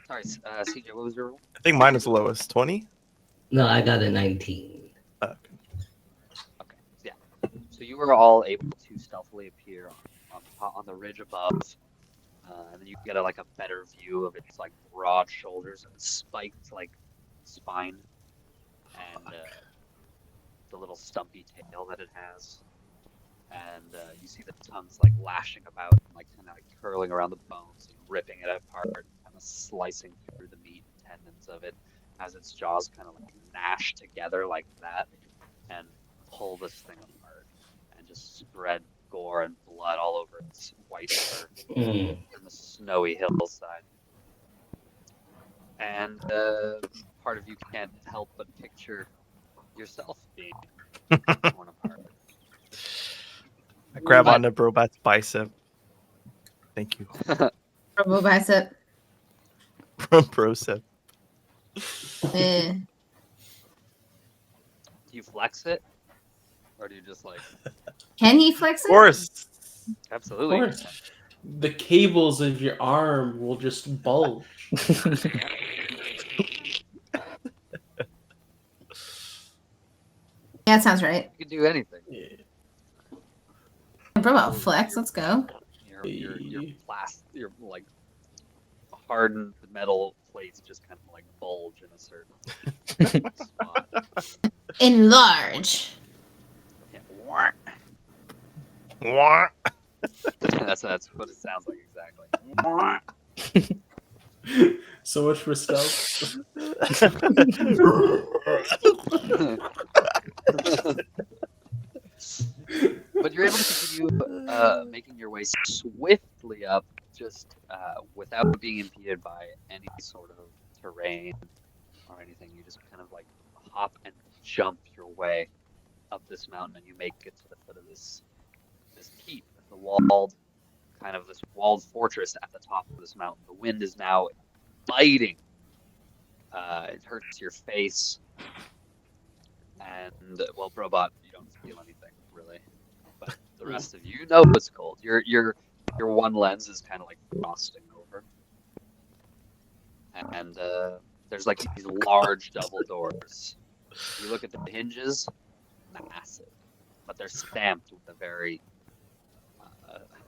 C: sorry, CJ, what was your roll?
D: I think mine is the lowest. 20?
F: No, I got a 19.
D: Okay.
C: Okay, yeah. So you were all able to stealthily appear on the ridge above, and then you get a better view of its like broad shoulders and spiked like spine, and the little stumpy tail that it has. And you see the tongues like lashing about and like kind of like curling around the bones and ripping it apart, kind of slicing through the meat and tendons of it as its jaws kind of like gnash together like that and pull this thing apart and just spread gore and blood all over its white fur
F: Mm.
C: and the snowy hillside. And part of you can't help but picture yourself being torn apart.
D: I grab
E: But-
D: onto Brobat's bicep. Thank you.
E: Robo bicep.
D: Brocep.
E: Eh.
C: Do you flex it? Or do you just like
E: Can he flex
D: Of
E: it?
D: course.
C: absolutely?
A: Of course. The cables of your arm will just bulge.
E: Yeah, that sounds right.
C: You can do anything.
A: Yeah.
E: Robo flex, let's go.
C: Your your like hardened metal plates just kind of like bulge in a certain spot.
E: Enlarge.
C: Yeah. Whack.
D: Wah.
C: That's what it sounds like exactly. Whack.
A: So much for stealth.
C: But you're able to continue making your way swiftly up, just without being impeded by any sort of terrain or anything. You just kind of like hop and jump your way up this mountain, and you make it to the foot of this keep, the walled fortress at the top of this mountain. The wind is now biting. It hurts your face, and well, Brobot, you don't feel anything really, but the rest of you know it's cold. Your one lens is kind of like frosting over, and there's like these large double doors. You look at the hinges, massive, but they're stamped with a very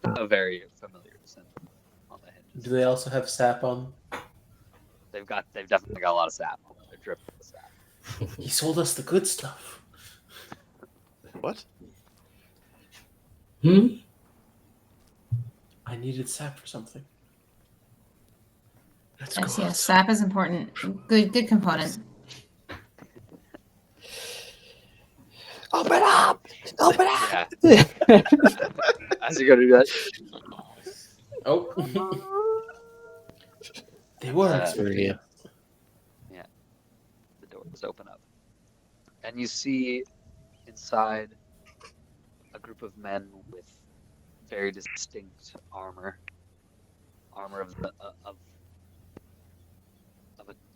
C: familiar symbol on the hinges.
A: Do they also have sap on?
C: They've definitely got a lot of sap on them. They're dripping with sap.
A: He sold us the good stuff.
D: What?
A: I needed sap for something.
D: That's
E: Yes,
D: cool.
E: yes, sap is important. Good component.
B: Open up! Open up!
C: Yeah. As you go to do that,
A: Oh. They were
C: Uh,
A: expecting us.
C: the doors open up, and you see inside a group of men with very distinct armor of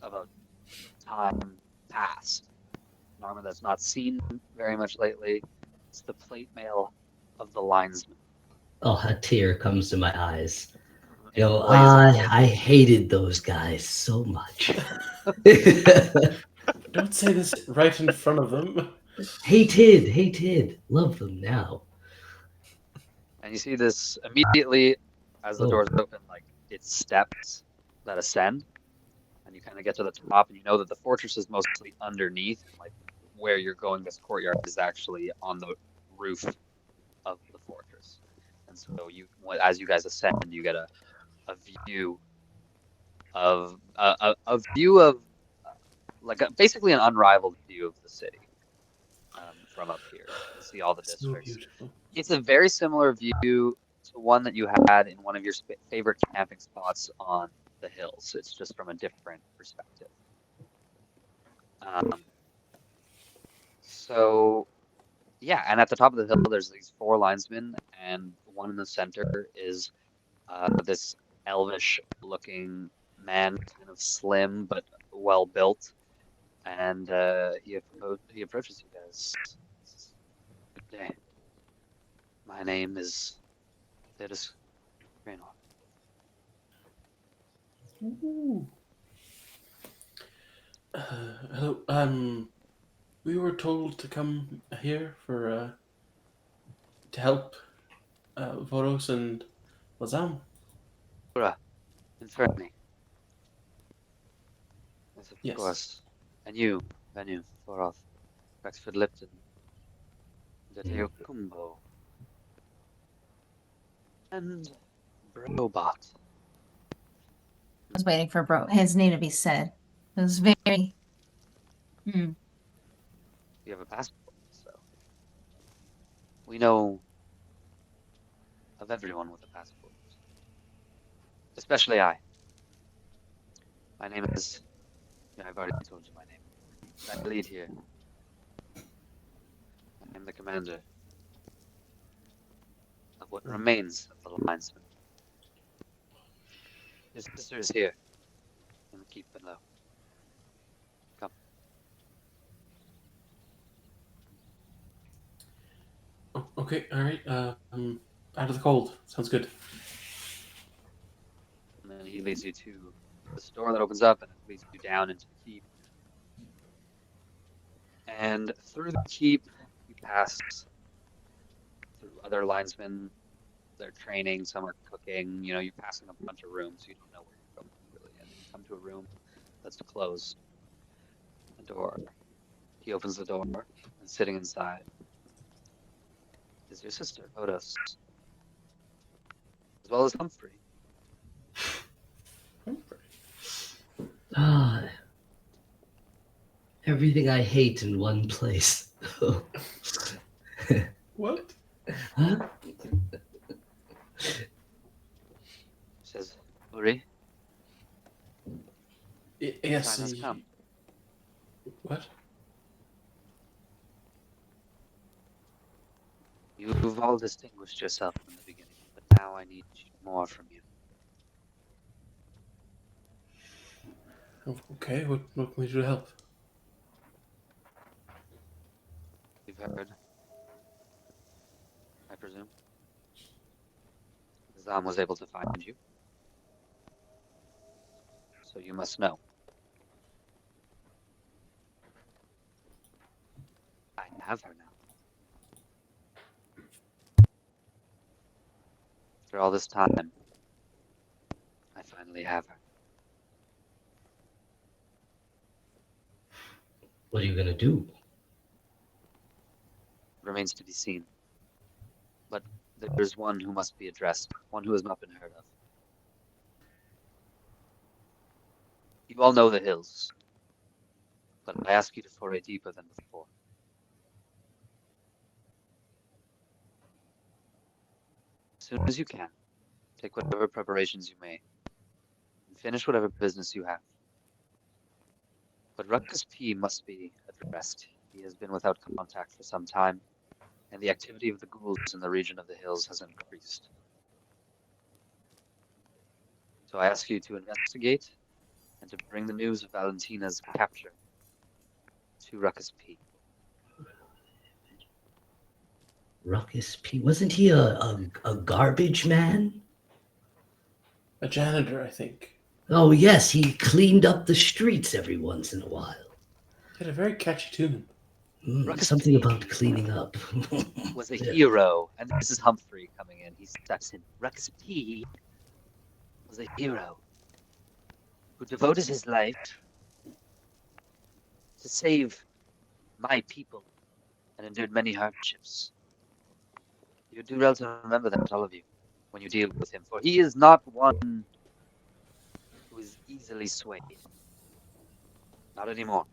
C: a time past, an armor that's not seen very much lately. It's the plate mail of the linesman.
F: Oh, a tear comes to my eyes. I hated those guys so much.
A: Don't say this right in front of them.
F: hated. Love them now.
C: And you see this immediately as the
F: Oh.
C: doors open, like it's steps that ascend, and you kind of get to the top, and you know that the fortress is mostly underneath, and like where you're going, this courtyard is actually on the roof of the fortress. And so as you guys ascend, you get a view of like basically an unrivaled view of the city from up here. You can see all the
A: So
C: districts.
A: beautiful.
C: It's a very similar view to one that you had in one of your favorite camping spots on the hills. It's just from a different perspective. So yeah, and at the top of the hill, there's these 4 linesmen, and one in the center is this elvish-looking man, kind of slim but well built, and he approaches you guys. Says, "Good day. My name is Theodis Raynor."
A: Ooh. Hello. We were told to come here for to help Voros and Lazam.
C: Ura, Inferni. Yes, of
A: Yes.
C: course. And you, Venu, Thoroth, Rexford Lipton, Deteo Kumbo, and Brobot.
E: I was waiting for his name to be said. It was very.
C: You have a passport, so we know of everyone with a passport. Especially I. My name is. Yeah, I've already told you my name. I lead here. I am the commander of what remains of the linesmen. His sister is here in the keep below. Come.
A: Oh, okay. All right. Out of the cold. Sounds good.
C: And then he leads you to this door that opens up and it leads you down into the keep. And through the keep, you pass through other linesmen. They're training, some are cooking. You know, you're passing a bunch of rooms. You don't know where you're going, really. And then you come to a room that's closed. A door. He opens the door, and sitting inside is your sister, Otis, as well as Humphrey.
F: Ah, everything I hate in one place.
A: What?
F: Huh?
C: Says, Uri,
A: Yes.
C: time has come.
A: What?
C: You've all distinguished yourself in the beginning, but now I need more from you.
A: Okay. What can we do to help?
C: You've heard, I presume. Zam was able to find you. So you must know. I have her now. After all this time, I finally have her.
F: What are you gonna do?
C: Remains to be seen. But there is one who must be addressed, one who has not been heard of. You all know the hills, but I ask you to foray deeper than before. As soon as you can, take whatever preparations you may, and finish whatever business you have. But Ruckus P must be addressed. He has been without contact for some time, and the activity of the ghouls in the region of the hills has increased. So I ask you to investigate and to bring the news of Valentina's capture to Ruckus P.
F: Ruckus P. Wasn't he a garbage man?
A: A janitor, I think.
F: Oh, yes, he cleaned up the streets every once in a while.
A: He had a very catchy tune.
F: Something
C: P
F: about cleaning up.
C: was a
F: Yeah.
C: hero, and this is Humphrey coming in. He steps in. Ruckus P was a hero who devoted his life to save my people and endured many hardships. You do well to remember that, all of you, when you deal with him, for he is not one who is easily swayed. Not anymore.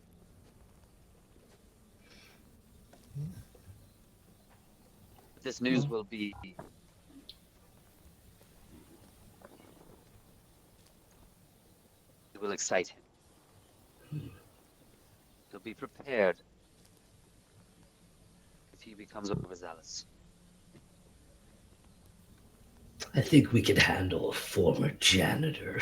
C: This news will be it will excite him. He'll be prepared if he becomes overzealous.
F: I think we could handle a former janitor.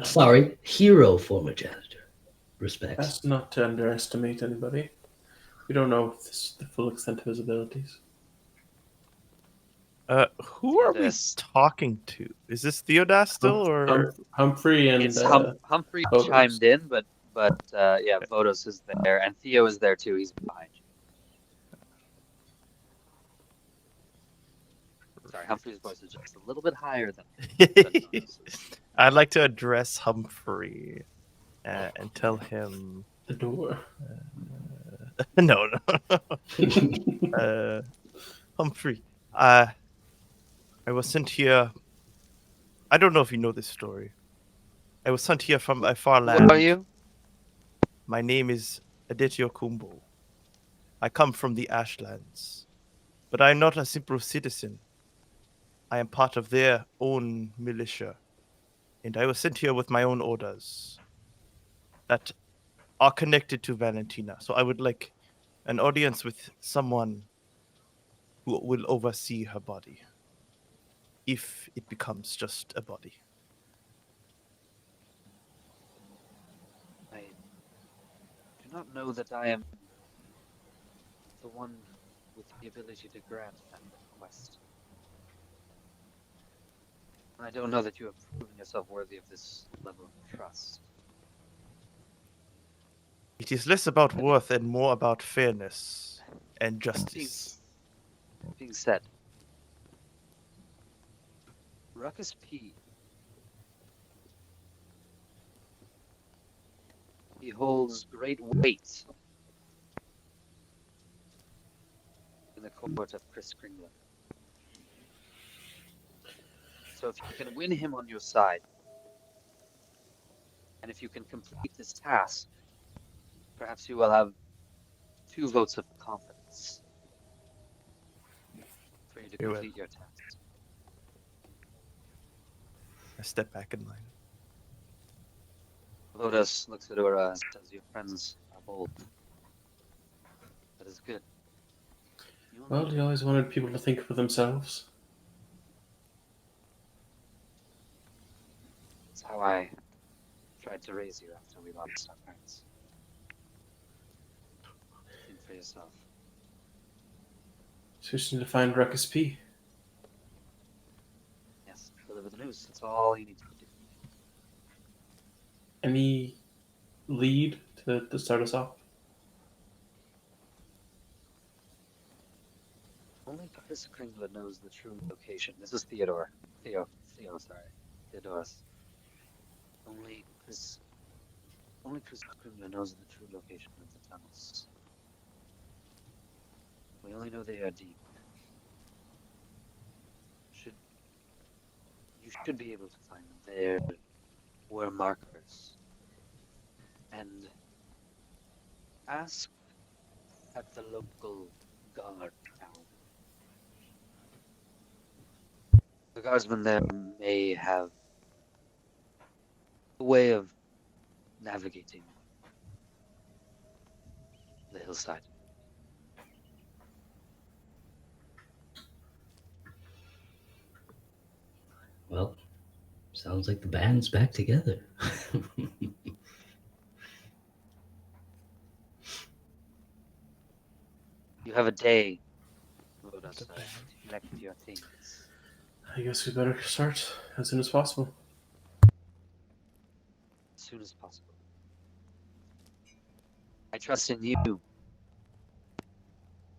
F: Sorry, hero former janitor. Respects.
A: Best not to underestimate anybody. We don't know the full extent of his abilities.
D: Who are we
C: Yes.
D: talking to? Is this Theodas still, or
A: Humphrey and
C: It's Humphrey
A: Vodos.
C: chimed in, but yeah, Vodos is there, and Theo is there too. He's behind you. Sorry, Humphrey's voice is just a little bit higher than Vodos's.
D: I'd like to address Humphrey and tell him
A: the door?
D: no. Humphrey, I was sent here. I don't know if you know this story. I was sent here from a far land.
C: What are you?
D: My name is Adityo Kumbo. I come from the Ashlands, but I am not a simple citizen. I am part of their own militia, and I was sent here with my own orders that are connected to Valentina. So I would like an audience with someone who will oversee her body, if it becomes just a body.
C: I do not know that I am the one with the ability to grant that request. I don't know that you have proven yourself worthy of this level of trust.
D: It is less about worth and more about fairness and justice.
C: Being said, Ruckus P. He holds great weight in the court of Chris Kringler. So if you can win him on your side, and if you can complete this task, perhaps you will have 2 votes of confidence for you to
D: You will.
C: complete your task.
D: I step back in line.
C: Lotus looks at Ura and says, "Your friends are bold. That is good."
A: Well, he always wanted people to think for themselves.
C: That's how I tried to raise you after we lost our parents. Think for yourself.
A: So we just need to find Ruckus P.
C: Yes, deliver the news. That's all you need to do.
A: Any lead to start us off?
C: Only Chris Kringler knows the true location. This is Theo, sorry. Theodorus. Only Chris Kringler knows the true location of the tunnels. We only know they are deep. You should be able to find them. There were markers. And ask at the local guard town. The guardsmen there may have a way of navigating the hillside.
F: Well, sounds like the band's back together.
C: You have a day, Rhoda said, to collect your things.
A: I guess we better start as soon as possible.
C: As soon as possible. I trust in you,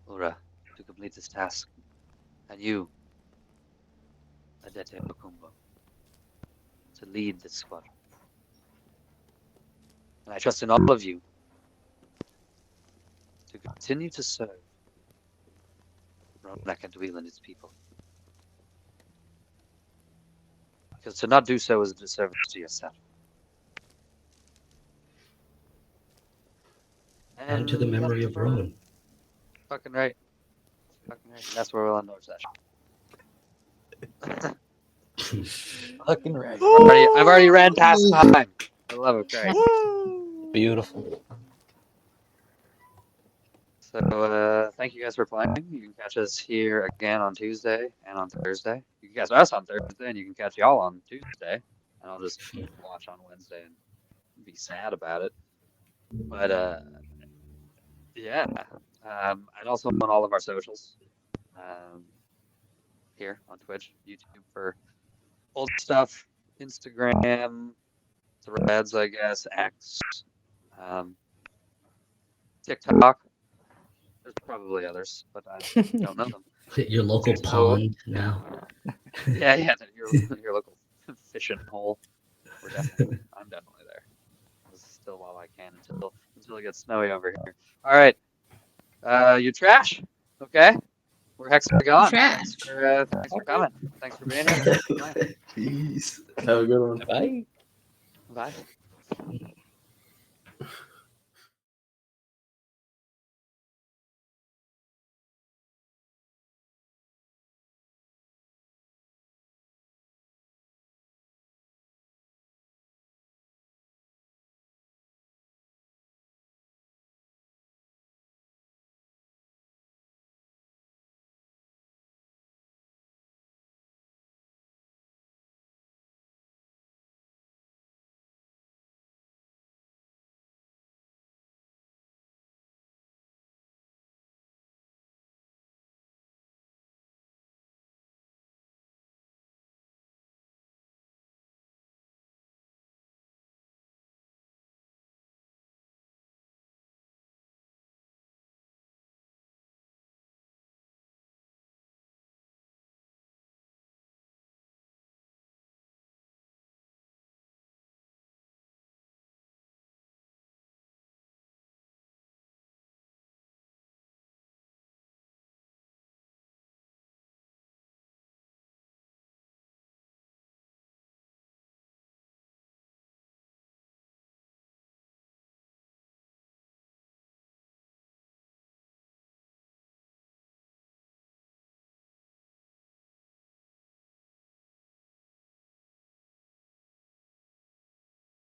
C: Ura, to complete this task. And you, Adete Okumbo, to lead this squadron. And I trust in all of you to continue to serve Roan Acaduil and its people. Because to not do so is a disservice to yourself.
F: And to the memory of Roan.
C: Fucking right. Fucking right. And that's where we'll end our session.
B: Fucking right.
C: I've already ran past time. I love it, Craig.
B: Beautiful.
C: So thank you guys for playing. You can catch us here again on Tuesday and on Thursday. You can catch us on Thursday, and you can catch y'all on Tuesday. And I'll just watch on Wednesday and be sad about it. But yeah. And also on all of our socials. Here on Twitch, YouTube for old stuff, Instagram, Threads, I guess, X, TikTok. There's probably others, but I don't know them.
F: Your local pond now.
C: Yeah, your local fishing hole. I'm definitely there. Still while I can until it gets snowy over here. All right, you trash. Okay, we're Hexagon.
E: Trash.
C: Thanks for coming. Thanks for being here.
F: Peace.
A: Have a good one.
B: Bye.
C: Bye.